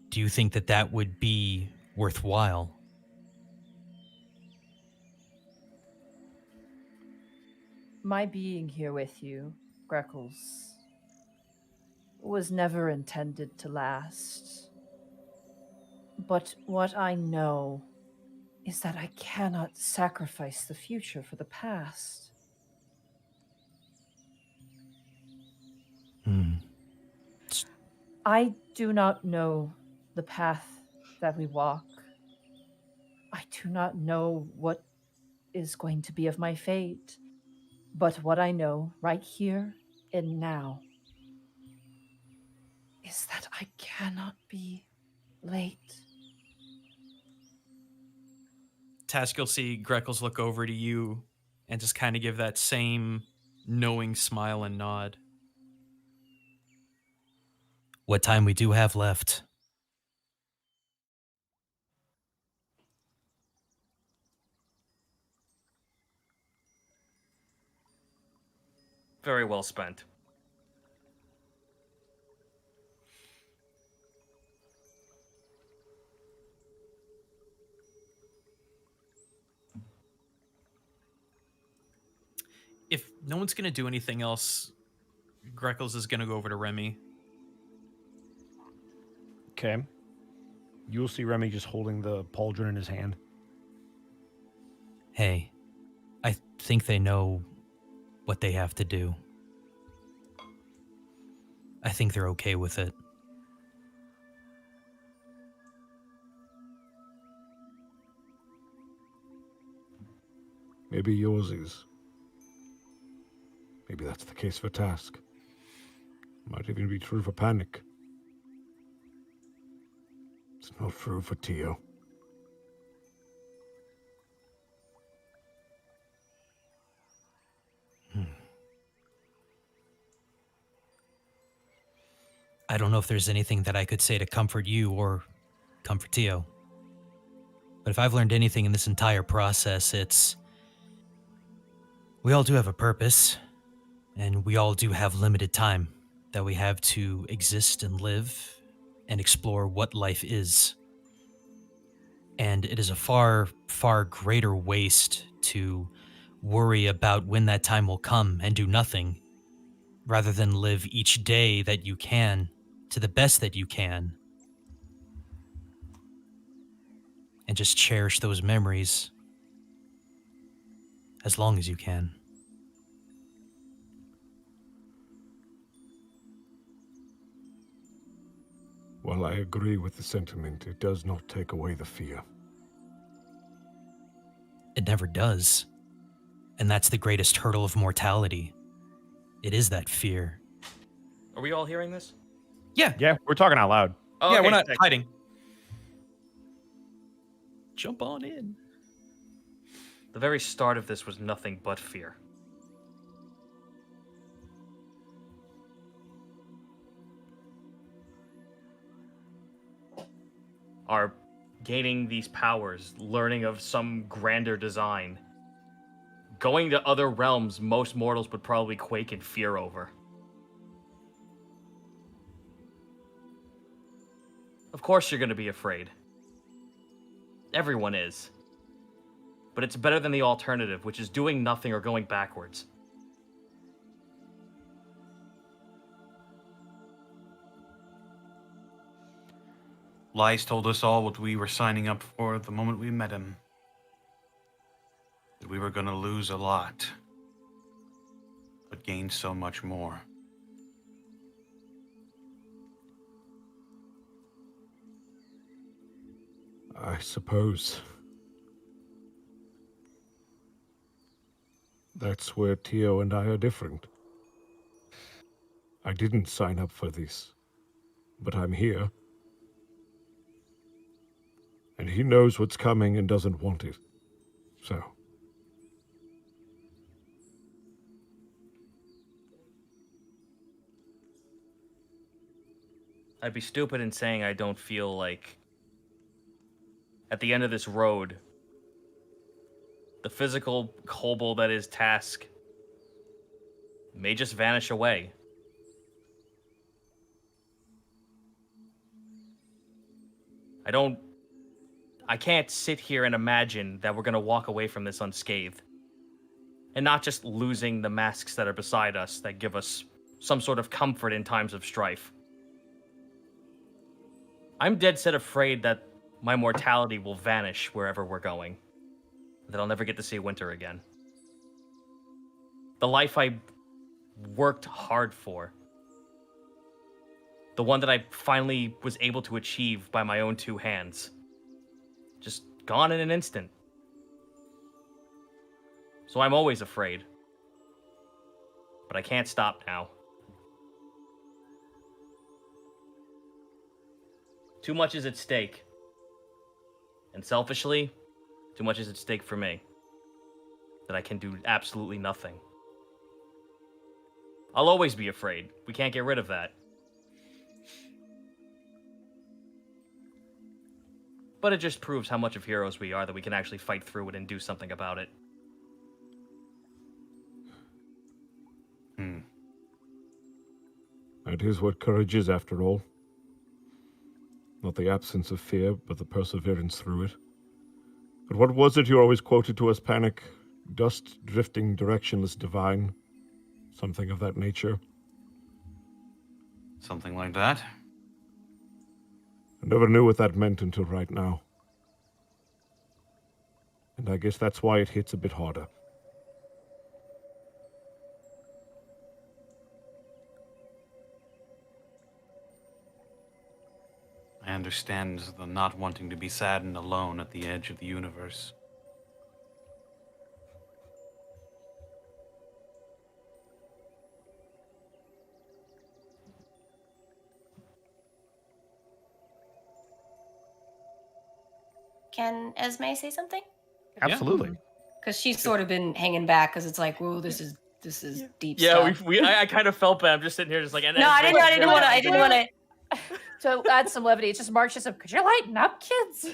do you think that that would be worthwhile? My being here with you, Greckles, was never intended to last. But what I know is that I cannot sacrifice the future for the past. I do not know the path that we walk. I do not know what is going to be of my fate. But what I know right here and now is that I cannot be late. Task, you'll see Greckles look over to you and just kind of give that same knowing smile and nod. What time we do have left. Very well spent. If no one's going to do anything else, Greckles is going to go over to Remy. Okay. You'll see Remy just holding the pauldron in his hand. Hey, I think they know what they have to do. I think they're okay with it. Maybe yours is. Maybe that's the case for Task. Might even be true for Panic. It's not true for Tio. I don't know if there's anything that I could say to comfort you or comfort Tio. But if I've learned anything in this entire process, it's... we all do have a purpose, and we all do have limited time that we have to exist and live and explore what life is. And it is a far, far greater waste to worry about when that time will come and do nothing, rather than live each day that you can to the best that you can, and just cherish those memories as long as you can. While I agree with the sentiment, it does not take away the fear. It never does. And that's the greatest hurdle of mortality. It is that fear. Are we all hearing this? Yeah, we're talking out loud. Oh, Yeah, okay, we're not sick. hiding. Jump on in. The very start of this was nothing but fear. Our gaining these powers, learning of some grander design, going to other realms most mortals would probably quake in fear over. Of course you're going to be afraid. Everyone is. But it's better than the alternative, which is doing nothing or going backwards. Lies told us all what we were signing up for the moment we met him. That we were going to lose a lot, but gain so much more. I suppose. That's where Tio and I are different. I didn't sign up for this, but I'm here. And he knows what's coming and doesn't want it. So. I'd be stupid in saying I don't feel like at the end of this road, the physical kobold that is Task may just vanish away. I can't sit here and imagine that we're going to walk away from this unscathed. And not just losing the masks that are beside us that give us some sort of comfort in times of strife. I'm dead set afraid that my mortality will vanish wherever we're going. That I'll never get to see winter again. The life I worked hard for. The one that I finally was able to achieve by my own two hands. Just gone in an instant. So I'm always afraid. But I can't stop now. Too much is at stake. And selfishly, too much is at stake for me. That I can do absolutely nothing. I'll always be afraid. We can't get rid of that. But it just proves how much of heroes we are that we can actually fight through it and do something about it. That is what courage is, after all. Not the absence of fear, but the perseverance through it. But what was it you always quoted to us, Panic? Dust drifting directionless divine? Something of that nature? Something like that. I never knew what that meant until right now. And I guess that's why it hits a bit harder. I understand the not wanting to be sad and alone at the edge of the universe. Can Esmé say something? Absolutely. Because she's sort of been hanging back because it's like, whoa, this is deep Yeah, stuff. I kind of felt bad. I'm just sitting here, just like, and No, I didn't want to. To add some levity, it's just Mark's just a, could you lighten up, kids?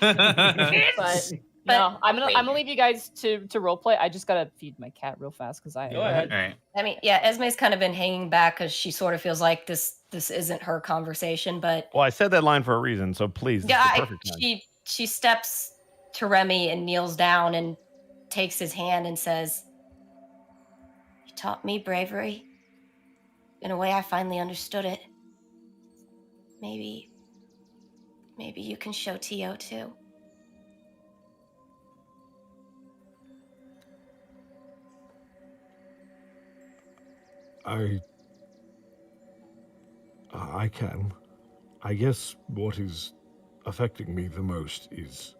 But no, I'm gonna leave you guys to roleplay. I just gotta feed my cat real fast because I. Go ahead. All right. I mean, yeah, Esme's kind of been hanging back because she sort of feels like this isn't her conversation, but Well, I said that line for a reason, so please. This is the perfect time. she steps to Remy and kneels down and takes his hand and says, "You taught me bravery. In a way, I finally understood it. Maybe you can show Tio too." I can. I guess what is affecting me the most is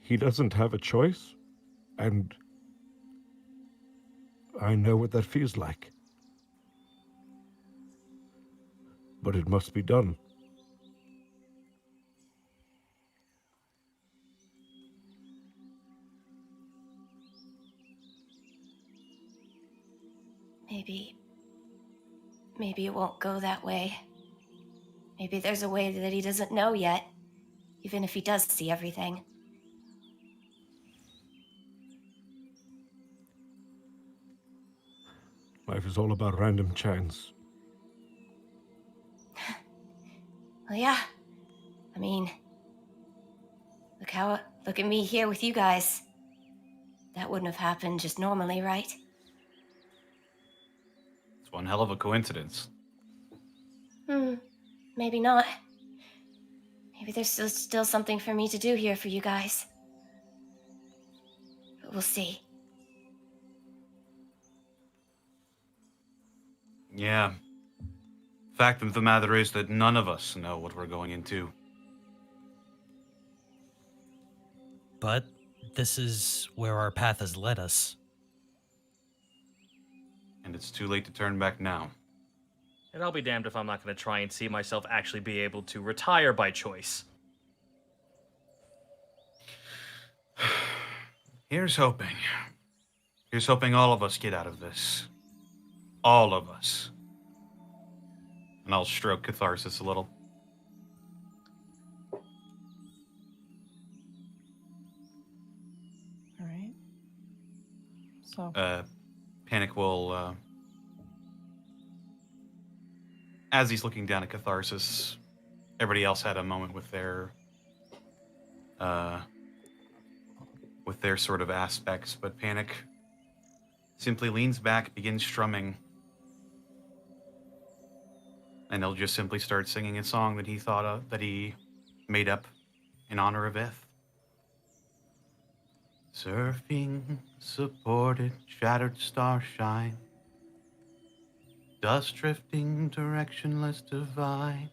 he doesn't have a choice, and I know what that feels like. But it must be done. Maybe it won't go that way. Maybe there's a way that he doesn't know yet, even if he does see everything. Life is all about random chance. Well, yeah. I mean, look at me here with you guys. That wouldn't have happened just normally, right? It's one hell of a coincidence. Maybe not. Maybe there's still something for me to do here for you guys. But we'll see. Yeah. Fact of the matter is that none of us know what we're going into. But this is where our path has led us. And it's too late to turn back now. And I'll be damned if I'm not going to try and see myself actually be able to retire by choice. Here's hoping. Here's hoping all of us get out of this. All of us. And I'll stroke Catharsis a little. All right. So. Panic will, as he's looking down at Catharsis, everybody else had a moment with their sort of aspects, but Panic simply leans back, begins strumming, and he'll just simply start singing a song that he thought of, that he made up in honor of Ith. Surfing, supported, shattered starshine. Dust drifting, directionless divine.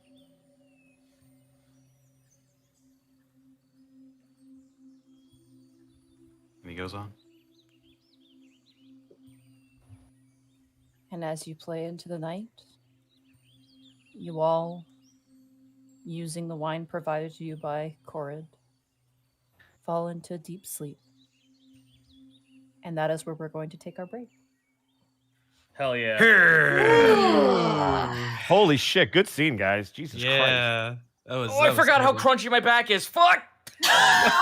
And he goes on. And as you play into the night, you all, using the wine provided to you by Corrid, fall into deep sleep. And that is where we're going to take our break. Hell yeah. Holy shit, good scene, guys. Jesus Christ. Yeah. I forgot how crunchy my back is. Fuck! I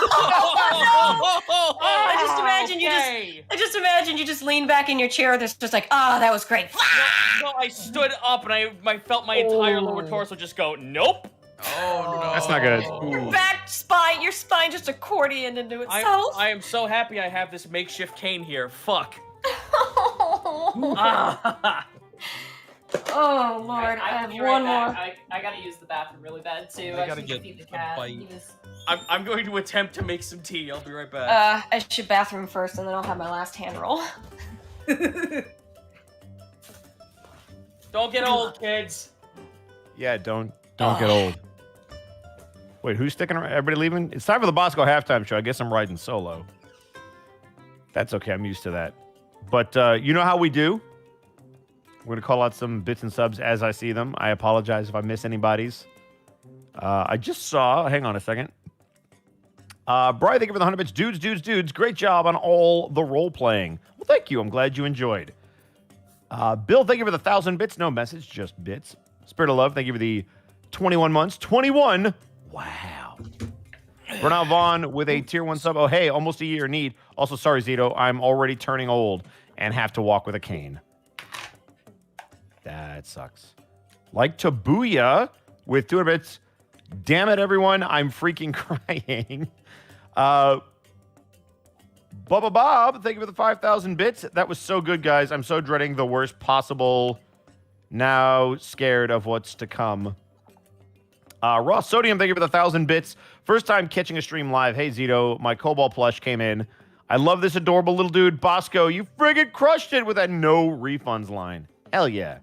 just imagine you just lean back in your chair. There's just like, that was great. No, I stood up and I felt my entire lower torso just go, nope. Oh no, That's not good. Your spine just accordioned into itself. I am so happy I have this makeshift cane here. Fuck. Oh Lord, I have one more. I gotta use the bathroom really bad too. I gotta should get feed the a cat. bite. I'm going to attempt to make some tea. I'll be right back. I should bathroom first, and then I'll have my last hand roll. Don't get old, kids. Yeah, don't get old. Wait, who's sticking around? Everybody leaving? It's time for the Bosco halftime show. I guess I'm riding solo. That's okay. I'm used to that. But you know how we do? We're going to call out some bits and subs as I see them. I apologize if I miss anybody's. I just saw... Hang on a second. Brian, thank you for the 100 bits. Dudes. Great job on all the role-playing. Well, thank you. I'm glad you enjoyed. Bill, thank you for the 1,000 bits. No message, just bits. Spirit of Love, thank you for the 21 months. 21? Wow. Bernal Vaughn with a tier 1 sub. Oh, hey, almost a year need. Also, sorry, Zeto, I'm already turning old and have to walk with a cane. That sucks. Like Tabuya with 200 bits. Damn it, everyone. I'm freaking crying. Bubba Bob, thank you for the 5,000 bits. That was so good, guys. I'm so dreading the worst possible. Now scared of what's to come. Ross Sodium, thank you for the 1,000 bits. First time catching a stream live. Hey, Zeto, my Kobold plush came in. I love this adorable little dude. Bosco, you friggin' crushed it with that no refunds line. Hell yeah.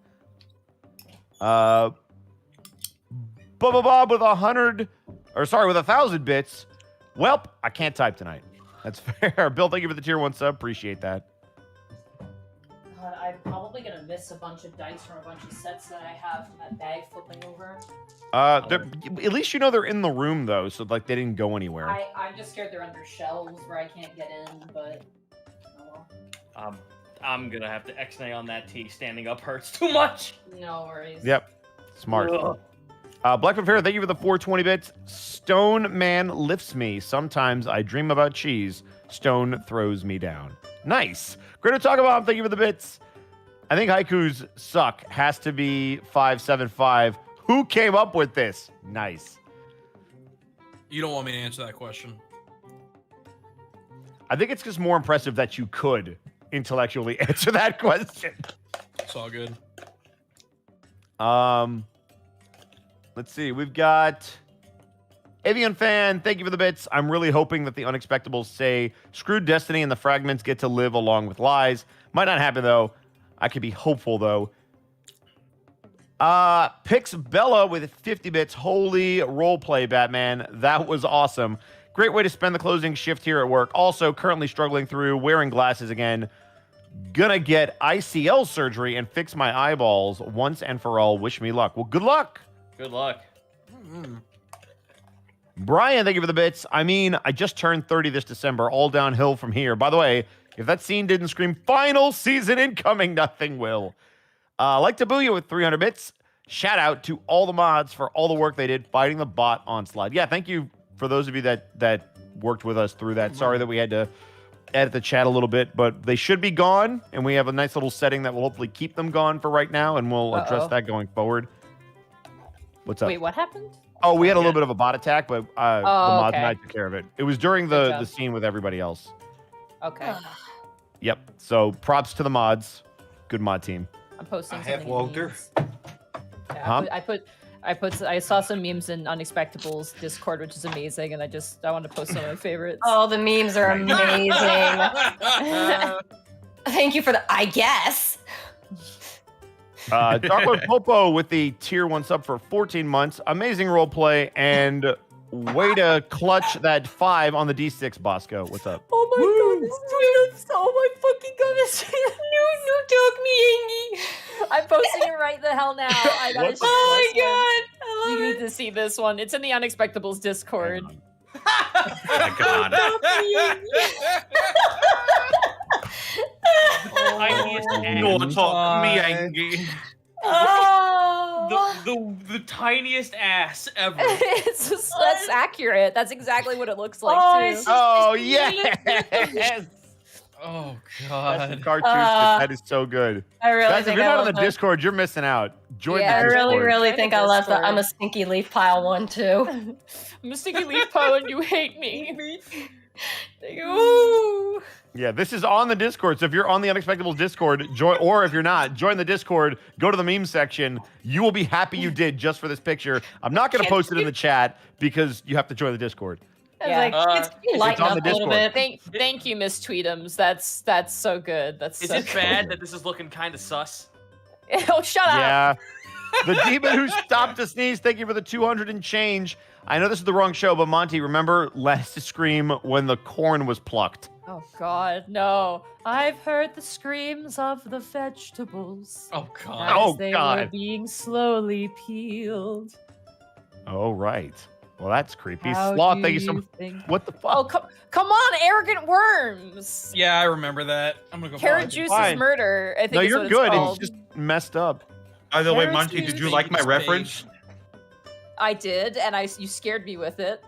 Bubba Bob with 1,000 bits. Welp, I can't type tonight. That's fair. Bill, thank you for the tier 1 sub. Appreciate that. God, I'm probably gonna miss a bunch of dice from a bunch of sets that I have from that bag flipping over. At least you know they're in the room though, so like they didn't go anywhere. I'm just scared they're under shelves where I can't get in, but oh well. I'm gonna have to X-nay on that tea. Standing up hurts too much. No worries. Yep. Smart. Black Fair, thank you for the 420 bits. Stone Man lifts me. Sometimes I dream about cheese. Stone throws me down. Nice. Great to talk about. Thank you for the bits. I think haikus suck. Has to be 575. Who came up with this? Nice. You don't want me to answer that question. I think it's just more impressive that you could intellectually answer that question. It's all good. Let's see. We've got Avian Fan. Thank you for the bits. I'm really hoping that the Unexpectables say screw Destiny and the fragments get to live along with lies. Might not happen though. I could be hopeful though. Pix Bella with 50 bits. Holy roleplay, Batman. That was awesome. Great way to spend the closing shift here at work. Also, currently struggling through wearing glasses again. Gonna get ICL surgery and fix my eyeballs once and for all. Wish me luck. Well, good luck. Good luck. Brian, thank you for the bits. I mean, I just turned 30 this December. All downhill from here. By the way, if that scene didn't scream final season incoming, nothing will. Like Tabuya with 300 bits. Shout out to all the mods for all the work they did fighting the bot onslaught. Yeah, thank you for those of you that worked with us through that. Sorry that we had to edit the chat a little bit, but they should be gone, and we have a nice little setting that will hopefully keep them gone for right now, and we'll address that going forward. What's up? Wait, what happened? Oh, we had a little bit of a bot attack, but the mods okay. and I took care of it. It was during the scene with everybody else. Okay. Yep. So props to the mods. Good mod team. I'm posting. I have Walter. Yeah, I saw some memes in Unexpectables Discord, which is amazing, and I want to post some of my favorites. Oh, the memes are amazing. Thank you for the I guess. Darkwood Popo with the tier 1 sub for 14 months. Amazing roleplay and way to clutch that 5 on the D6, Bosco. What's up? Oh my goodness, dude. Oh my fucking goodness. No, took me, Angie. I'm posting it right the hell now. I gotta see Oh this my one. god. I love You it. need to see this one. It's in the Unexpectables Discord. Oh my god. I miss No, talk me angry. Oh, The tiniest ass ever. It's just, that's accurate. That's exactly what it looks like Oh, too. it's just- Oh yes. Oh That's the god. cartoon. That is so good. I really Guys, if think you're I not on love the that. Discord, you're missing out. Join Yeah, I the really, Discord. really Join think the I left the I'm a Discord. stinky leaf pile one too. I'm a sticky leaf pile and you hate me. Ooh. Yeah, this is on the Discord. So if you're on the Unexpectables Discord, join, or if you're not, join the Discord, go to the meme section. You will be happy you did just for this picture. I'm not going to post it in the chat because you have to join the Discord. I was Yeah. like, kids, can you lighten on up the a little Discord. bit? Thank you, Miss Tweetums. That's so good. That's Is so it good. bad that this is looking kind of sus? Oh, shut up. Yeah. The demon who stopped to sneeze, thank you for the 200 and change. I know this is the wrong show, but Monty, remember last scream when the corn was plucked? Oh God, no! I've heard the screams of the vegetables Oh as god. Oh, they God. were being slowly peeled. Oh, right. Well, that's creepy. How Sloth, do thank you so much. think- What the Oh, fuck? come on, arrogant worms! Yeah, I remember that. I'm gonna go. Carrot find it. juice Fine. is murder. I think No, is you're what good. It's, It's called. just messed up. By the way, Carrots Monty, did you use like my these reference? I did, and you scared me with it,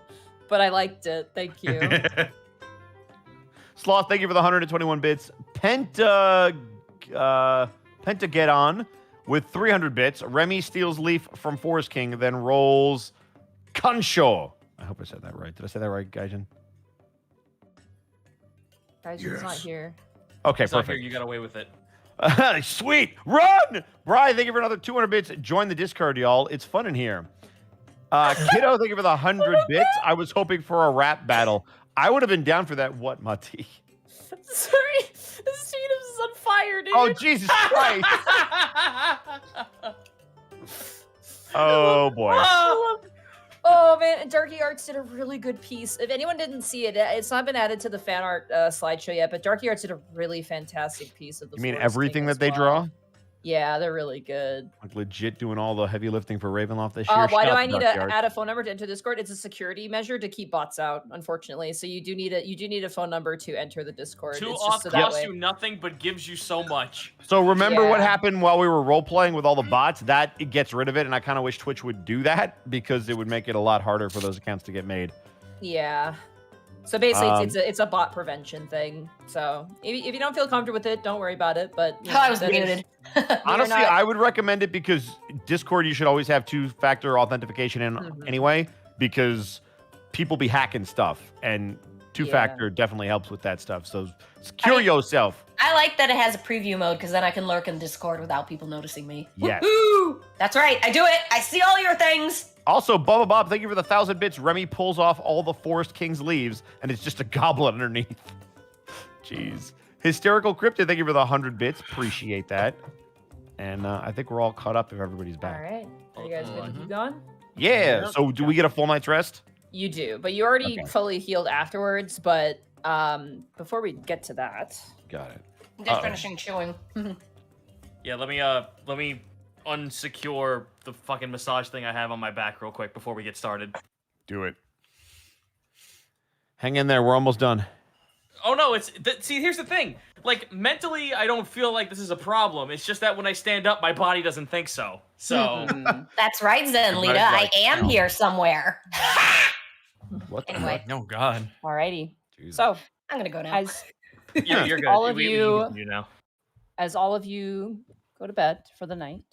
but I liked it. Thank you. Sloth, thank you for the 121 bits. Penta get on with 300 bits. Remy steals leaf from Forest King, then rolls Kansho. I hope I said that right. Did I say that right, Gaijin? Guys, he's not Yes. here. Okay, It's not here, perfect. you got away with it. Sweet. Run! Brian, thank you for another 200 bits. Join the Discord, y'all. It's fun in here. Kiddo, thank you for the 100 bits. I was hoping for a rap battle. I would have been down for that. What, Mati? Sorry, this Tweetums is on fire, dude. Oh, Jesus Christ. Oh, boy. Oh man, Darky Arts did a really good piece. If anyone didn't see it, it's not been added to the fan art slideshow yet, but Darky Arts did a really fantastic piece of the. You mean Forest everything King that as they well. draw? Yeah, they're really good. Like legit doing all the heavy lifting for Ravenloft this year? Why Shout do out I need to Darkyard. add a phone number to enter Discord? It's a security measure to keep bots out, unfortunately. So you do need a phone number to enter the Discord. Two It's off just so that costs way. you nothing but gives you so much. So remember what Yeah. happened while we were role playing with all the bots? That it gets rid of it, and I kind of wish Twitch would do that because it would make it a lot harder for those accounts to get made. Yeah. So basically, Um, it's a bot prevention thing. So if you don't feel comfortable with it, don't worry about it. But you know, I was that is- muted. Honestly, not- I would recommend it because Discord, you should always have two-factor authentication in Mhm. anyway, because people be hacking stuff, and two-factor definitely helps with that stuff. So secure I- yourself. I like that it has a preview mode because then I can lurk in Discord without people noticing me. Yes. Woohoo! That's right. I do it. I see all your things. Also, Bubba Bob, thank you for the 1,000 bits. Remy pulls off all the Forest King's leaves, and it's just a goblin underneath. Jeez. Hysterical Cryptid, thank you for the 100 bits. Appreciate that. And I think we're all caught up if everybody's All back. right. Are you guys good to Mhm. keep going? Yeah. So do we get a full night's rest? You do, but you already Okay. fully healed afterwards. But before we get to that, Got it. I'm just Uh-oh. finishing chewing. Yeah, let me unsecure the fucking massage thing I have on my back real quick before we get started. Do it. Hang in there. We're almost done. Oh no, see, here's the thing. Like mentally, I don't feel like this is a problem. It's just that when I stand up, my body doesn't think so. So That's right, Zen Right, Lita. I right. am here somewhere. What the Anyway, Oh god. alrighty. fuck? So I'm gonna go now. as yeah, you're good. All of We can you- continue now. as all of you go to bed for the night,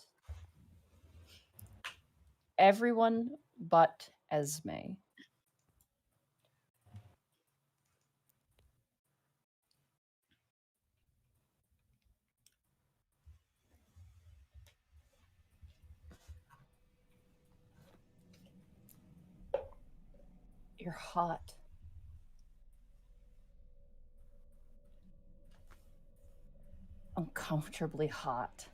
everyone but Esmé. You're hot. Uncomfortably hot.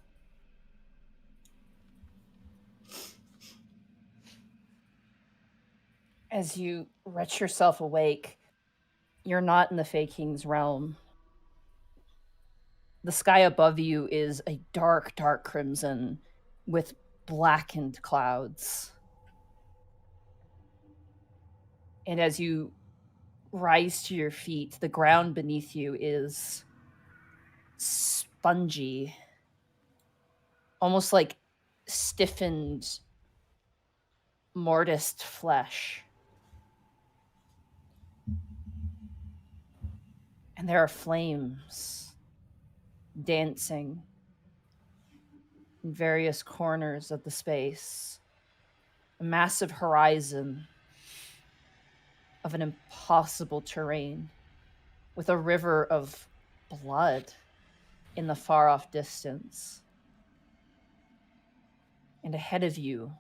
As you retch yourself awake, you're not in the Fey King's realm. The sky above you is a dark, dark crimson with blackened clouds. And as you rise to your feet, the ground beneath you is spongy, almost like stiffened, mortised flesh. And there are flames dancing in various corners of the space. A massive horizon of an impossible terrain with a river of blood in the far-off distance. And ahead of you,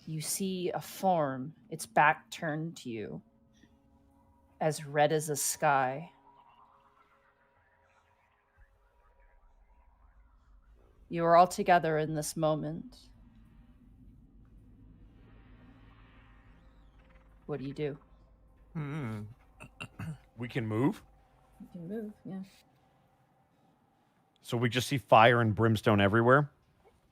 you see a form, its back turned to you, as red as the sky. You are all together in this moment. What do you do? We can move? You can move, yeah. So we just see fire and brimstone everywhere?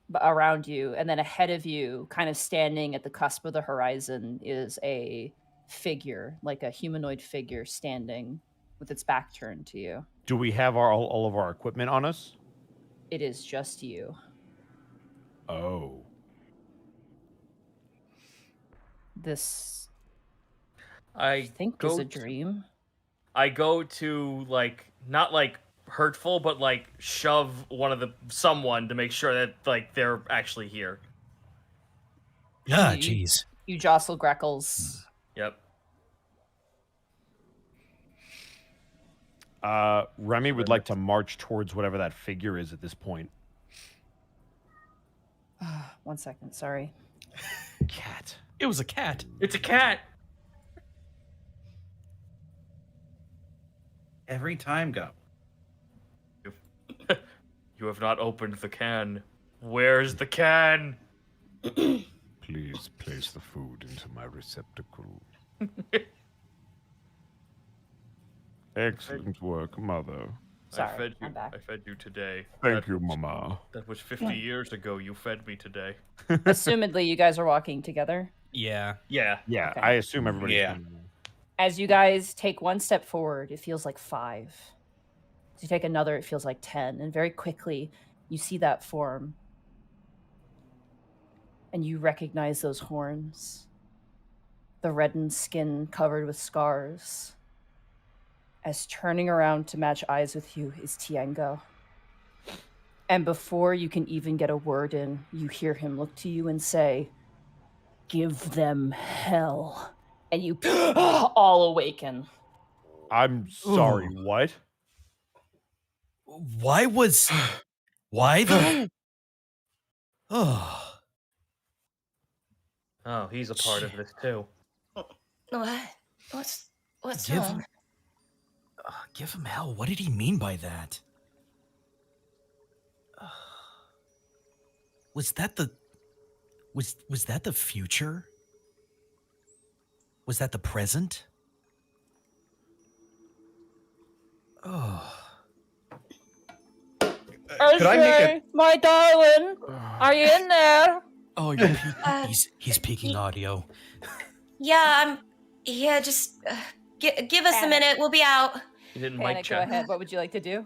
But around you, and then ahead of you, kind of standing at the cusp of the horizon, is a figure, like a humanoid figure standing with its back turned to you. Do we have all of our equipment on us? It is just you. Oh. This, I think, is a dream. I go to, like, not like hurtful, but like shove someone to make sure that like they're actually here. Ah, jeez. You jostle Greckles. Yep. Remy would like to march towards whatever that figure is at this point. 1 second, sorry. Cat. It was a cat. It's a cat. Every time, go. You have not opened the can. Where's the can? Please place the food into my receptacle. Excellent work, Mother. Sorry, I'm back. I fed you today. Thank you, Mama. That was 50 years ago. You fed me today. Assumedly, you guys are walking together. Yeah. Yeah. Yeah, Okay. I assume everybody's Yeah. doing that. As you guys take one step forward, it feels like 5. As you take another, it feels like 10. And very quickly, you see that form. And you recognize those horns. The reddened skin covered with scars. As turning around to match eyes with you is Tiengo. And before you can even get a word in, you hear him look to you and say, "Give them hell." And you all awaken. I'm sorry, Ooh. what? Why the... Oh. Oh, he's a part of this too. What? What's Give wrong? him... give him hell. What did he mean by that? Was that the... Was that the future? Was that the present? Oh. Could I make my darling, are you in there? Oh, you're he's peeking audio. Yeah, just give us a minute. We'll be out. You didn't mic Panic, go check. ahead. What would you like to do?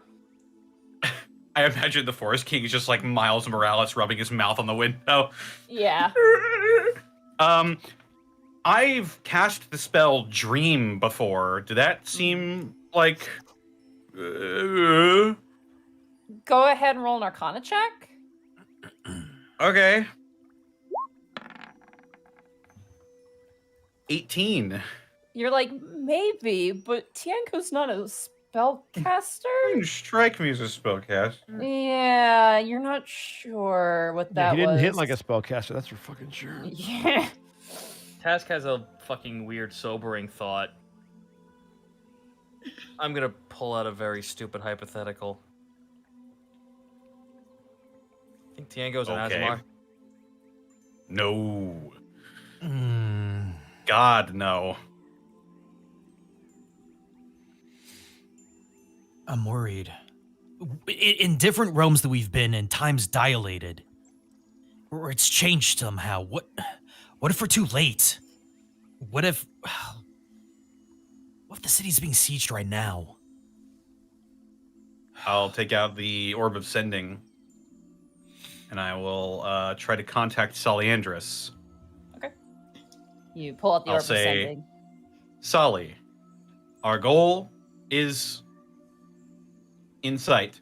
I imagine the Forest King is just like Miles Morales rubbing his mouth on the window. Yeah. I've cast the spell Dream before. Did that seem like... Go ahead and roll an Arcana check. Okay. 18. You're like, maybe, but Tienko's not a spellcaster? You strike me as a spellcaster. Yeah, you're not sure what that he didn't was. hit like a spellcaster, that's for fucking sure. Yeah. Task has a fucking weird, sobering thought. I'm gonna pull out a very stupid hypothetical. I think Tiengo's an Okay. Azamar. No. God, no. I'm worried. In different realms that we've been in, time's dilated. Or it's changed somehow. What if we're too late? What if the city's being sieged right now? I'll take out the Orb of Sending. and I will try to contact Soliandris. Okay. You pull out the I'll orb of say, sending. Solly, our goal is in sight.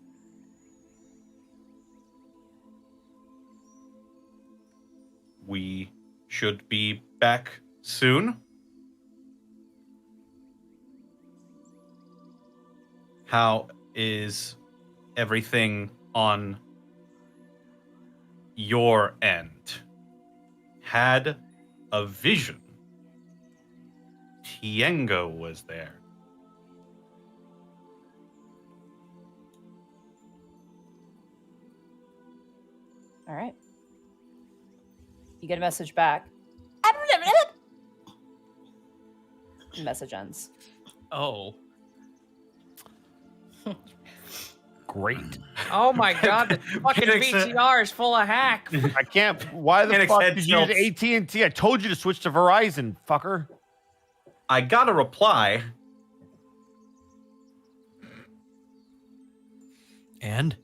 We should be back soon. How is everything on your end? Had a vision. Tiengo was there. All right. You get a message back. Message ends. Oh. Great. Oh my god, the fucking Panic set. VCR is full of hack. I can't. Why the Panic fuck head did you use tilts. AT&T? I told you to switch to Verizon, fucker. I got a reply. And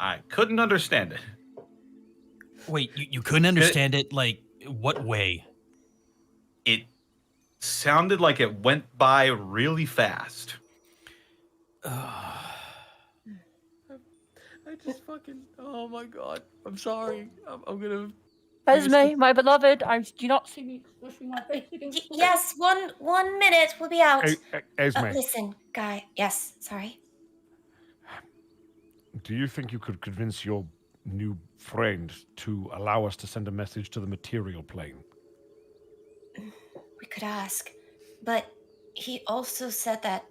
I couldn't understand it. wait, you couldn't understand it? Like, what way? It sounded like it went by really fast. I just fucking. Oh my god. I'm sorry. I'm gonna. Esmé, my beloved, do you not see me pushing my face against the Yes, 1 minute. We'll be out. Esmé, Listen, guy. Yes, sorry. Do you think you could convince your new friend to allow us to send a message to the material plane? We could ask. But he also said that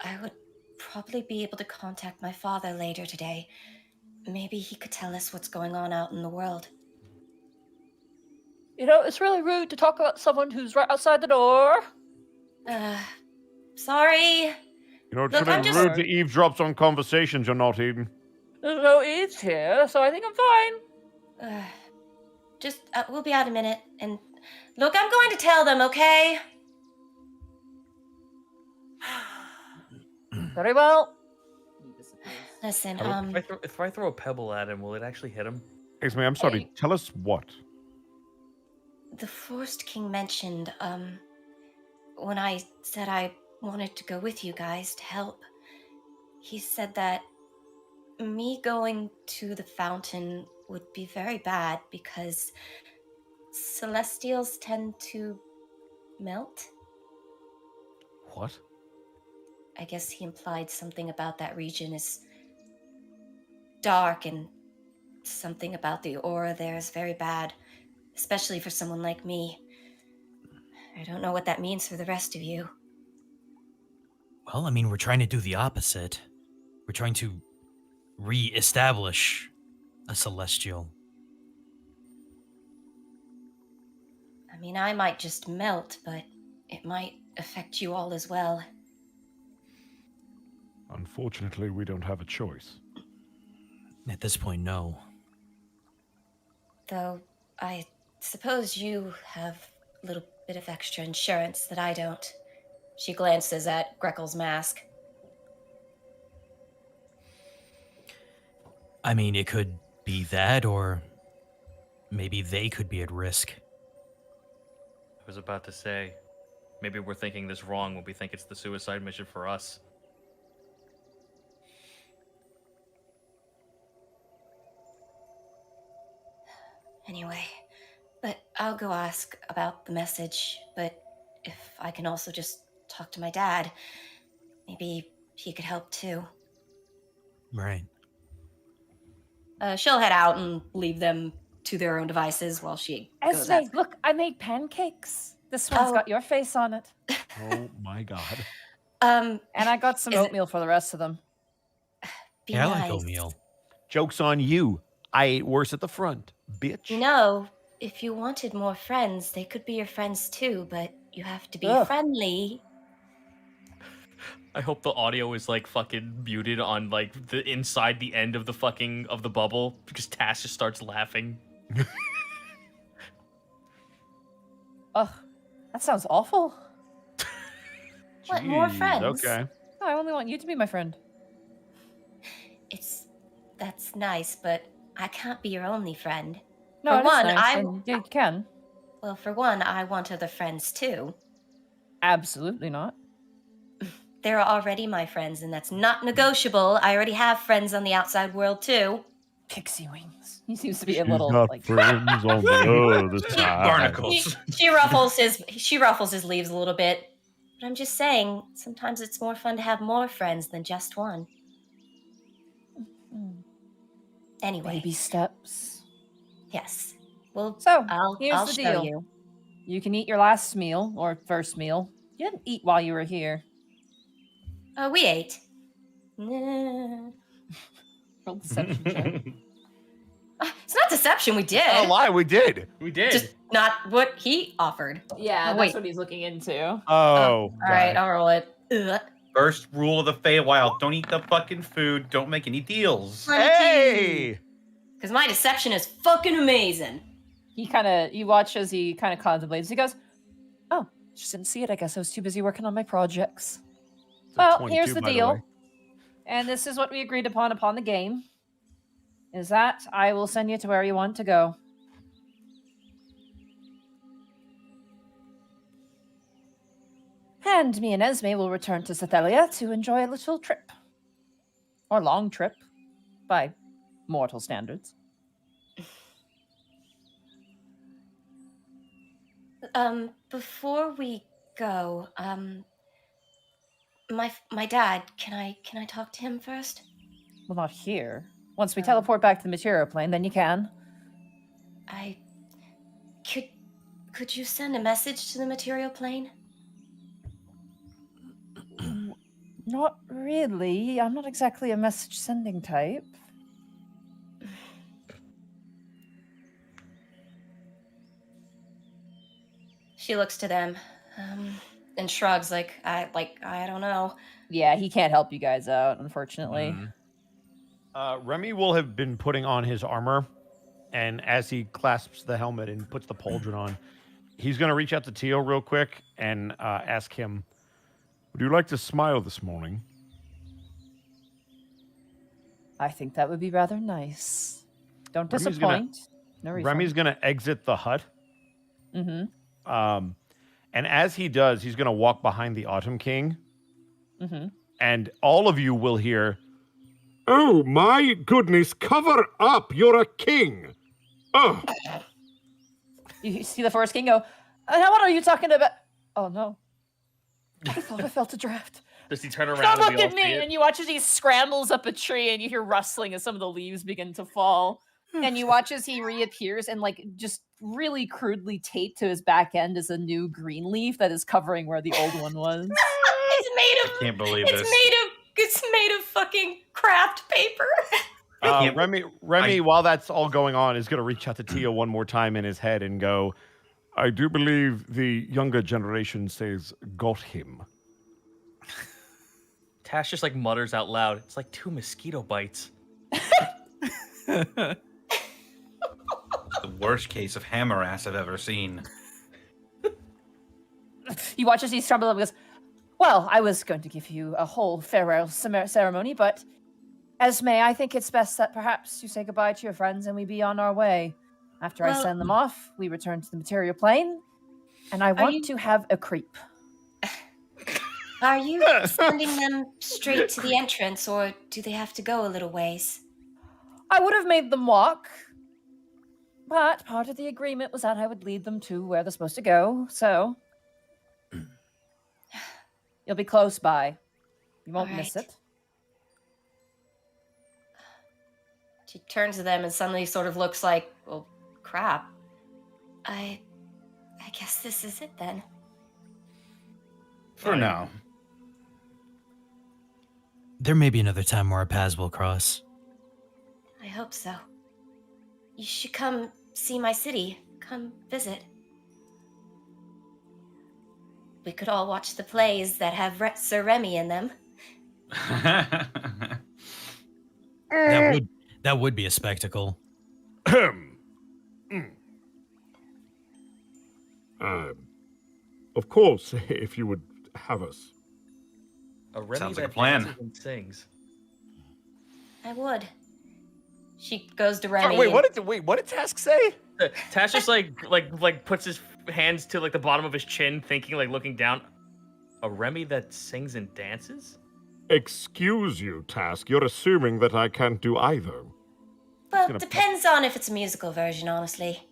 I would probably be able to contact my father later today. Maybe he could tell us what's going on out in the world. You know, it's really rude to talk about someone who's right outside the door. Sorry. You know, it's Look, I'm really just- rude to eavesdrop on conversations you're not in. There's no Eve's here, so I think I'm fine. We'll be out a minute. And look, I'm going to tell them, okay? Very well. Listen, If I throw a pebble at him, will it actually hit him? Esmé, I'm sorry. Hey. Tell us what? the Forest King mentioned, when I said I wanted to go with you guys to help, he said that me going to the fountain would be very bad because celestials tend to melt. What? I guess he implied something about that region is dark and something about the aura there is very bad, especially for someone like me. I don't know what that means for the rest of you. Well, I mean, we're trying to do the opposite. We're trying to re-establish a celestial. I mean, I might just melt, but it might affect you all as well. Unfortunately, we don't have a choice. At this point, no. Though, I suppose you have a little bit of extra insurance that I don't. She glances at Greckles' mask. I mean, it could be that, or maybe they could be at risk. I was about to say, maybe we're thinking this wrong when we think it's the suicide mission for us. Anyway, but I'll go ask about the message, but if I can also just talk to my dad, maybe he could help too. Right. She'll head out and leave them to their own devices while she goes Esmé, out. look, I made pancakes. This one's Oh. got your face on it. Oh my god. And I got some Is it- oatmeal for the rest of them. Be Yeah, I nice. like oatmeal. Joke's on you. I ate worse at the front, bitch. You know, if you wanted more friends, they could be your friends too, but you have to be Ugh. friendly. I hope the audio is like fucking muted on like the inside the end of the fucking of the bubble because Tass just starts laughing. Ugh, that sounds awful. What, more Jeez, friends? Okay. I only want you to be my friend. It's that's nice, but I can't be your only friend. No, For it is one, nice, and you can. Well, for one, I want other friends too. Absolutely not. They're already my friends, and that's not negotiable. I already have friends on the outside world too. Pixie wings. He seems to be a She's little got like friends on the other side. Barnacles. She ruffles his leaves a little bit. But I'm just saying, sometimes it's more fun to have more friends than just one. Anyway. baby steps. Yes. Well, So I'll the show deal. you. You can eat your last meal or first meal. You didn't eat while you were here. We ate. Nah. Roll deception check. It's not deception, we did. Oh, lie, we did. We did. Just not what he offered. Yeah, Oh, that's wait. what he's looking into. Oh, All right, God. I'll roll it. Ugh. First rule of the Feywild: don't eat the fucking food. Don't make any deals. Hey! Because my deception is fucking amazing. You watch as he kind of contemplates. He goes, "Oh, just didn't see it. I guess I was too busy working on my projects." It's a Well, 22, here's the by deal. way. And this is what we agreed upon the game. Is that I will send you to where you want to go. And me and Esmé will return to Cethelia to enjoy a little trip. Or long trip, by mortal standards. Before we go, my dad, can I talk to him first? Well, not here. Once we teleport back to the material plane, then you can. Could you send a message to the material plane? Not really. I'm not exactly a message sending type. She looks to them, and shrugs like I don't know. Yeah, he can't help you guys out, unfortunately. Remy will have been putting on his armor, and as he clasps the helmet and puts the pauldron on, he's going to reach out to Tio real quick and ask him, "Would you like to smile this morning?" I think that would be rather nice. Don't Remy's disappoint. No refund. Remy's going to exit the hut. Mm-hmm. And as he does, he's going to walk behind the Autumn King. Mm-hmm. And all of you will hear, Oh, my goodness, cover up! You're a king! Oh, You see the Forest King go, what are you talking about? Oh, no. I thought I felt a draft. Does he turn around Don't and look we all at see me! it? And you watch as he scrambles up a tree and you hear rustling as some of the leaves begin to fall. And you watch as he reappears and just really crudely taped to his back end is a new green leaf that is covering where the old one was. It's made of. Can't believe It's this. made of fucking craft paper. can't- Remy, while that's all going on, is going to reach out to Tio one more time in his head and go, I do believe the younger generation says got him. Tash just mutters out loud. It's like 2 mosquito bites. The worst case of hammer ass I've ever seen. You watch as he stumbles up and goes, well, I was going to give you a whole farewell ceremony, but Esmé, I think it's best that perhaps you say goodbye to your friends and we be on our way. After I send them off, we return to the material plane, and I want to have a creep. Are you sending them straight to the entrance, or do they have to go a little ways? I would have made them walk, but part of the agreement was that I would lead them to where they're supposed to go, so you'll be close by. You won't miss Alright. it. She turns to them and suddenly sort of looks like, well, crap. I guess this is it then. For now. There may be another time where our paths will cross. I hope so. You should come see my city. Come visit. We could all watch the plays that have Sir Remy in them. That would be a spectacle. Of course, if you would have us. A Remy Sounds like a that plan. dances and sings. I would. She goes to Remy. Wait, what did Task say? Tash just like puts his hands to like the bottom of his chin, thinking, like looking down. A Remy that sings and dances? Excuse you, Task. You're assuming that I can't do either. Well, depends on if it's a musical version, honestly.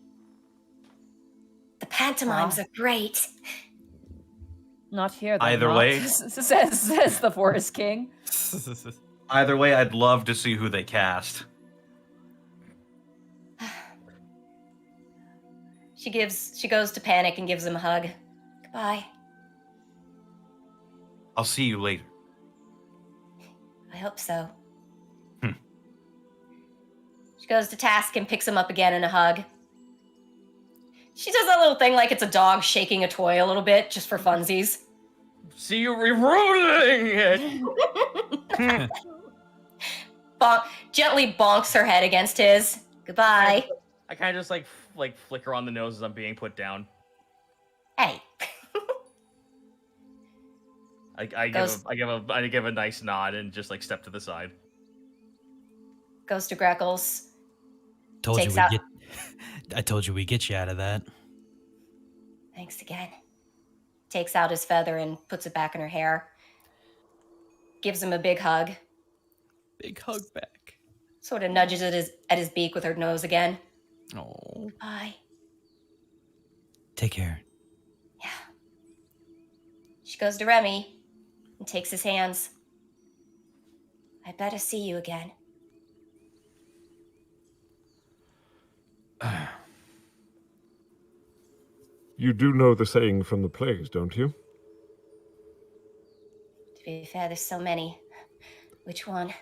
The pantomimes are great. Not here. Either way. says the Forest King. Either way, I'd love to see who they cast. She goes to Panic and gives him a hug. Goodbye. I'll see you later. I hope so. She goes to Task and picks him up again in a hug. She does that little thing like it's a dog shaking a toy a little bit, just for funsies. See you re-rolling it! Gently bonks her head against his. Goodbye. I kind of just like flicker on the nose as I'm being put down. Hey. I give a nice nod and just like step to the side. Goes to Greckles. I told you we get you out of that. Thanks again. Takes out his feather and puts it back in her hair. Gives him a big hug. Big hug back. Sort of nudges at his beak with her nose again. Oh. Bye. Take care. Yeah. She goes to Remy and takes his hands. I better see you again. You do know the saying from the plays, don't you? To be fair, there's so many. Which one?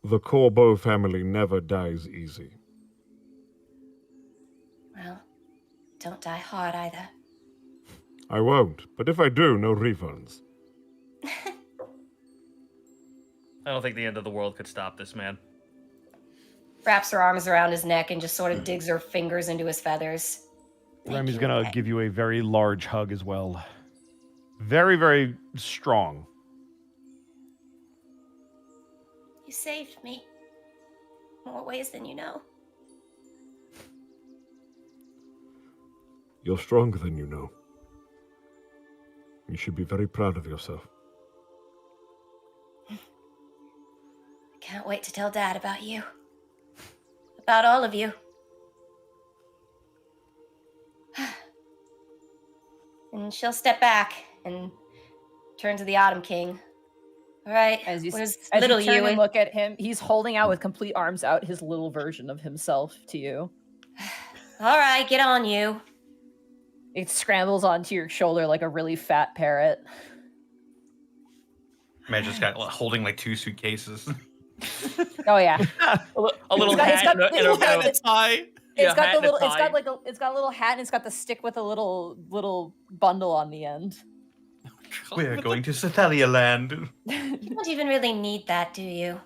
The Corbeau family never dies easy. Well, don't die hard either. I won't, but if I do, no refunds. I don't think the end of the world could stop this man. Wraps her arms around his neck and just sort of digs her fingers into his feathers. Remy's gonna give you a very large hug as well. Very, very strong. You saved me. More ways than you know. You're stronger than you know. You should be very proud of yourself. I can't wait to tell Dad about you. About all of you. And she'll step back and turn to the Autumn King. All right, As you where's as little you turn you? and look at him, he's holding out with complete arms out his little version of himself to you. All right, get on you. It scrambles onto your shoulder like a really fat parrot. Man, just got holding like 2 suitcases. Oh yeah, A little hat and a tie. It's got the little. It's got a little hat, and it's got the stick with a little bundle on the end. We're going to Cethelia land. You don't even really need that, do you?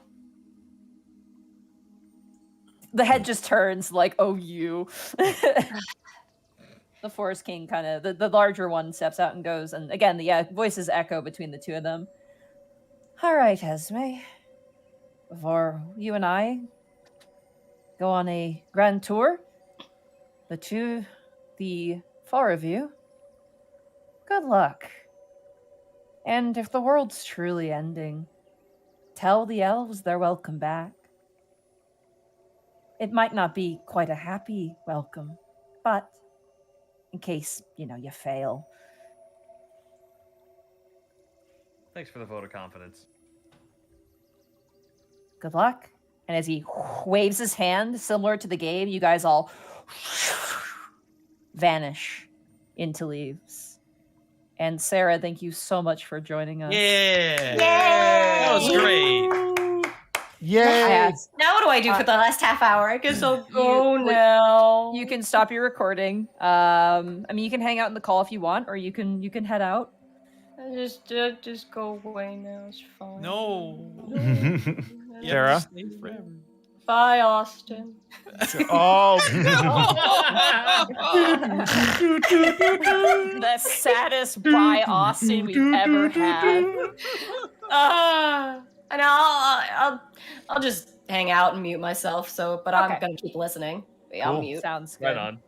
The head just turns like, oh, you. The Forest King kind of, the larger one steps out and goes, and again, the voices echo between the two of them. All right, Esmé. Before you and I go on a grand tour, the 4 of you, good luck. And if the world's truly ending, tell the elves they're welcome back. It might not be quite a happy welcome, but in case, you fail. Thanks for the vote of confidence. Good luck. And as he waves his hand, similar to the game, you guys all vanish into leaves. And Sarah, thank you so much for joining us. Yeah. That was great. Yay! Now what do I do for the last half hour? I guess I'll go now. You can stop your recording. You can hang out in the call if you want, or you can head out. Just go away now. It's fine. No. Sarah? Stay forever. Bye, Austin. Oh, The saddest bye Austin we've ever had. And I'll just hang out and mute myself. So, but I'm Okay. gonna keep listening. But yeah, I'll Cool. mute. Sounds good. Right on.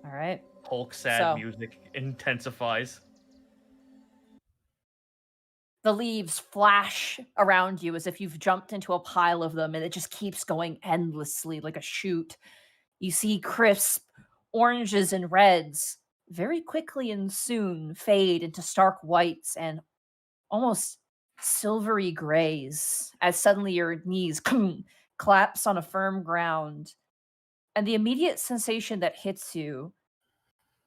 All right. Hulk sad So- music intensifies. The leaves flash around you as if you've jumped into a pile of them, and it just keeps going endlessly like a chute. You see crisp oranges and reds very quickly and soon fade into stark whites and almost silvery grays as suddenly your knees collapse on a firm ground. And the immediate sensation that hits you,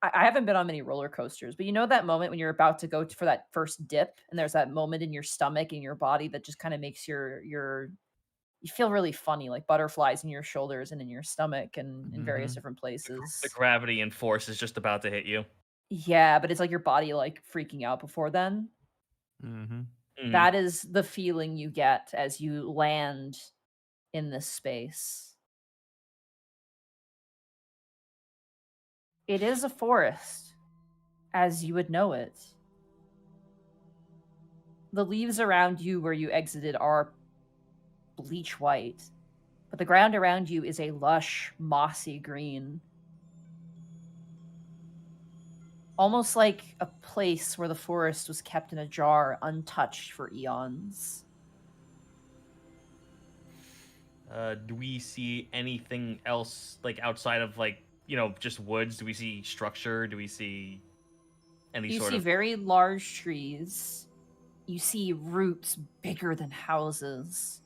I haven't been on many roller coasters, but you know that moment when you're about to go for that first dip, and there's that moment in your stomach and your body that just kind of makes your you feel really funny, like butterflies in your shoulders and in your stomach and in various Mhm. different places. The gravity and force is just about to hit you. Yeah, but it's like your body like freaking out before then. Mm-hmm. Mhm. That is the feeling you get as you land in this space. It is a forest, as you would know it. The leaves around you where you exited are bleach white, but the ground around you is a lush, mossy green. Almost like a place where the forest was kept in a jar, untouched for eons. Do we see anything else like outside of like just woods? Do we see structure? Do we see any You sort see of? very large trees. You see roots bigger than houses.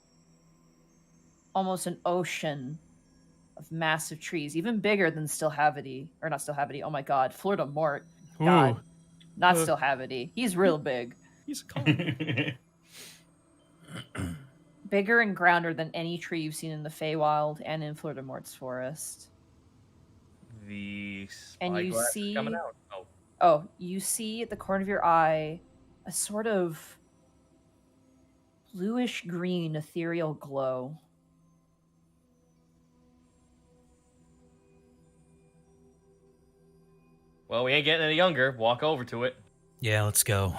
Almost an ocean of massive trees, even bigger than Stillhavity. Or not Stillhavity, oh my god, Florida Mort. God. Ooh. Not Uh. Stillhavity. He's real big. He's calm. Bigger and grounder than any tree you've seen in the Feywild and in Florida Mort's forest. The And you spyglass is see- coming out. Oh, Oh, you see at the corner of your eye a sort of bluish green ethereal glow. well, we ain't getting any younger. Walk over to it. Yeah, let's go.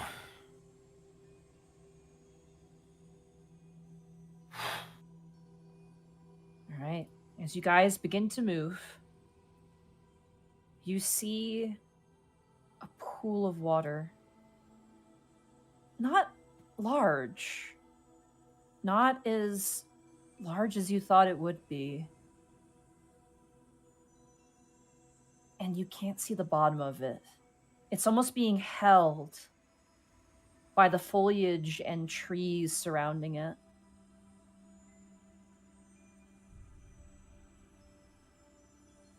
All right. As you guys begin to move, you see a pool of water. Not large. Not as large as you thought it would be. And you can't see the bottom of it. It's almost being held by the foliage and trees surrounding it.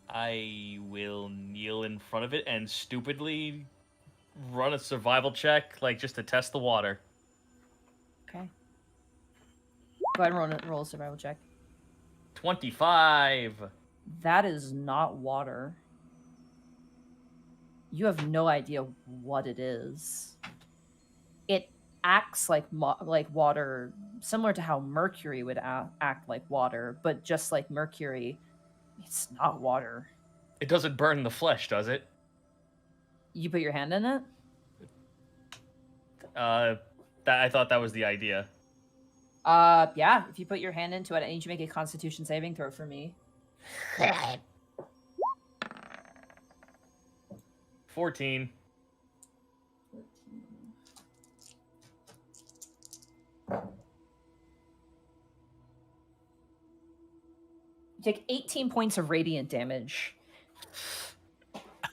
I will kneel in front of it and stupidly run a survival check, like just to test the water. Okay. Go ahead and roll a survival check. 25. That is not water. You have no idea what it is. It acts like water, similar to how mercury would act like water, but just like mercury, it's not water. It doesn't burn the flesh, does it? You put your hand in it? I thought that was the idea. Yeah. If you put your hand into it, I need you to make a Constitution saving throw for me. 14. You take 18 points of radiant damage.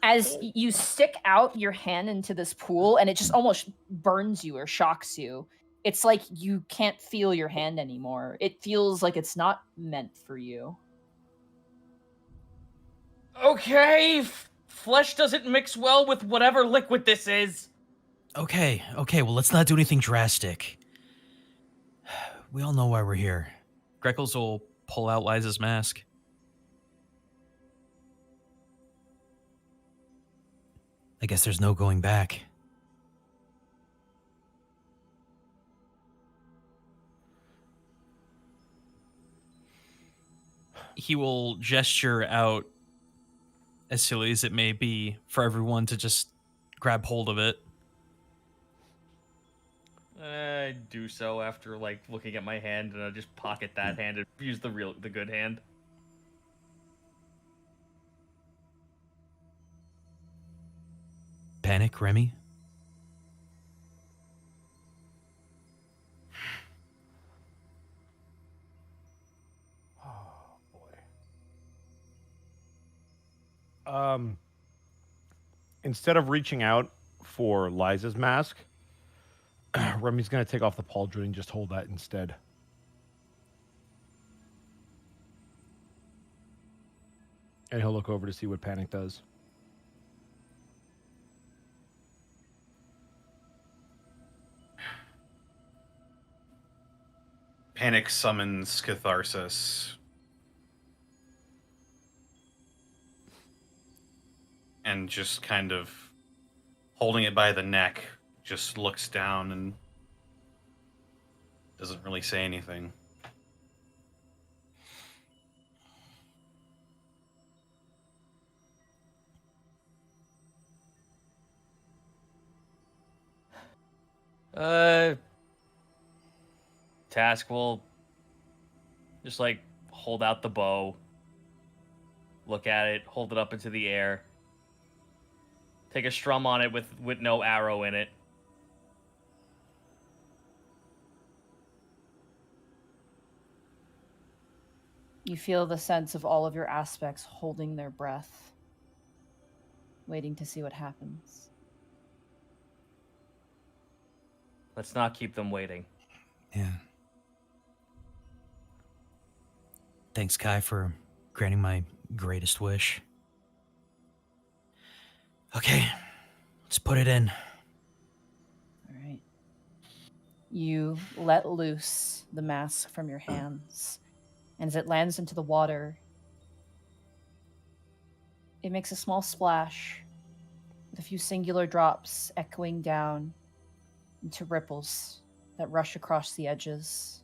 As you stick out your hand into this pool, and it just almost burns you or shocks you. It's like you can't feel your hand anymore. It feels like it's not meant for you. Okay, flesh doesn't mix well with whatever liquid this is. Okay, well, let's not do anything drastic. We all know why we're here. Greckles will pull out Liza's mask. I guess there's no going back. He will gesture out, as silly as it may be, for everyone to just grab hold of it. I do so after like looking at my hand, and I just pocket that hand and use the good hand. Panic, Remy? Oh boy. Instead of reaching out for Liza's mask, Remy's gonna take off the pauldron and just hold that instead. And he'll look over to see what Panic does. Panic summons Catharsis. And just kind of holding it by the neck, just looks down and doesn't really say anything. Task will just like hold out the bow, look at it, hold it up into the air, take a strum on it with no arrow in it. You feel the sense of all of your aspects holding their breath, waiting to see what happens. Let's not keep them waiting. Yeah. Thanks, Kai, for granting my greatest wish. Okay, let's put it in. All right. You let loose the mask from your hands, and as it lands into the water, it makes a small splash with a few singular drops echoing down into ripples that rush across the edges.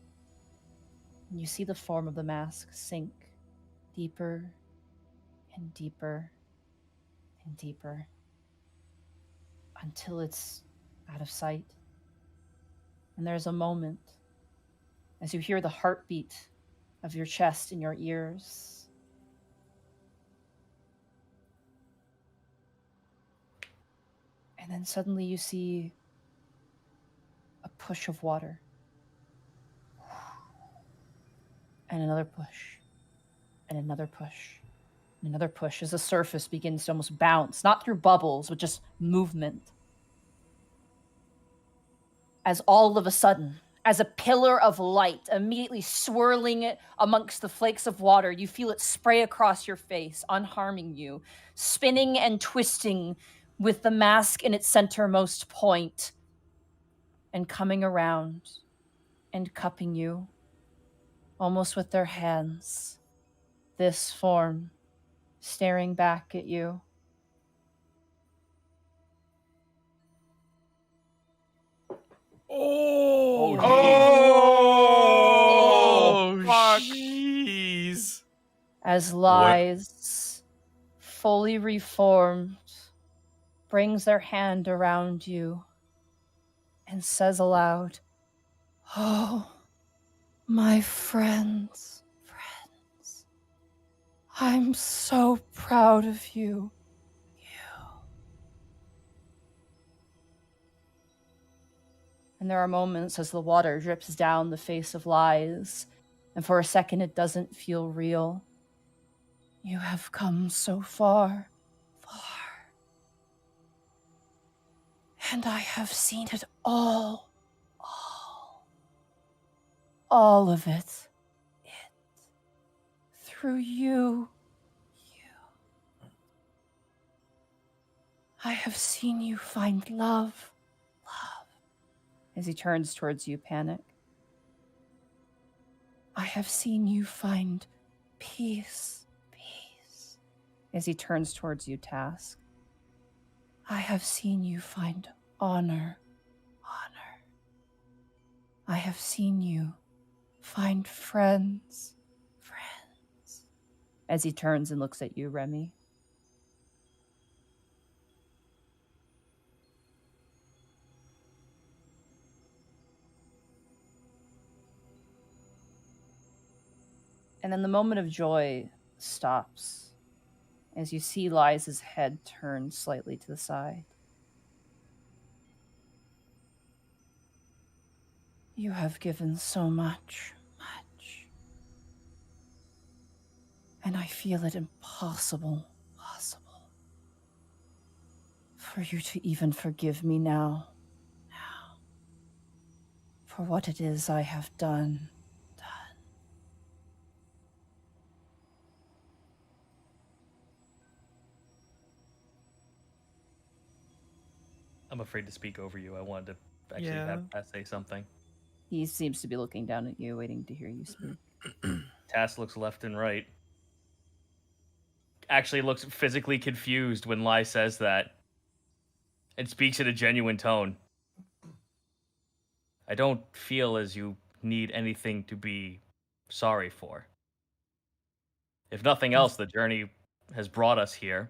And you see the form of the mask sink deeper and deeper and deeper until it's out of sight. And there's a moment as you hear the heartbeat of your chest in your ears. And then suddenly you see a push of water. And another push. And another push. And another push as the surface begins to almost bounce, not through bubbles, but just movement. As all of a sudden, as a pillar of light immediately swirling amongst the flakes of water, you feel it spray across your face, unharming you, spinning and twisting with the mask in its centermost point, and coming around and cupping you, almost with their hands. This form staring back at you. Oh, jeez. As Lies, fully reformed, brings their hand around you and says aloud, "Oh, my friends, I'm so proud of you. And there are moments as the water drips down the face of Lies, and for a second it doesn't feel real. You have come so far, far. And I have seen it all of it. Through you. I have seen you find love. As he turns towards you, Panic. I have seen you find peace. As he turns towards you, Task. I have seen you find honor. I have seen you find friends. As he turns and looks at you, Remy. And then the moment of joy stops as you see Liza's head turn slightly to the side. You have given so much. And I feel it impossible for you to even forgive me now. For what it is I have done. I'm afraid to speak over you. I wanted to actually have Tess say something. He seems to be looking down at you, waiting to hear you speak. Tass looks left and right. Actually looks physically confused when Lai says that. And speaks in a genuine tone. I don't feel as you need anything to be sorry for. If nothing else, the journey has brought us here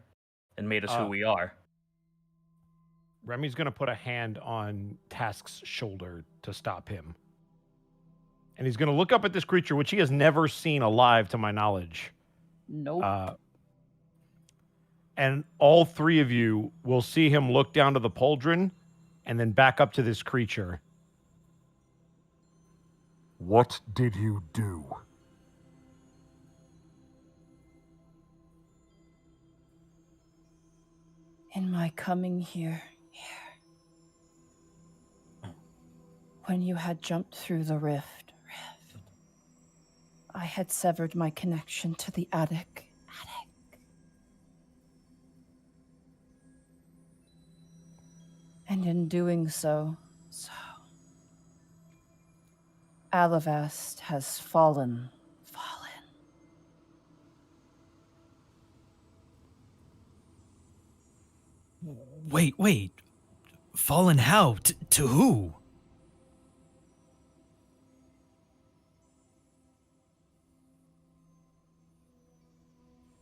and made us who we are. Remy's going to put a hand on Task's shoulder to stop him. And he's going to look up at this creature, which he has never seen alive, to my knowledge. Nope. And all three of you will see him look down to the pauldron and then back up to this creature. What did you do? In my coming here, when you had jumped through the rift, I had severed my connection to the attic. And in doing so, Alivast has fallen. Wait. Fallen how? To who?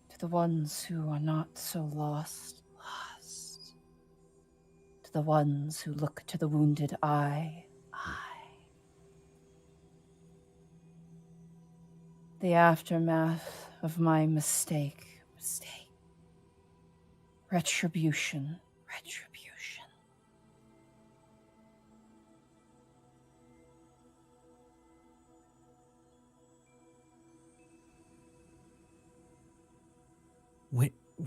To the ones who are not so lost. To the ones who look to the wounded eye. The aftermath of my mistake. Retribution.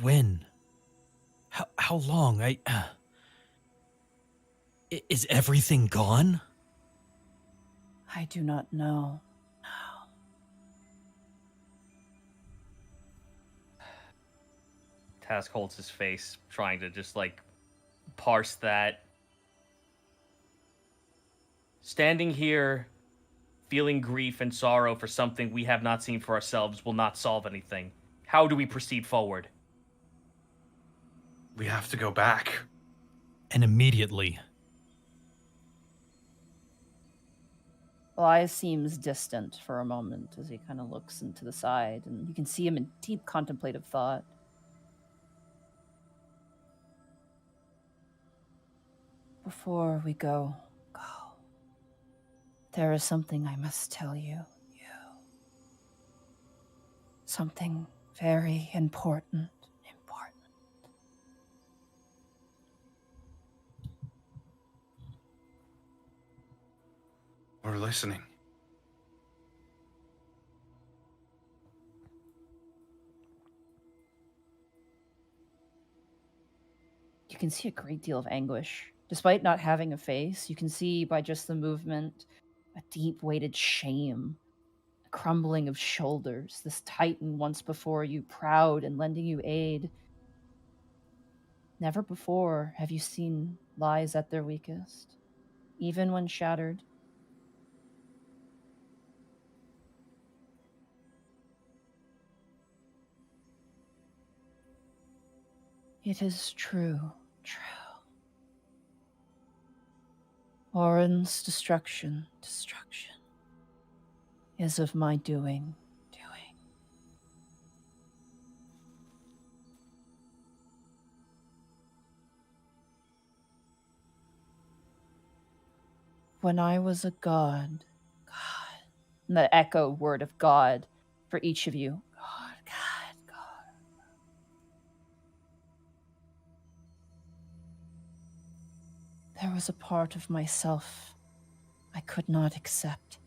When? How long? Is everything gone? I do not know. Task holds his face, trying to just, parse that. Standing here, feeling grief and sorrow for something we have not seen for ourselves will not solve anything. How do we proceed forward? We have to go back. And immediately. Elias seems distant for a moment as he kind of looks into the side, and you can see him in deep contemplative thought. Before we go, there is something I must tell you. Something very important. We're listening. You can see a great deal of anguish. Despite not having a face, you can see by just the movement a deep-weighted shame, a crumbling of shoulders, this Titan once before you, proud and lending you aid. Never before have you seen lies at their weakest, even when shattered. It is true. Orin's destruction is of my doing. When I was a god, the echo word of God for each of you. God. There was a part of myself I could not accept.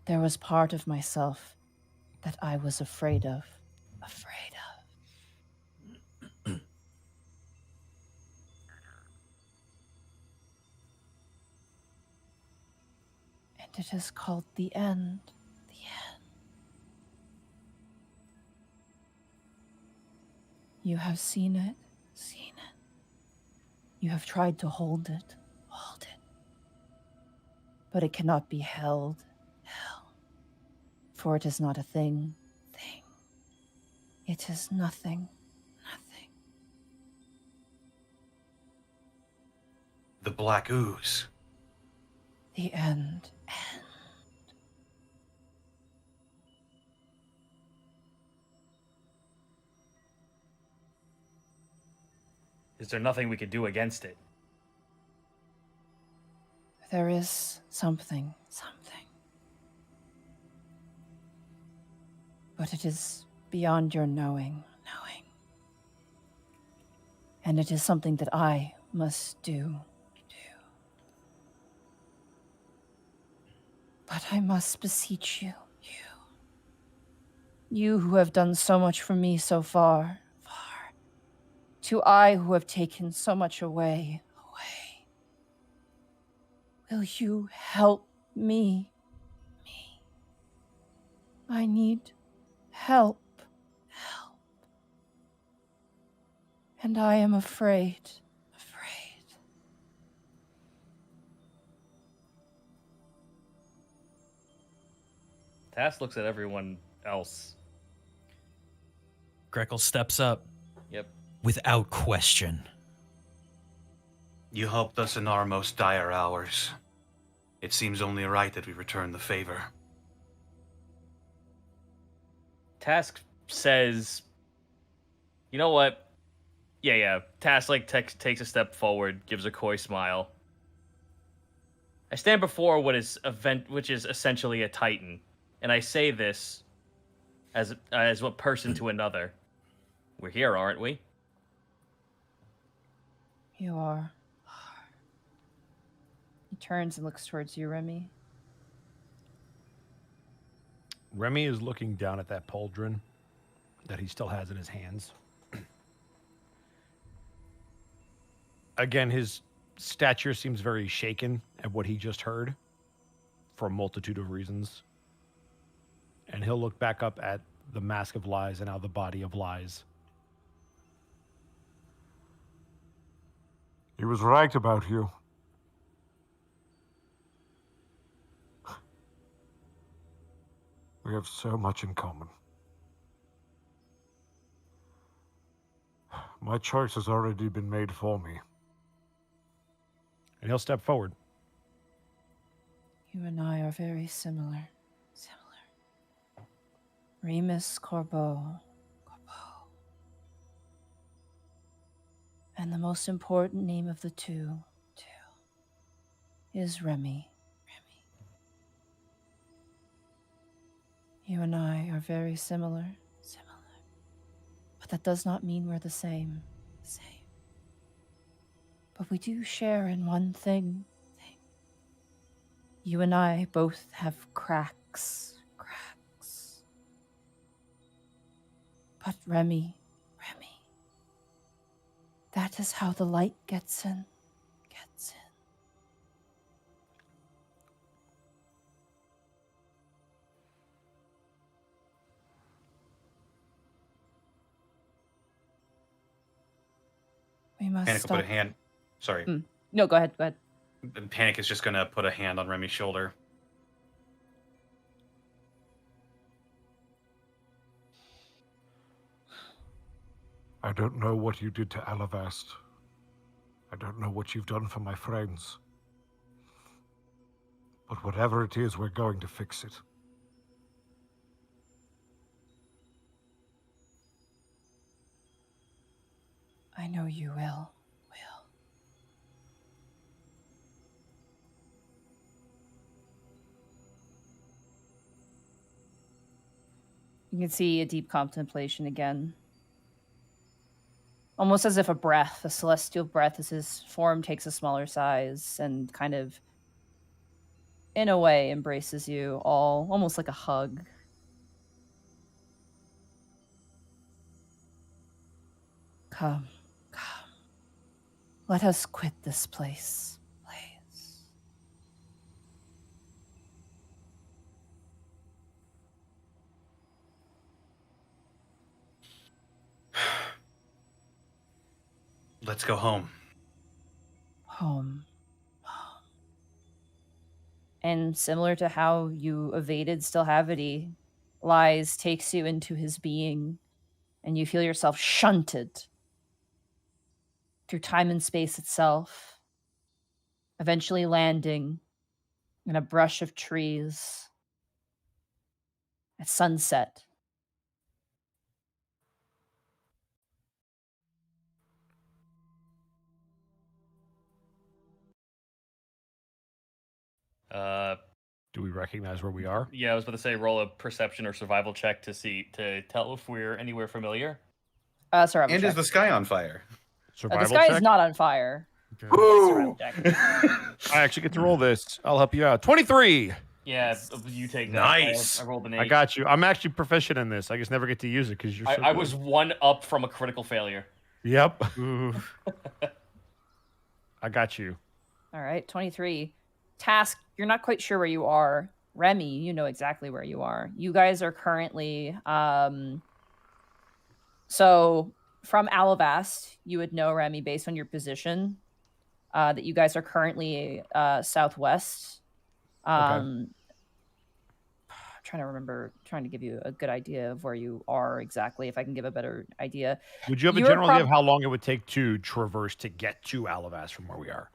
There was part of myself that I was afraid of. And it is called the end. You have seen it. You have tried to hold it. But it cannot be held. For it is not a thing. It is nothing. The black ooze. The end. Is there nothing we could do against it? There is something. But it is beyond your knowing. And it is something that I must do. But I must beseech you. You who have done so much for me so far. To I who have taken so much away. Will you help me? I need help. And I am afraid. Task looks at everyone else. Greckles steps up. Yep. Without question. You helped us in our most dire hours. It seems only right that we return the favor. Task says, you know what? Yeah. Task takes a step forward, gives a coy smile. I stand before which is essentially a titan, and I say this as a person to another. We're here, aren't we? You are. He turns and looks towards you, Remy. Remy is looking down at that pauldron that he still has in his hands. Again, his stature seems very shaken at what he just heard for a multitude of reasons. And he'll look back up at the Mask of Lies and now the Body of Lies. He was right about you. We have so much in common. My choice has already been made for me. And he'll step forward. You and I are very similar. Remus Corbeau. And the most important name of the two is Remy. You and I are very similar. But that does not mean we're the same. But we do share in one thing. You and I both have cracks. But Remy, that is how the light gets in. We must Panic will stop. put a hand. Sorry. No, go ahead. And Panic is just gonna put a hand on Remy's shoulder. I don't know what you did to Alivast. I don't know what you've done for my friends. But whatever it is, we're going to fix it. I know you will. You can see a deep contemplation again. Almost as if a celestial breath, as his form takes a smaller size and kind of, in a way, embraces you all, almost like a hug. Come, come. Let us quit this place, please. Let's go home. Home. And similar to how you evaded Stillhavity, Lies takes you into his being, and you feel yourself shunted through time and space itself, eventually landing in a brush of trees at sunset. Do we recognize where we are? Yeah, I was about to say roll a perception or survival check to tell if we're anywhere familiar. Survival And check. is the sky on fire? Survival the sky check? is not on fire. Okay. Survival check. I actually get to roll this. I'll help you out. 23. Yeah, you take that. Nice. I rolled an 8. I got you. I'm actually proficient in this. I just never get to use it because you're so I good. was 1 up from a critical failure. Yep. I got you. All right, 23. Task, you're not quite sure where you are. Remy, you know exactly where you are. You guys are currently so from Alivast, you would know, Remy, based on your position, that you guys are currently southwest. I'm trying to give you a good idea of where you are exactly, if I can give a better idea. Would you have a general idea of how long it would take to traverse to get to Alivast from where we are?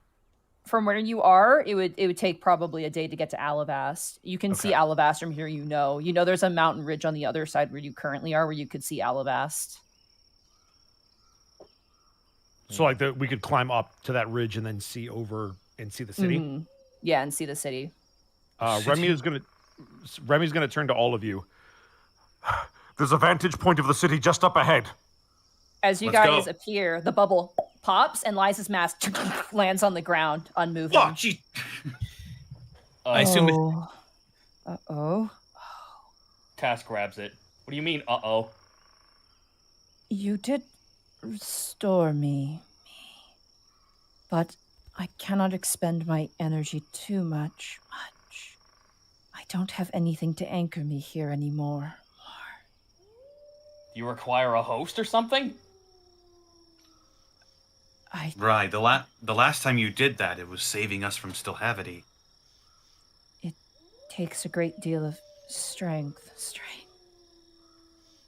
From where you are, it would take probably a day to get to Alivast. You can see Alivast from here, you know. You know there's a mountain ridge on the other side where you currently are, where you could see Alivast. So like we could climb up to that ridge and then see over and see the city? Mm-hmm. Yeah, and see the city. Remy's gonna turn to all of you. There's a vantage point of the city just up ahead. As you guys appear, the bubble pops and Liza's mask lands on the ground, unmoving. Oh, gee. I assume. Uh-oh. Task grabs it. What do you mean, uh-oh? You did restore me, but I cannot expend my energy too much. I don't have anything to anchor me here anymore. You require a host or something? Right. The last time you did that, it was saving us from Stillhavity. It takes a great deal of strength.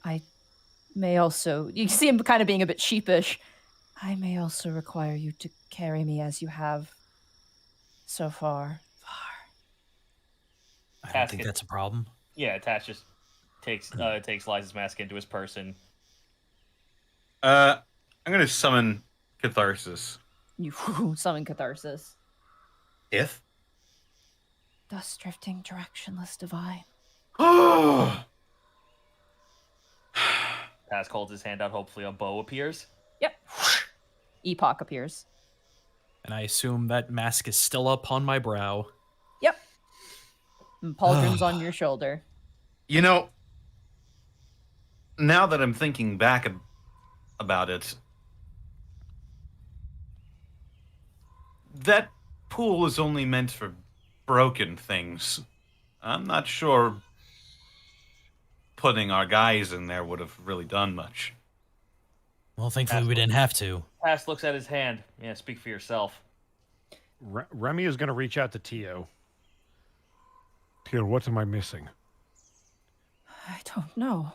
I may also... You see him kind of being a bit sheepish. I may also require you to carry me as you have so far. I don't think that's a problem. Yeah, Tash just takes Liza's mask into his person. I'm gonna summon Catharsis. You summon Catharsis. If? Dust drifting, directionless divine. Task holds his hand out, hopefully a bow appears. Yep. Epoch appears. And I assume that mask is still up on my brow. Yep. And pauldron's on your shoulder. You know, now that I'm thinking back about it, that pool is only meant for broken things. I'm not sure putting our guys in there would have really done much. Well, thankfully we didn't have to. Task looks at his hand. Yeah, speak for yourself. Remy is going to reach out to Tio. Tio, what am I missing? I don't know.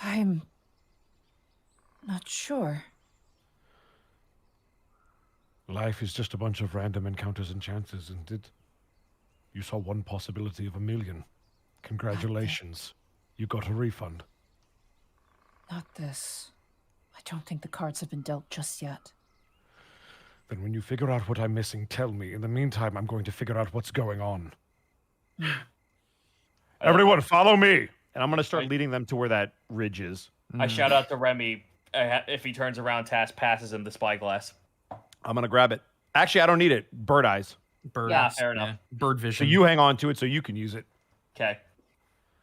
I'm not sure. Life is just a bunch of random encounters and chances, isn't it? You saw one possibility of 1,000,000. Congratulations. You got a refund. Not this. I don't think the cards have been dealt just yet. Then when you figure out what I'm missing, tell me. In the meantime, I'm going to figure out what's going on. Everyone, follow me. And I'm going to start leading them to where that ridge is. I shout out to Remy. If he turns around, Task passes him the spyglass. I'm going to grab it. Actually, I don't need it. Bird eyes. Bird. Yeah, fair enough. Bird So vision. you hang on to it so you can use it. Okay.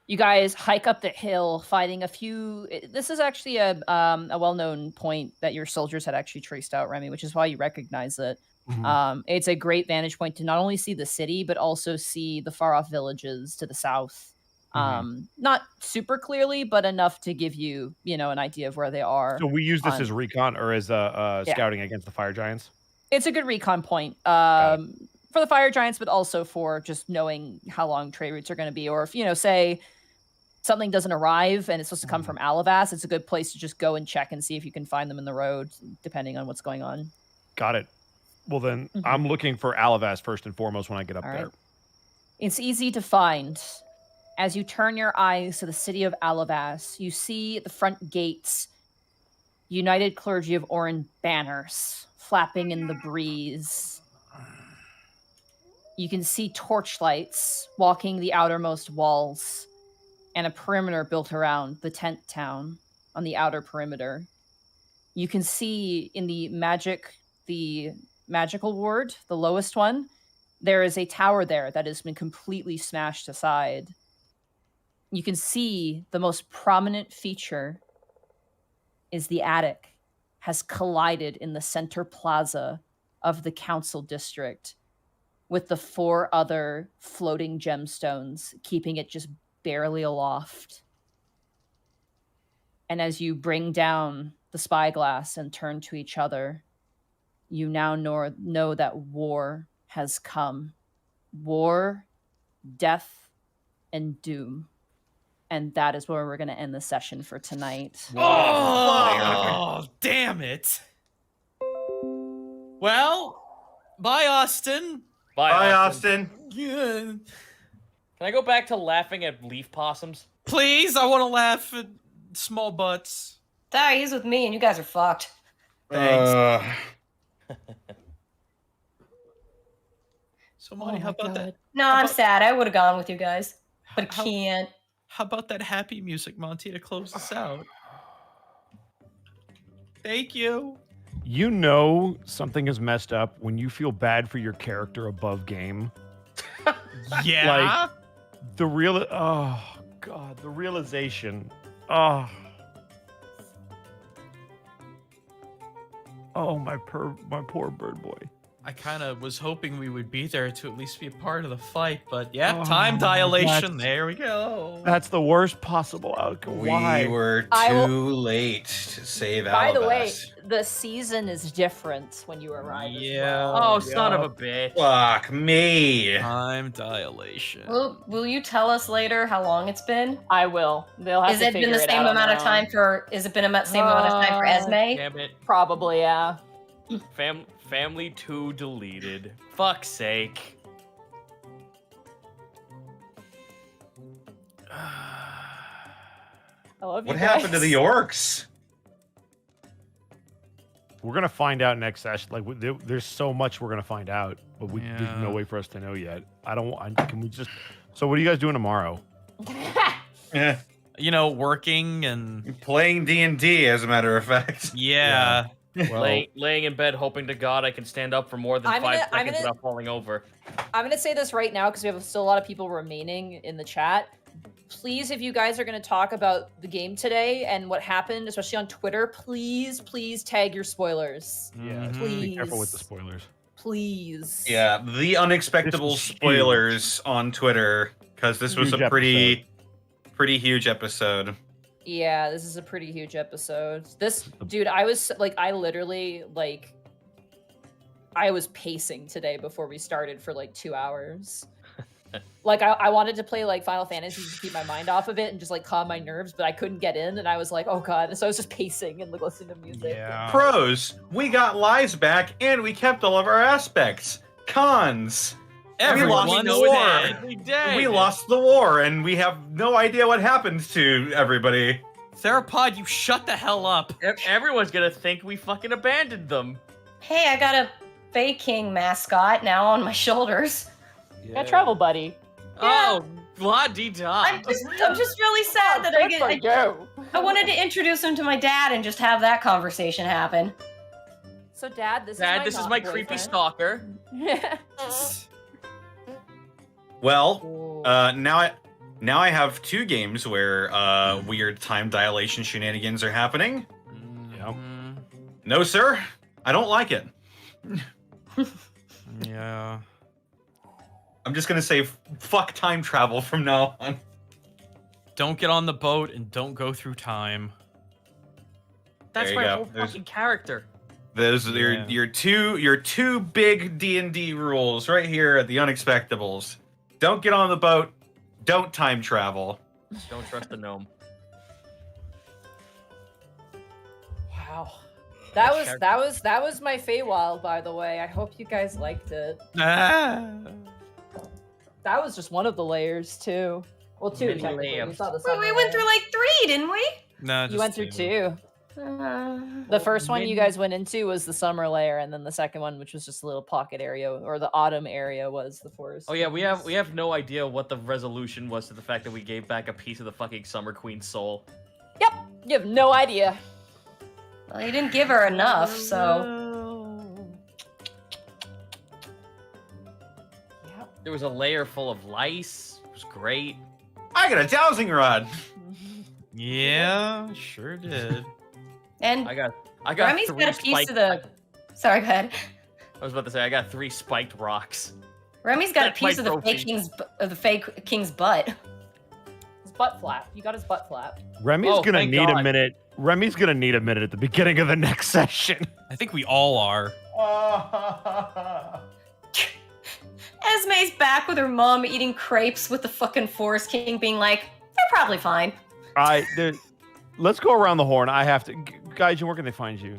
You guys hike up the hill, fighting a few. This is actually a well-known point that your soldiers had actually traced out, Remy, which is why you recognize it. It's a great vantage point to not only see the city, but also see the far-off villages to the south. Not super clearly, but enough to give you, an idea of where they are. So we use this as recon or as scouting against the fire giants? It's a good recon point for the fire giants, but also for just knowing how long trade routes are going to be. Or if, say something doesn't arrive and it's supposed to come from Alivast, it's a good place to just go and check and see if you can find them in the road, depending on what's going on. Got it. Well, then I'm looking for Alivast first and foremost when I get up there. It's easy to find. As you turn your eyes to the city of Alivast, you see at the front gates United Clergy of Orin banners flapping in the breeze. You can see torchlights walking the outermost walls and a perimeter built around the tent town on the outer perimeter. You can see in the magical ward, the lowest one, there is a tower there that has been completely smashed aside. You can see the most prominent feature is the attic has collided in the center plaza of the council district with the 4 other floating gemstones, keeping it just barely aloft. And as you bring down the spyglass and turn to each other, you now know that war has come. War, death, and doom. And that is where we're going to end the session for tonight. Oh, damn it. Well, bye, Austin. Bye, Austin. Yeah. Can I go back to laughing at leaf possums? Please, I want to laugh at small butts. Sorry, he's with me and you guys are fucked. Thanks. So, Monty, how about that? No, I'm sad. I would have gone with you guys, but I can't. How about that happy music, Monty, to close this out? Thank you. You know something is messed up when you feel bad for your character above game. Yeah. Like the realization. Oh, my poor bird boy. I kind of was hoping we would be there to at least be a part of the fight, but yeah, time dilation. There we go. That's the worst possible outcome. We Why? were too late to save Alivast. By the way, the season is different when you arrive. Yeah. Oh, son of a bitch. Fuck me. Time dilation. Will you tell us later how long it's been? I will. They'll have Has to it been figure the it same out on amount their of time own. for? Has it been the same amount of time for Esmé? Damn it. Probably, yeah. Family 2 deleted. Fuck's sake. I love you What guys. happened to the orcs? We're gonna find out next session. Like, there's so much we're gonna find out, but there's no Yeah. way for us to know yet. Can we just? So, what are you guys doing tomorrow? Yeah. You know, working and Playing D&D, as a matter of fact. yeah. Well, Laying in bed hoping to God I can stand up for more than I'm 5 gonna- seconds without falling over. I'm going to say this right now because we have still a lot of people remaining in the chat. Please, if you guys are going to talk about the game today and what happened, especially on Twitter, please tag your spoilers. yeah. Please. Be careful with the spoilers. Please. Yeah, the Unexpectables This was spoilers on Twitter, because this was Huge a pretty huge episode. Yeah, this is a pretty huge episode. Dude, I was literally I was pacing today before we started for 2 hours. I wanted to play Final Fantasy to keep my mind off of it and just calm my nerves, but I couldn't get in, and I was like, oh god. So I was just pacing and listening to music. Yeah. Pros, we got lives back and we kept all of our aspects. Cons, Everyone's we lost the war. dead. We lost the war and we have no idea what happened to everybody. Theropod, you shut the hell up. Everyone's gonna think we fucking abandoned them. Hey, I got a Fey King mascot now on my shoulders. Got travel buddy. Oh, La-dee-da. I'm just really sad that I wanted to introduce him to my dad and just have that conversation happen. So, Dad, this is my creepy stalker. Well, now I have 2 games where weird time dilation shenanigans are happening. Yep. No, sir, I don't like it. Yeah. I'm just gonna say fuck time travel from now on. Don't get on the boat and don't go through time. That's There you my go. whole fucking character. Those are your two big D&D rules right here at the Unexpectables. Don't get on the boat. Don't time travel. Don't trust the gnome. Wow. That was my Feywild, by the way. I hope you guys liked it. That was just one of the layers too. Well, 2 Many technically. layers. We saw the We summer went through layer. like 3, didn't we? No, You went through 2. The first one you guys went into was the summer layer, and then the second one, which was just a little pocket area, or the autumn area, was the forest. Oh yeah, we have no idea what the resolution was to the fact that we gave back a piece of the fucking Summer Queen's soul. Yep, you have no idea. Well, you didn't give her enough, so. Yep. There was a layer full of lice. It was great. I got a dowsing rod. Yeah, sure did. And I got Remy's 3 got a piece spiked. of the. Sorry, go ahead. I was about to say I got 3 spiked rocks. Remy's got That's a piece my of the trophy. fake king's butt. His butt flap. You got his butt flap. Remmy's Oh, gonna thank need a God. minute. Remmy's gonna need a minute at the beginning of the next session. I think we all are. Esme's back with her mom eating crepes with the fucking Forest King being like, they're probably fine. Let's go around the horn. I have to. Guys, where can they find you?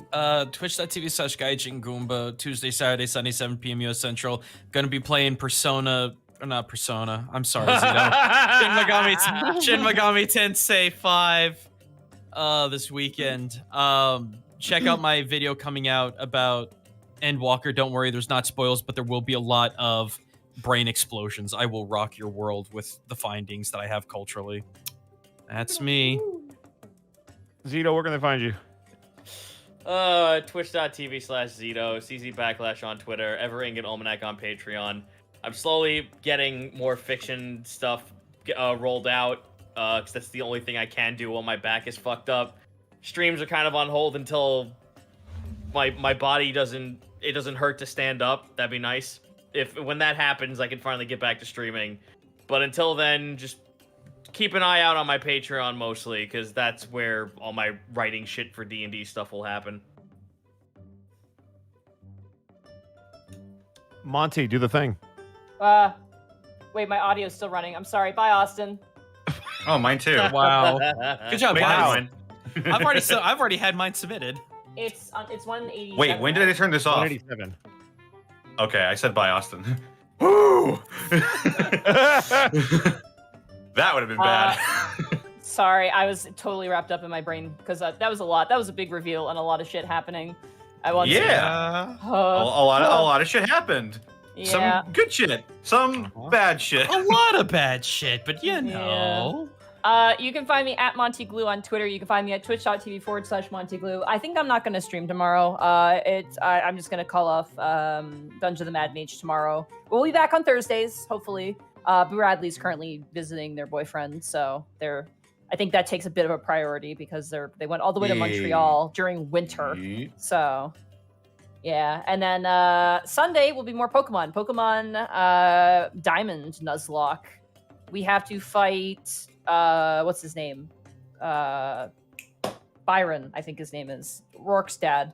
Twitch.tv/Gaijin Goomba, Tuesday, Saturday, Sunday, 7 p.m. US Central. Gonna be playing Persona, or not Persona. I'm sorry, Zeto. Shin Megami Tensei 5 this weekend. Check out my video coming out about Endwalker. Don't worry, there's not spoils, but there will be a lot of brain explosions. I will rock your world with the findings that I have culturally. That's me. Zeto, where can they find you? Twitch.tv/Zeto, CZ / on Twitter, Everingit Almanac on Patreon. I'm slowly getting more fiction stuff rolled out, because that's the only thing I can do while my back is fucked up. Streams are kind of on hold until my body doesn't hurt to stand up. That'd be nice. When that happens, I can finally get back to streaming. But until then, just keep an eye out on my Patreon mostly, because that's where all my writing shit for D&D stuff will happen. Monty, do the thing. Wait, my audio's still running. I'm sorry. Bye, Austin. Oh, mine too. Wow. Good job, Wait, guys. mine. I've already had mine submitted. It's 187. Wait, when did I turn this off? 187. Okay, I said bye, Austin. Woo! That would have been bad. Sorry, I was totally wrapped up in my brain because that was a lot. That was a big reveal and a lot of shit happening. I want Yeah. to. a lot of shit happened. Yeah. Some good shit. Some bad shit. A lot of bad shit, but you know. You can find me at Montyglue on Twitter. You can find me at twitch.tv/Montyglue. I think I'm not going to stream tomorrow. I'm just going to call off Dungeon of the Mad Mage tomorrow. We'll be back on Thursdays, hopefully. Bradley's currently visiting their boyfriend, so I think that takes a bit of a priority because they went all the way to Montreal during winter. So, yeah. And then Sunday will be more Pokemon. Pokemon Diamond Nuzlocke. We have to fight... what's his name? Byron, I think his name is. Rourke's dad.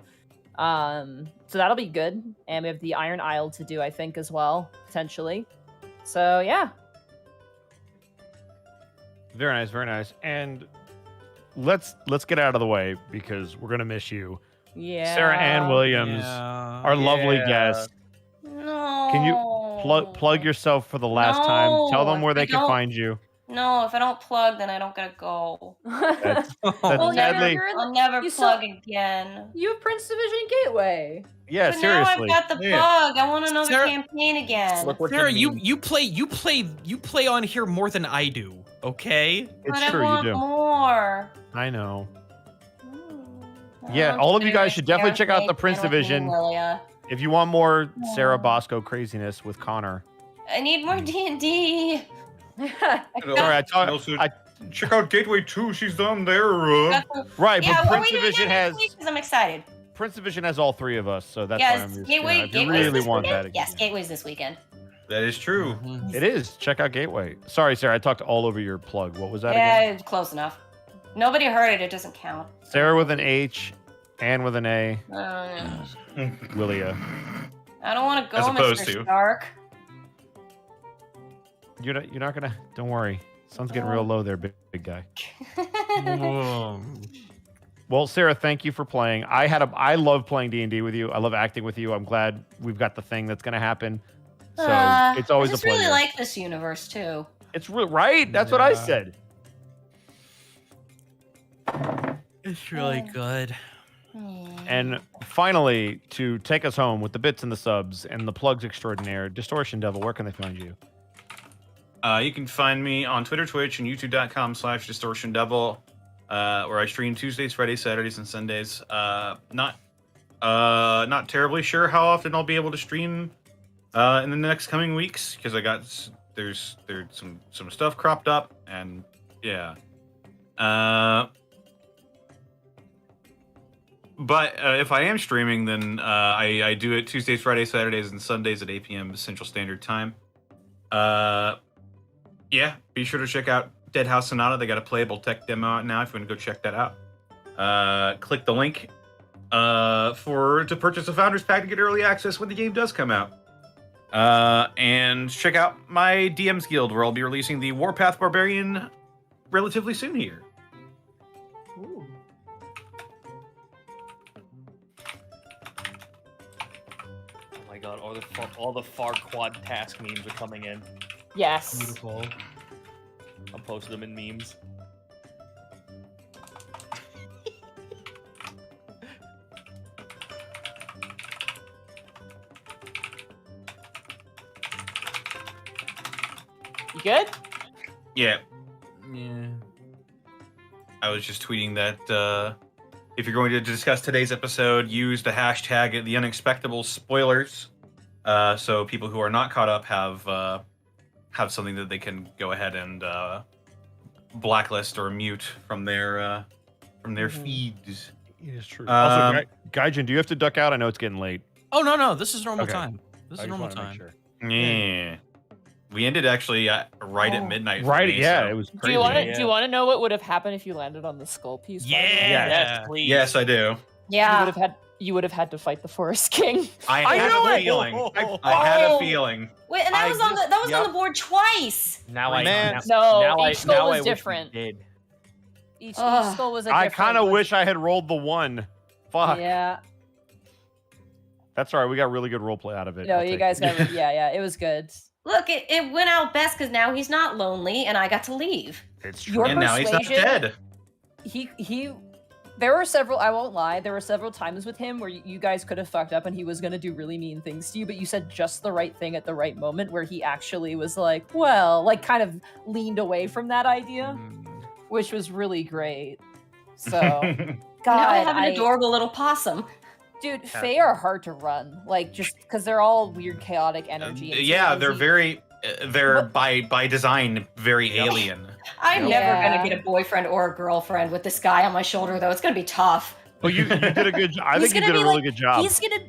So that'll be good. And we have the Iron Isle to do, I think, as well, potentially. So, yeah. Very nice, very nice. And let's get out of the way because we're gonna miss you. Yeah. Sarah Ann Williams, our lovely guest. No. Can you plug yourself for the last time? Tell them where they can find you. No, if I don't plug, then I don't get to go. That's Well, sadly. I'll never You plug again. You have Prince Division Gateway. Yeah, But seriously. now I've got the Yeah. bug. I want another Sarah- campaign again. Look what Sarah, you mean. you play on here more than I do. Okay. It's but true, I want you do. more. I know. Mm. Yeah, I all want of you to do guys this should definitely check out the campaign Prince with you, Division. Lilia. If you want more Sarah Aw. Bosco craziness with Connor. I need more D&D. Also, check out Gateway 2. She's on there. Right, Yeah, but what are Prince we doing Division has because I'm excited. Prince Division has all 3 of us, so that's why Yes, I'm just, Gateway. if you Gateway's really this want weekend? that. Yes, Gateway's this weekend. That is true. Mhm. It is. Check out Gateway. Sorry, Sarah, I talked all over your plug. What was that again? Yeah, close enough. Nobody heard it. It doesn't count. Sarah with an H, Ann with an A, Willia. I don't want to As go, opposed Mr. to. Stark. You're not gonna. Don't worry. Sun's getting real low there, big guy. Well, Sarah, thank you for playing. I love playing D&D with you. I love acting with you. I'm glad we've got the thing that's gonna happen. So it's always I a just pleasure. really like this universe too. It's right. That's what I said. It's really good. And finally, to take us home with the bits and the subs and the plugs extraordinaire, Distortion Devil, where can they find you? You can find me on Twitter, Twitch, and YouTube.com/DistortionDevil, where I stream Tuesdays, Fridays, Saturdays, and Sundays. Not terribly sure how often I'll be able to stream in the next coming weeks because there's some stuff cropped up, and yeah. But if I am streaming, then I do it Tuesdays, Fridays, Saturdays, and Sundays at 8 p.m. Central Standard Time. Yeah, be sure to check out Dead House Sonata. They got a playable tech demo out now if you want to go check that out. Click the link to purchase a Founders Pack to get early access when the game does come out. And check out my DM's Guild, where I'll be releasing the Warpath Barbarian relatively soon here. Ooh. Oh my god, all the Farquad task memes are coming in. Yes. Beautiful. I'm posting them in memes. You good? Yeah, Yeah. I was just tweeting that if you're going to discuss today's episode, use the hashtag the Unexpectables spoilers, so people who are not caught up have something that they can go ahead and blacklist or mute from their feeds. It is true. Um, Also, Gaijin, do you have to duck out? I know it's getting late. Oh no, this is normal Okay. time. This I is just normal wanna make time. sure. Yeah, we ended actually right at midnight. for Right, me, yeah, so- it was Do crazy. you want to? Yeah. Do you want to know what would have happened if you landed on the skull piece? by the way? Yeah. Yes, please. Yes, I do. You Yeah. would have had to fight the Forest King. I had know a it! feeling. I had a Oh. feeling. Wait, and that I was on the just- on yep. the board twice. Now I Man. No, now each skull now was I wish we different. did. Each Ugh. skull was a I different. kind of one. wish I had rolled the 1. Fuck. Yeah. That's all right. We got really good roleplay out of it. No, I'll you take guys it. got. Yeah. It was good. Look, it went out best because now he's not lonely, and I got to leave. It's true. Your And now he's not persuasion- dead. He. There were several. I won't lie. There were several times with him where you guys could have fucked up, and he was gonna do really mean things to you. But you said just the right thing at the right moment, where he actually was like, well, like kind of leaned away from that idea, which was really great. So, God, Now I have an adorable little possum. Dude, Fae are hard to run. Like, just because they're all weird, chaotic energy. and Yeah, so they're easy. very. They're by design very alien. I'm Yeah. never gonna get a boyfriend or a girlfriend with this guy on my shoulder, though. It's gonna be tough. Well, you did a good job. I He's think you gonna did a be really like- good job.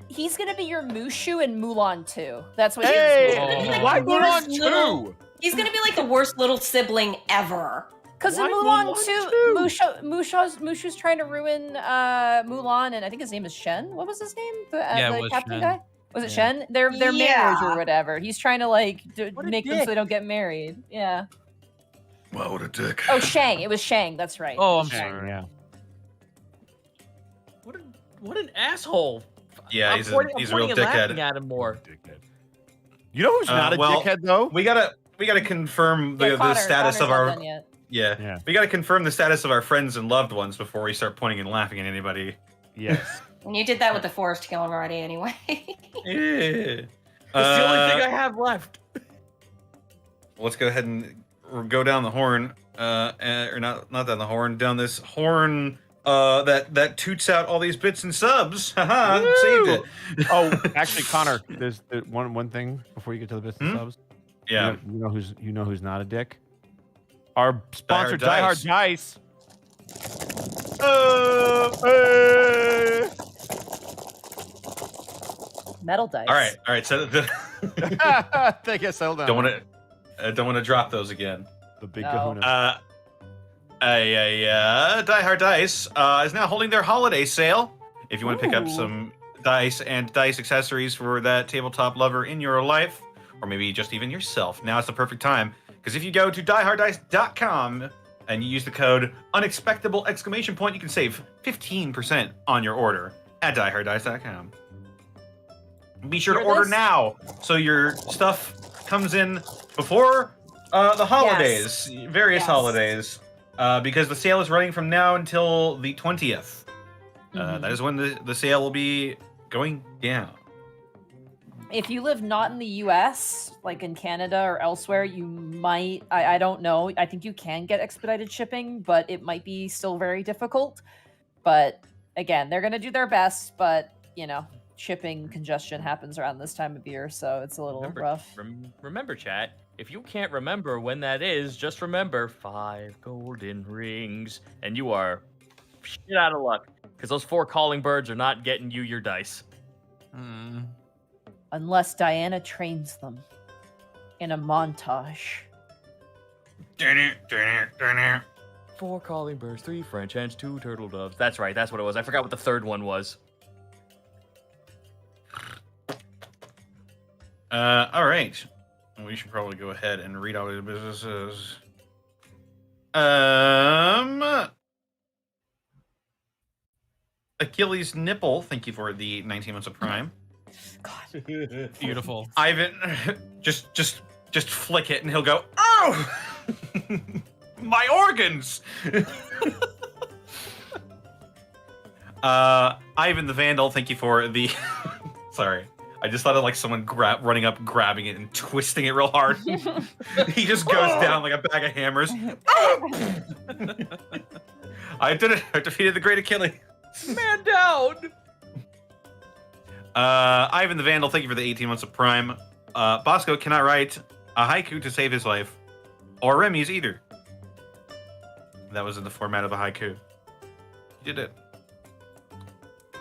He's gonna be your Mushu and Mulan too. That's what Hey, he's gonna be like why the worst Mulan little- 2? He's gonna be like the worst little sibling ever. Because in Why Mulan Mulan 2, Mushu's trying to ruin Mulan, and I think his name is Shen. What was his name? Yeah, it The was captain Shen. guy? Was it Yeah. Shen? Their marriage Yeah. or whatever. He's trying to like What a make them so dick. they don't get married. Yeah. Wow, what a dick. Oh, Shang. It was Shang. That's right. Oh, I'm Dang, sorry. yeah. What an asshole. Yeah, I'm he's pointing a real and laughing dickhead. at him more. You know who's not a well, dickhead though? We gotta gotta confirm the status Connor's of not our. done yet. Yeah, we gotta confirm the status of our friends and loved ones before we start pointing and laughing at anybody. Yes. And you did that with the forest killing already anyway. Yeah. It's the only thing I have left. Let's go ahead and go down the horn, or not down the horn, down this horn that toots out all these bits and subs. Haha, saved it. Oh, actually, Connor, there's one thing before you get to the bits and subs. Yeah. You know who's not a dick? Our sponsor, Die Hard Dice. Metal dice. All right. So I guess settle down. Don't want to drop those again. The big No. kahuna. Die Hard Dice is now holding their holiday sale. If you want to pick up some dice and dice accessories for that tabletop lover in your life, or maybe just even yourself, now is the perfect time. Because if you go to dieharddice.com and you use the code unexpectable ! You can save 15% on your order at dieharddice.com. Be sure to order now so your stuff comes in before the holidays, various holidays, because the sale is running from now until the 20th. That is when the sale will be going down. If you live not in the US, like in Canada or elsewhere, you might, I don't know, I think you can get expedited shipping, but it might be still very difficult. But again, they're going to do their best, but, you know, shipping congestion happens around this time of year, so it's a little rough. Remember, chat, if you can't remember when that is, just remember 5 golden rings, and you are shit out of luck, because those 4 calling birds are not getting you your dice. Unless Diana trains them in a montage. 4 calling birds, 3 French hens, 2 turtle doves. That's right, that's what it was. I forgot what the third one was. All right. We should probably go ahead and read all the businesses. Achilles Nipple, thank you for the 19 months of Prime. God. Beautiful. Ivan, just flick it and he'll go, oh! My organs! Ivan the Vandal, thank you for the... Sorry. I just thought of like someone running up, grabbing it, and twisting it real hard. He just goes down like a bag of hammers. I did it. I defeated the great Achilles. Man down! Ivan the Vandal, thank you for the 18 months of Prime. Bosco cannot write a haiku to save his life. Or Remy's either. That was in the format of a haiku. You did it.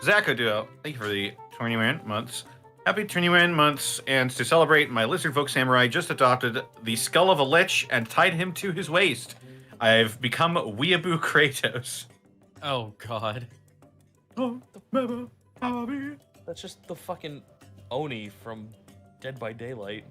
Zacho Duo, thank you for the 21 months. Happy 21 months, and to celebrate, my lizard folk samurai just adopted the skull of a lich and tied him to his waist. I've become Weeaboo Kratos. Oh, God. That's just the fucking Oni from Dead by Daylight.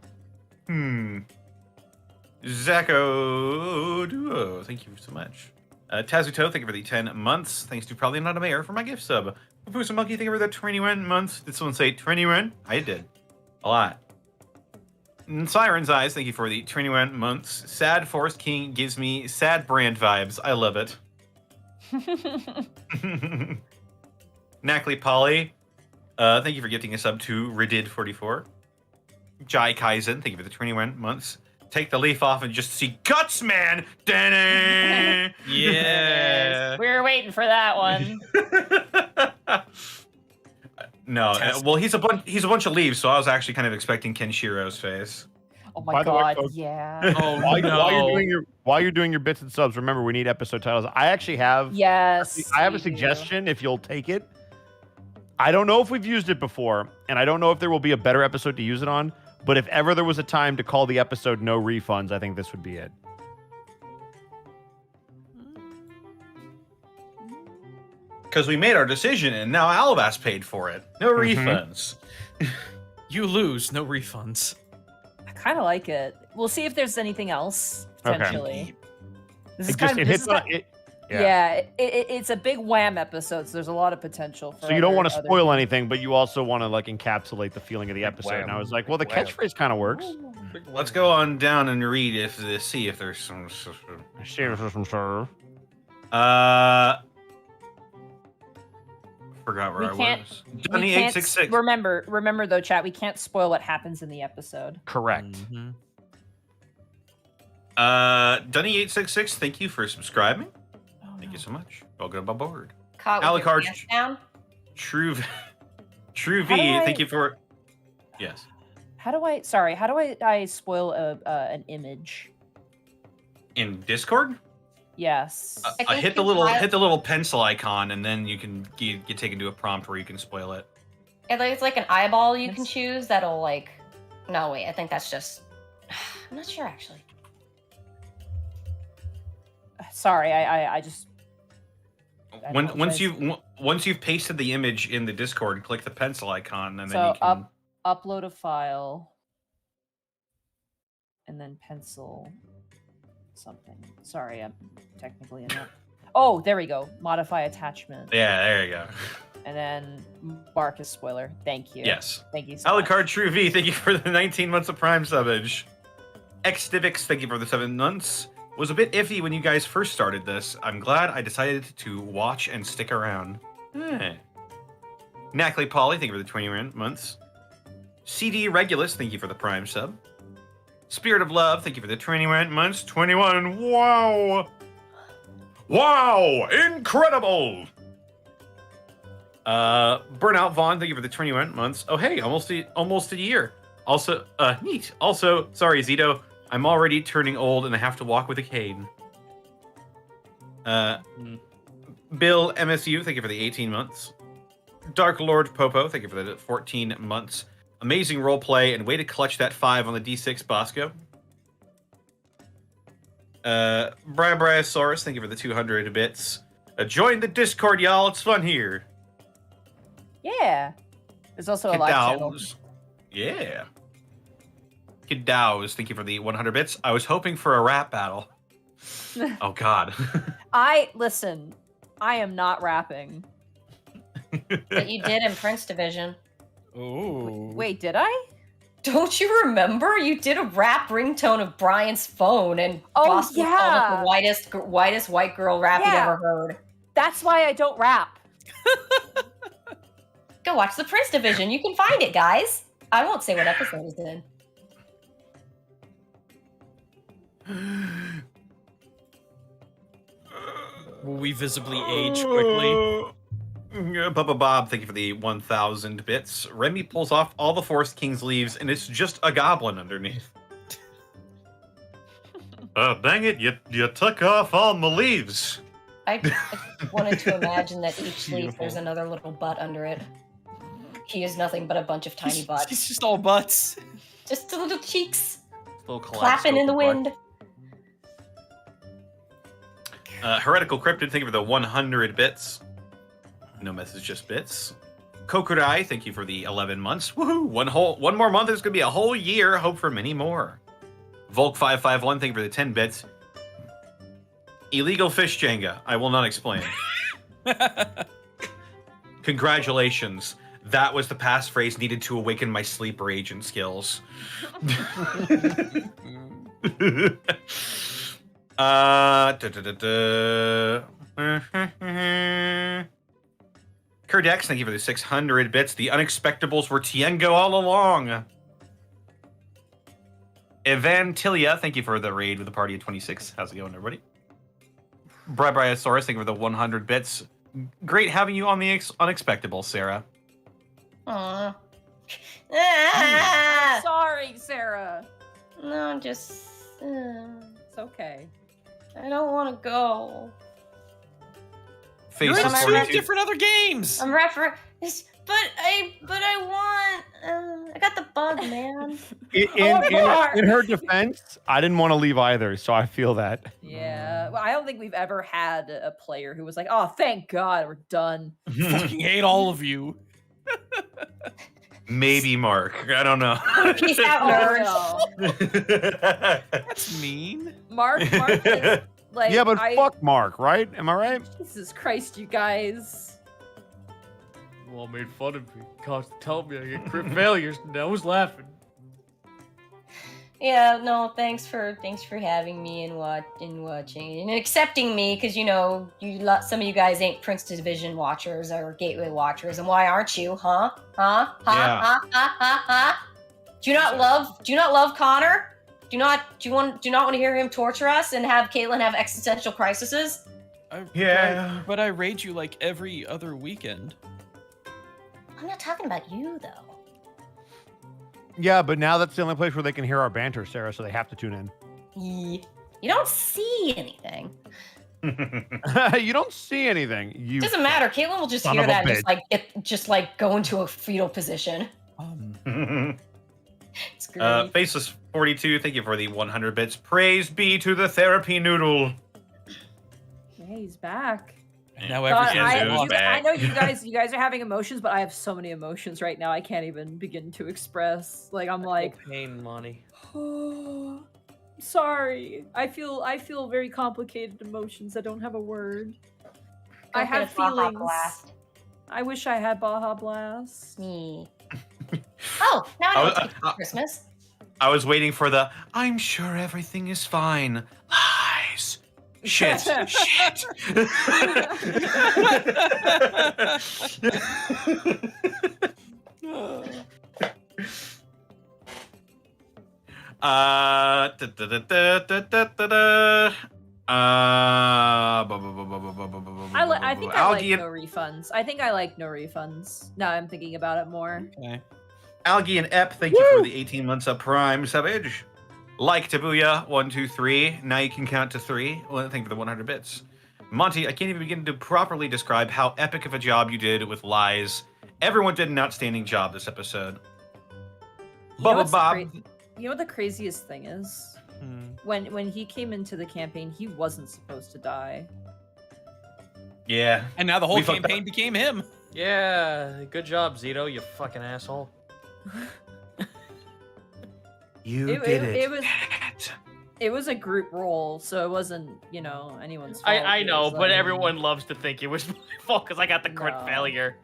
Zacho Duo, thank you so much. Tazuto, thank you for the 10 months. Thanks to Probably Not a Mayor for my gift sub. Papusa Monkey, thank you for the 21 months. Did someone say 21? I did. A lot. And Siren's Eyes, thank you for the 21 months. Sad Forest King gives me sad brand vibes. I love it. Knackley Polly, thank you for gifting a sub to Redid44. Jai Kaizen, thank you for the 21 months. Take the leaf off and just see guts, man. Yeah. We were waiting for that one. No, well, he's a bunch of leaves, so I was actually kind of expecting Kenshiro's face. Oh my By the way, god, folks, yeah. Oh, while you're doing your bits and subs, remember we need episode titles. I actually have Yes. I have a we do. suggestion if you'll take it. I don't know if we've used it before, and I don't know if there will be a better episode to use it on, but if ever there was a time to call the episode No Refunds, I think this would be it. Because we made our decision, and now Alivast paid for it. No refunds. You lose, no refunds. I kind of like it. We'll see if there's anything else Okay. potentially. This is It just kind it of hits on it. it's a big wham episode, so there's a lot of potential. For So you don't want to other spoil anything, but you also want to like encapsulate the feeling of the episode. And I was like, well, the Wham. catchphrase kind of works. let's go on down and read see if there's some. Forgot where I was. Johnny 866. Remember though, chat. We can't spoil what happens in the episode. Correct. Dunny 866. Thank you for subscribing. Thank you so much. Welcome aboard. Alucard. True V. Thank you for. Yes. How do I spoil an image in Discord? Yes. Hit the little pencil icon, and then you can get taken to a prompt where you can spoil it. It's like an eyeball you can choose that'll like. No wait, I think that's just. I'm not sure actually. Sorry, I just. Once you've pasted the image in the Discord, click the pencil icon, and then you can upload a file, and then pencil something. Sorry, I'm technically enough. Oh, there we go. Modify attachment. Yeah, there you go. And then mark as spoiler. Thank you. Yes. Thank you so much. Alucard True V, thank you for the 19 months of Prime subbage. Xdivix, thank you for the 7 months. Was a bit iffy when you guys first started this. I'm glad I decided to watch and stick around. Knackley Polly, thank you for the 20 months. CD Regulus, thank you for the Prime sub. Spirit of Love, thank you for the 21 months. 21, wow! Wow! Incredible! Burnout Vaughn, thank you for the 21 months. Oh hey, almost a year. Also, neat. Also, sorry, Zeto. I'm already turning old and I have to walk with a cane. Bill MSU, thank you for the 18 months. Dark Lord Popo, thank you for the 14 months. Amazing roleplay and way to clutch that 5 on the D6, Bosco. Briosaurus, thank you for the 200 bits. Join the Discord, y'all. It's fun here. Yeah. There's also a live channel. Yeah. Dows, thank you for the 100 bits. I was hoping for a rap battle. Oh God. Listen, I am not rapping. But you did in Prince Division. Ooh. Wait, did I? Don't you remember? You did a rap ringtone of Brian's phone, and Bosco called it the whitest white girl rap you'd ever heard. That's why I don't rap. Go watch the Prince Division. You can find it, guys. I won't say what episode it's in. Will we visibly age quickly? Bubba Bob, thank you for the 1,000 bits. Remy pulls off all the Forest King's leaves, and it's just a goblin underneath. Dang it, you took off all the leaves. I wanted to imagine that each leaf there's another little butt under it. He is nothing but a bunch of tiny butts. He's just all butts. Just the little cheeks. Little clapping in the wind. Heretical Cryptid, thank you for the 100 bits. No message, just bits. Kokurai, thank you for the 11 months. Woohoo! One more month is gonna be a whole year. Hope for many more. Volk551, thank you for the 10 bits. Illegal fish Jenga. I will not explain. Congratulations. That was the passphrase needed to awaken my sleeper agent skills. Kurdex, thank you for the 600 bits. The Unexpectables were Tiengo all along. Evan Tilia, thank you for the raid with the party of 26. How's it going, everybody? Briosaurus, thank you for the 100 bits. Great having you on the Unexpectables, Sarah. Aww. Sorry, Sarah. No, just... It's okay. I don't want to go. You're in 2 different other games. I'm but I want. I got the bug, man. In her defense, I didn't want to leave either, so I feel that. Yeah, well, I don't think we've ever had a player who was like, "Oh, thank God, we're done." Fucking hate all of you. Maybe Mark. I don't know. Peace out, nerds. That's mean. Mark. Like, yeah, but fuck Mark, right? Am I right? Jesus Christ, you guys. Well, made fun of me. Cost told me I get crit failures, and I was laughing. Yeah, no, thanks for having me and watching and accepting me, because some of you guys ain't Prince Division watchers or Gateway watchers, and why aren't you? Huh? Do you not love Connor? Do you not want to hear him torture us and have Caitlin have existential crises? But I raid you like every other weekend. I'm not talking about you though. Yeah, but now that's the only place where they can hear our banter, Sarah, so they have to tune in. You don't see anything. You don't see anything. It doesn't matter. Caitlin will just hear that and just go into a fetal position. It's great. Faceless 42, thank you for the 100 bits. Praise be to the therapy noodle. Yeah, he's back. Now I know you guys are having emotions, but I have so many emotions right now I can't even begin to express. Like I'm like pain, Monty. Oh, sorry. I feel very complicated emotions. I don't have a word. I have feelings. Blast. I wish I had Baja Blast. Me. Oh, now I know it's Christmas. I was waiting for the I'm sure everything is fine. Lies. Shit. Shit. I think I like no refunds. I think I like no refunds. Now I'm thinking about it more. Okay. Algie and Ep, thank you for the 18 months of Prime Savage. Like Tabuya, 1, 2, 3. Now you can count to 3. Well, thank you for the 100 bits. Monty, I can't even begin to properly describe how epic of a job you did with lies. Everyone did an outstanding job this episode. Bubba Bob. You know what the craziest thing is? When he came into the campaign, he wasn't supposed to die. Yeah. And now the whole campaign became him. Yeah, good job, Zeto, you fucking asshole. It was a group role, so it wasn't, anyone's fault. I know, but everyone loves to think it was my fault because I got the crit failure.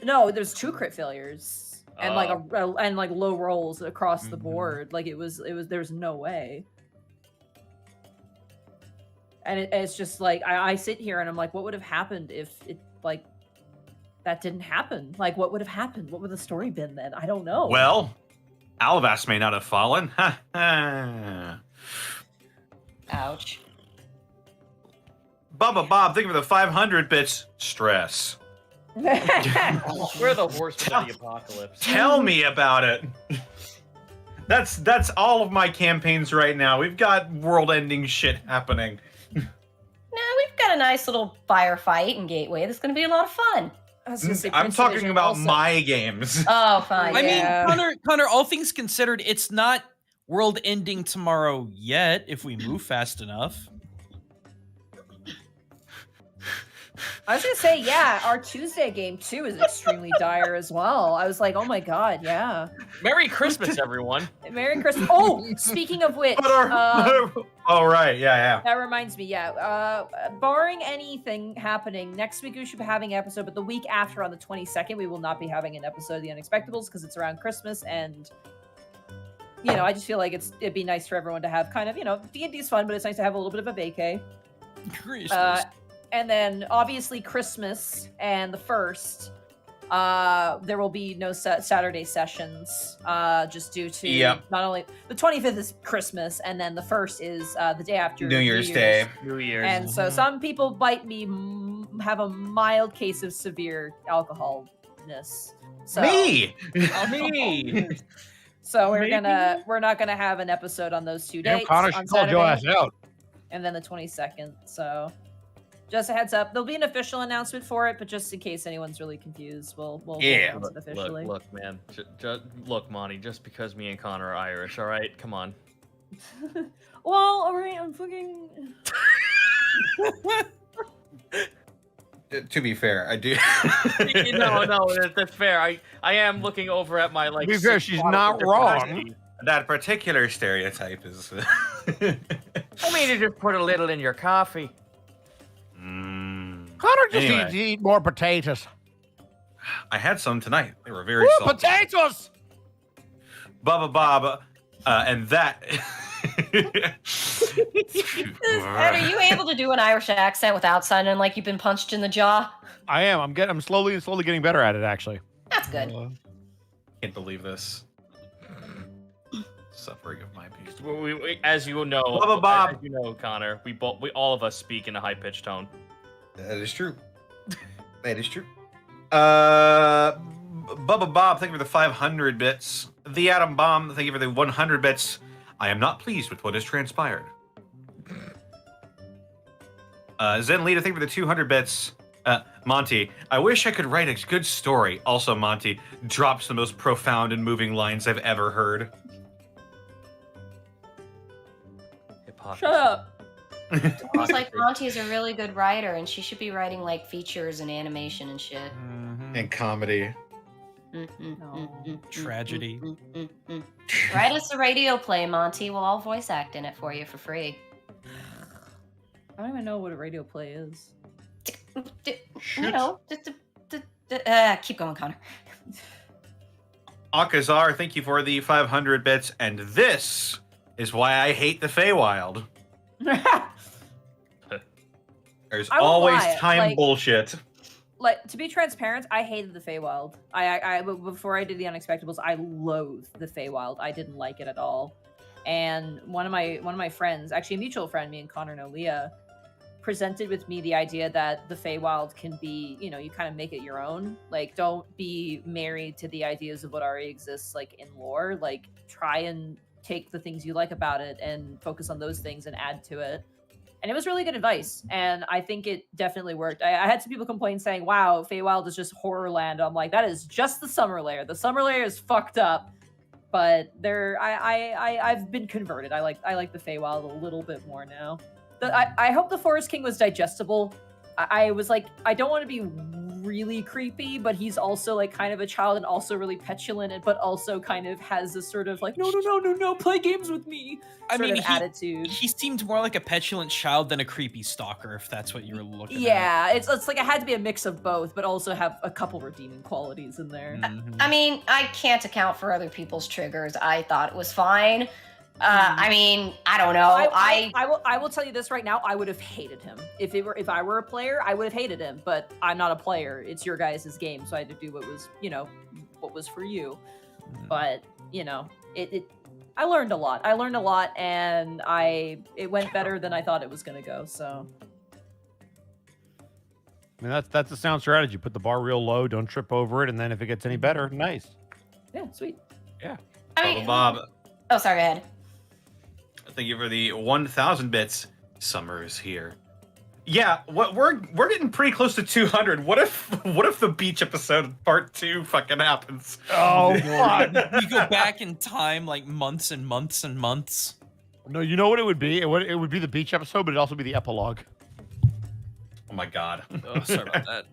No, there's 2 crit failures and like low rolls across the board. Like it was. There's no way. And it's just like I sit here and I'm like, what would have happened if it that didn't happen? Like, what would have happened? What would the story been then? I don't know. Well, Alivast may not have fallen. Ouch. Bubba Bob, thank you for the 500 bits. Stress. We're the horsemen of the apocalypse. Tell me about it. That's all of my campaigns right now. We've got world-ending shit happening. No, we've got a nice little firefight in Gateway. That's going to be a lot of fun. I'm talking about my games. Oh, fine. I mean, Connor, all things considered, it's not world ending tomorrow yet if we move fast enough. I was gonna say, yeah, our Tuesday game too is extremely dire as well. I was like, oh my god, yeah. Merry Christmas, everyone. Merry Christmas. Oh, speaking of which, all right, yeah. That reminds me, barring anything happening, next week we should be having an episode, but the week after on the 22nd, we will not be having an episode of The Unexpectables because it's around Christmas, and I just feel like it'd be nice for everyone to have kind of, D&D's fun, but it's nice to have a little bit of a vacay. Christmas. And then obviously Christmas and the 1st, there will be no Saturday sessions, just due to not only the 25th is Christmas, and then the 1st is the day after New Year's Day. New Year's. And so some people might have a mild case of severe alcoholness. So, me. So we're not gonna have an episode on those 2 dates. Connor should call your ass out. And then the 22nd. So. Just a heads up. There'll be an official announcement for it, but just in case anyone's really confused, we'll announce it officially. Look, man. Look, Monty, just because me and Connor are Irish, all right? Come on. Well, all right, I'm fucking... To be fair, I do. No, that's fair. I am looking over at my, like... To be fair, she's not wrong. That particular stereotype is... I mean, you just put a little in your coffee. Connor just needs to eat more potatoes. I had some tonight. They were very salty. Potatoes! Bubba Bob, And that. Ed, are you able to do an Irish accent without sounding like you've been punched in the jaw? I am. I'm slowly getting better at it, actually. That's good. Can't believe this. Suffering of my peace. We, as you know, Bob. as you know, Connor, we all of us speak in a high pitched tone. That is true. That is true. Bubba Bob, thank you for the 500 bits. The Atom Bomb, thank you for the 100 bits. I am not pleased with what has transpired. Zen Lita, thank you for the 200 bits. Monty, I wish I could write a good story. Also, Monty drops the most profound and moving lines I've ever heard. Shut up. Looks like Monty is a really good writer, and she should be writing like features and animation and shit. And comedy. Tragedy. Write us a radio play, Monty. We'll all voice act in it for you for free. I don't even know what a radio play is. You know, keep going, Connor. Akazar, thank you for the 500 bits. And this is why I hate the Feywild. There's always time bullshit. Like, to be transparent, I hated the Feywild. I before I did the Unexpectables, I loathed the Feywild. I didn't like it at all. And one of my friends, actually a mutual friend, me and Connor know Leah, presented with me the idea that the Feywild can be, you know, you kind of make it your own. Like, don't be married to the ideas of what already exists, like, in lore. Like, try and take the things you like about it and focus on those things and add to it. And it was really good advice, and I think it definitely worked. I had some people complain saying, wow, Feywild is just horror land. I'm like, that is just the summer layer. The summer layer is fucked up, but I've been converted. I like the Feywild a little bit more now. I hope the Forest King was digestible. I was like, I don't want to be really creepy, but he's also like kind of a child and also really petulant, but also kind of has this sort of like, no, play games with me attitude. He seemed more like a petulant child than a creepy stalker, if that's what you were looking at. Yeah, it's like it had to be a mix of both, but also have a couple redeeming qualities in there. I mean, I can't account for other people's triggers. I thought it was fine. I mean, I don't know. I will tell you this right now. I would have hated him if I were a player. I would have hated him, but I'm not a player. It's your guys' game, so I had to do what was, what was for you. But I learned a lot. And it went better than I thought it was gonna go. So, I mean, that's a sound strategy. Put the bar real low, don't trip over it, and then if it gets any better, nice. Yeah, sweet. Yeah. I mean, Bob. Oh, sorry, go ahead. Thank you for the 1,000 bits. Summer is here. Yeah, we're getting pretty close to 200. What if the beach episode part 2 fucking happens? Oh God. We go back in time like months and months and months. No, you know what it would be? It would be the beach episode, but it'd also be the epilogue. Oh my God. Oh, sorry about that.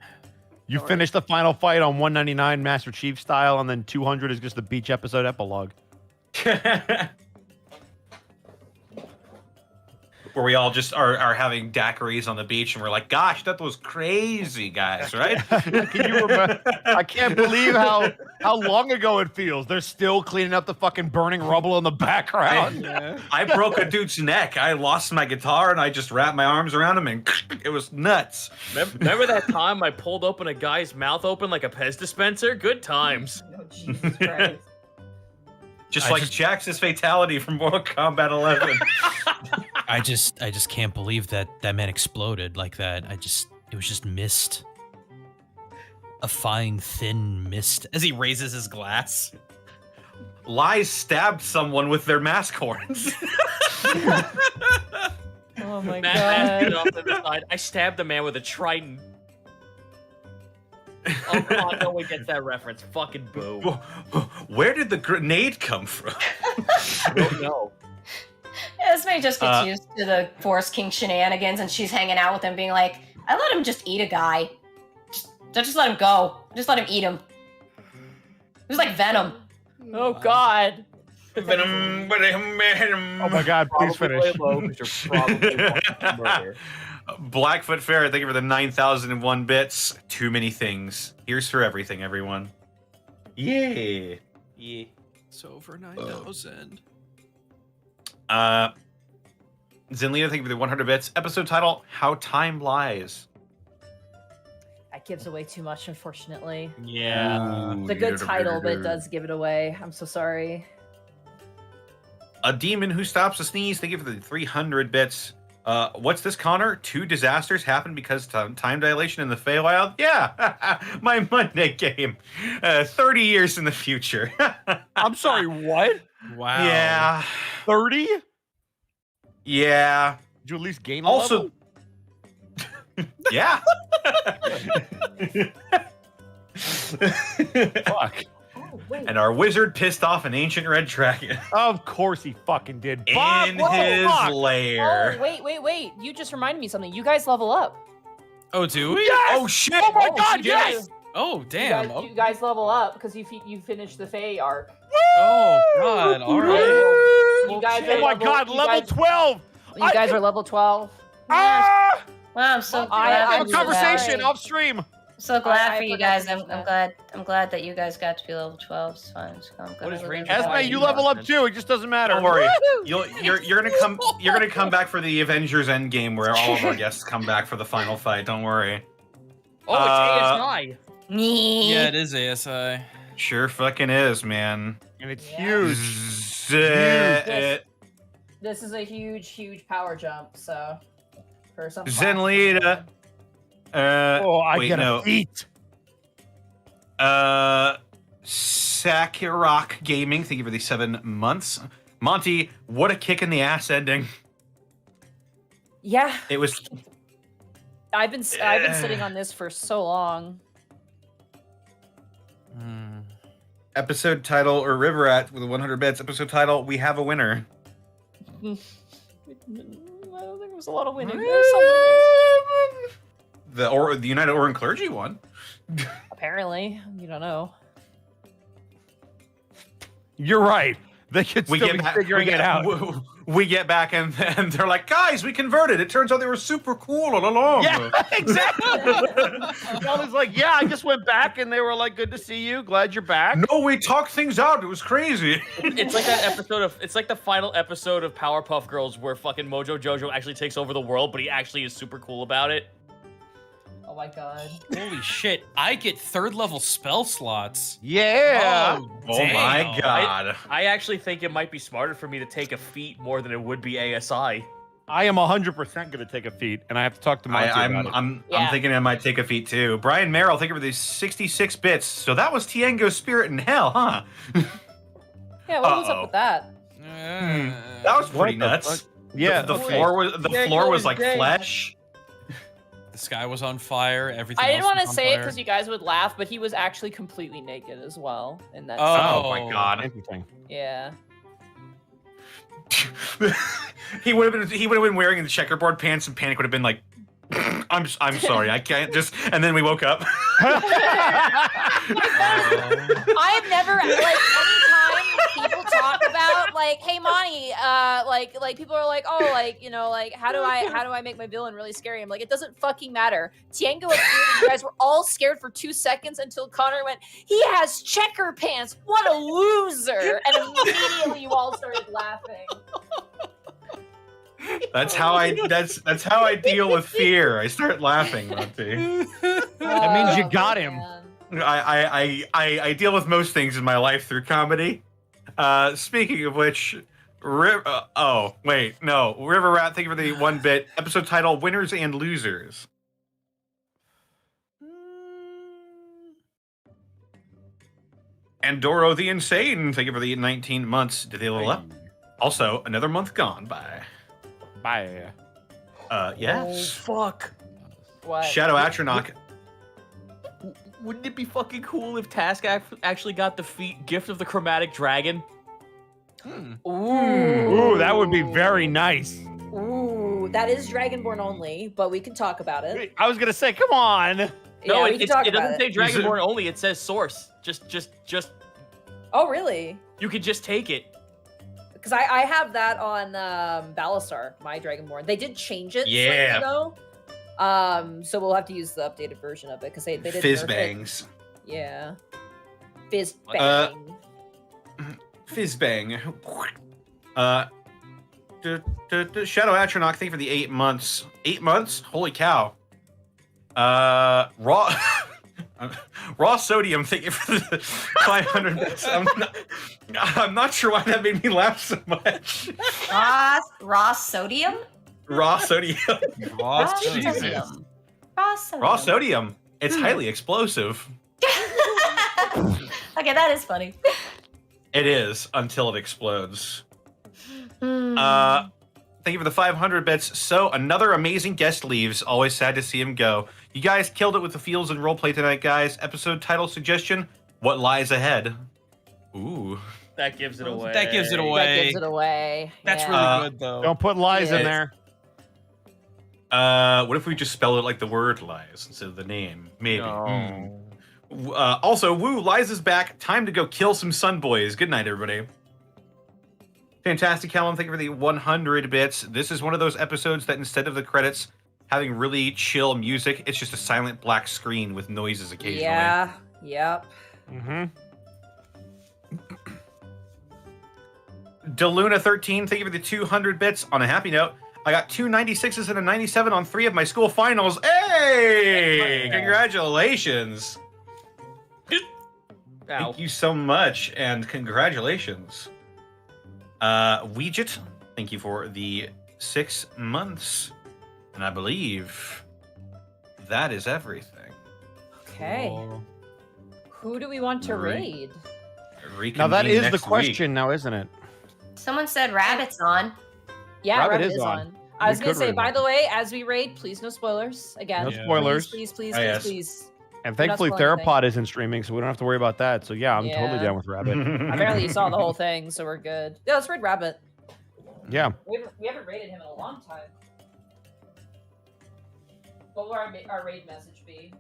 You finish the final fight on 199 Master Chief style, and then 200 is just the beach episode epilogue. Where we all just are having daiquiris on the beach, and we're like, "Gosh, that was crazy, guys!" Right? Can you remember? I can't believe how long ago it feels. They're still cleaning up the fucking burning rubble in the background. I broke a dude's neck. I lost my guitar, and I just wrapped my arms around him, and it was nuts. Remember that time I pulled open a guy's mouth open like a Pez dispenser? Good times. Oh, Jesus Christ. Just like Jax's fatality from Mortal Kombat 11. I just can't believe that man exploded like that. It was just mist. A fine, thin mist. As he raises his glass. Lies stabbed someone with their mask horns. Oh my Matt God. off to the side. I stabbed a man with a trident. Oh, come on, no one gets that reference. Fucking boo. Where did the grenade come from? I don't know. Esmé just gets used to the Forest King shenanigans, and she's hanging out with him, being like, I let him just eat a guy. Just let him go. Just let him eat him. It was like Venom. Oh God. Venom. Oh my God, please finish. Blackfoot Fair, thank you for the 9,001 bits. Too many things. Here's for everything, everyone. Yay. Yeah. It's over 9,000. Zenlina, thank you for the 100 bits. Episode title: How Time Lies. That gives away too much, unfortunately. Yeah. It's a good title, but it does give it away. I'm so sorry. A Demon Who Stops a Sneeze, thank you for the 300 bits. What's this, Connor? 2 disasters happened because time dilation in the Feywild? Yeah, my Monday game. 30 years in the future. I'm sorry, what? Wow. Yeah. 30? Yeah. Did you at least gain a Also, level? yeah. Fuck. Oh, wait. And our wizard pissed off an ancient red dragon Of course he fucking did. in Bob, his fuck. lair. Oh, wait. You just reminded me of something. You guys level up. Oh, do we? Yes! Oh shit! Oh my Oh, god, you yes! Oh, damn. You guys level up because you finished the Fae arc. Oh, God. All right. You guys Oh are my god, you level guys- 12! You guys are level 12. Ah! Wow, I'm so I- glad. Have I'm a so conversation sorry. off stream. So glad I for you forgot guys. to mention I'm that. glad that you guys got to be level 12. It's fine. I'm What gonna is live Ranger in the Esmé, Fine. you dark. level up too. It just doesn't matter. Don't worry. Woohoo! You're gonna come back for the Avengers Endgame where all of our guests come back for the final fight. Don't worry. Oh, it's ASI. Me. Yeah, it is ASI. Sure fucking is, man. And it's Yeah. huge. Zit. This is a huge power jump. So for some Zenlita. Oh, I wait, get no. a feat. Sakirok Gaming, thank you for the 7 months. Monty, what a kick in the ass ending. Yeah, It was I've been sitting on this for so long. episode title, or River at with 100 bits. Episode title, We Have a Winner. I don't think there was a lot of winning. There's some winning. The United Oran Clergy one. Apparently, you don't know. You're right. They could We still get be back, figuring it out. We get back and they're like, guys, we converted. It turns out they were super cool all along. Yeah, exactly. Wally's like, yeah, I just went back and they were like, good to see you. Glad you're back. No, we talked things out. It was crazy. It's like that episode of. It's like the final episode of Powerpuff Girls where fucking Mojo Jojo actually takes over the world, but he actually is super cool about it. Oh my god. Holy shit. I get 3rd level spell slots. Yeah. Oh damn. my god. I actually think it might be smarter for me to take a feat more than it would be ASI. I am 100% going to take a feat, and I have to talk to Monty about it. I'm Yeah. thinking I might take a feat too. Brian Merrill, thank you for these 66 bits. So that was Tiengo's Spirit in Hell, huh? Yeah, what was up with that? That was pretty What the nuts. fuck? Yeah. The wait. floor was like dead. flesh. The sky was on fire. Everything I didn't else want to was on say it fire. because you guys would laugh, but he was actually completely naked as well in that. Oh. Oh my god. Interesting. Yeah. he would have been wearing the checkerboard pants, and Panic would have been like, I'm sorry, I can't just, and then we woke up. I have never like anytime people talk about like, hey Monty, like people are like, oh, like, you know, like how do I make my villain really scary? I'm like, it doesn't fucking matter. Tiengo appeared and you guys were all scared for 2 seconds until Connor went, he has checker pants. What a loser! And immediately you all started laughing. That's how I deal with fear. I start laughing, Monty. That means you got him. Man. I deal with most things in my life through comedy. Speaking of which, River Rat, thank you for the 1 bit. Episode title, Winners and Losers. Andoro the Insane, thank you for the 19 months. Did they level up? Also, another month gone by. Bye. Yes. Fuck. What? Shadow Atronach. Wouldn't it be fucking cool if Task actually got the gift of the chromatic dragon? Ooh, that would be very nice. Ooh, that is Dragonborn only, but we can talk about it. I was going to say, come on. No, Yeah, we it can talk doesn't about say it. Dragonborn only. It says source. Just. Oh, really? You could just take it. Because I have that on Ballastar, my Dragonborn. They did change it Yeah. slightly, though. So we'll have to use the updated version of it because they did Fizz nerf it. bangs. Yeah. Fizz bang. Fizz bang. Shadow Atronach, thank you for the 8 months. 8 months? Holy cow. Raw Raw Sodium, thank you for the 500 bits. I'm not sure why that made me laugh so much. Raw sodium? Raw Sodium. Raw sodium. Raw Sodium. It's highly explosive. Okay, that is funny. It is, until it explodes. Mm. Thank you for the 500 bits. So, another amazing guest leaves. Always sad to see him go. You guys killed it with the feels and roleplay tonight, guys. Episode title suggestion, What Lies Ahead? Ooh. That gives it away. That gives it away. That gives it away. That's yeah. really good, though. Don't put lies in there. What if we just spell it like the word lies instead of the name? Maybe. No. Also, woo, Lies is back. Time to go kill some sun boys. Good night, everybody. Fantastic, Callum. Thank you for the 100 bits. This is one of those episodes that instead of the credits having really chill music, it's just a silent black screen with noises occasionally. Yeah. Yep. Mm-hmm. Deluna13, thank you for the 200 bits. On a happy note, I got 2 96s and a 97 on 3 of my school finals. Hey! Congratulations. Thank you so much, and congratulations. Weejit, thank you for the 6 months. And I believe that is everything. Okay. Who do we want to raid? Now that is the next question now, isn't it? Someone said Rabbit's on. Yeah, Rabbit Rabbit is is on. on. I was We gonna could say, raid by him. the way, as we raid, please no spoilers. Again. No spoilers. Please, please, Oh, please, yes. please. And We're not thankfully, spoiling Therapod isn't streaming, so we don't have to worry about that. So yeah, I'm totally Yeah. down with Rabbit. Apparently you saw the whole thing, so we're good. Yeah, let's raid Rabbit. Yeah. We haven't raided him in a long time. What will our raid message be?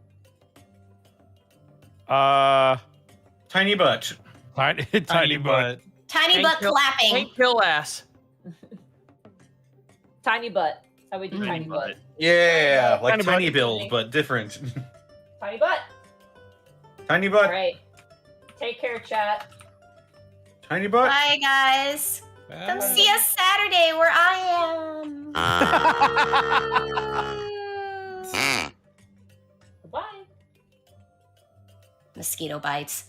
Tiny butt. Tiny butt. Tiny butt clapping. Hank kill ass. Tiny butt. How we do tiny butt. Yeah, like Tiny tiny butt. build, but different. Tiny butt. Tiny butt. All right. Take care, chat. Tiny butt. Bye, guys. Come see us Saturday where I am. Bye. Mosquito bites.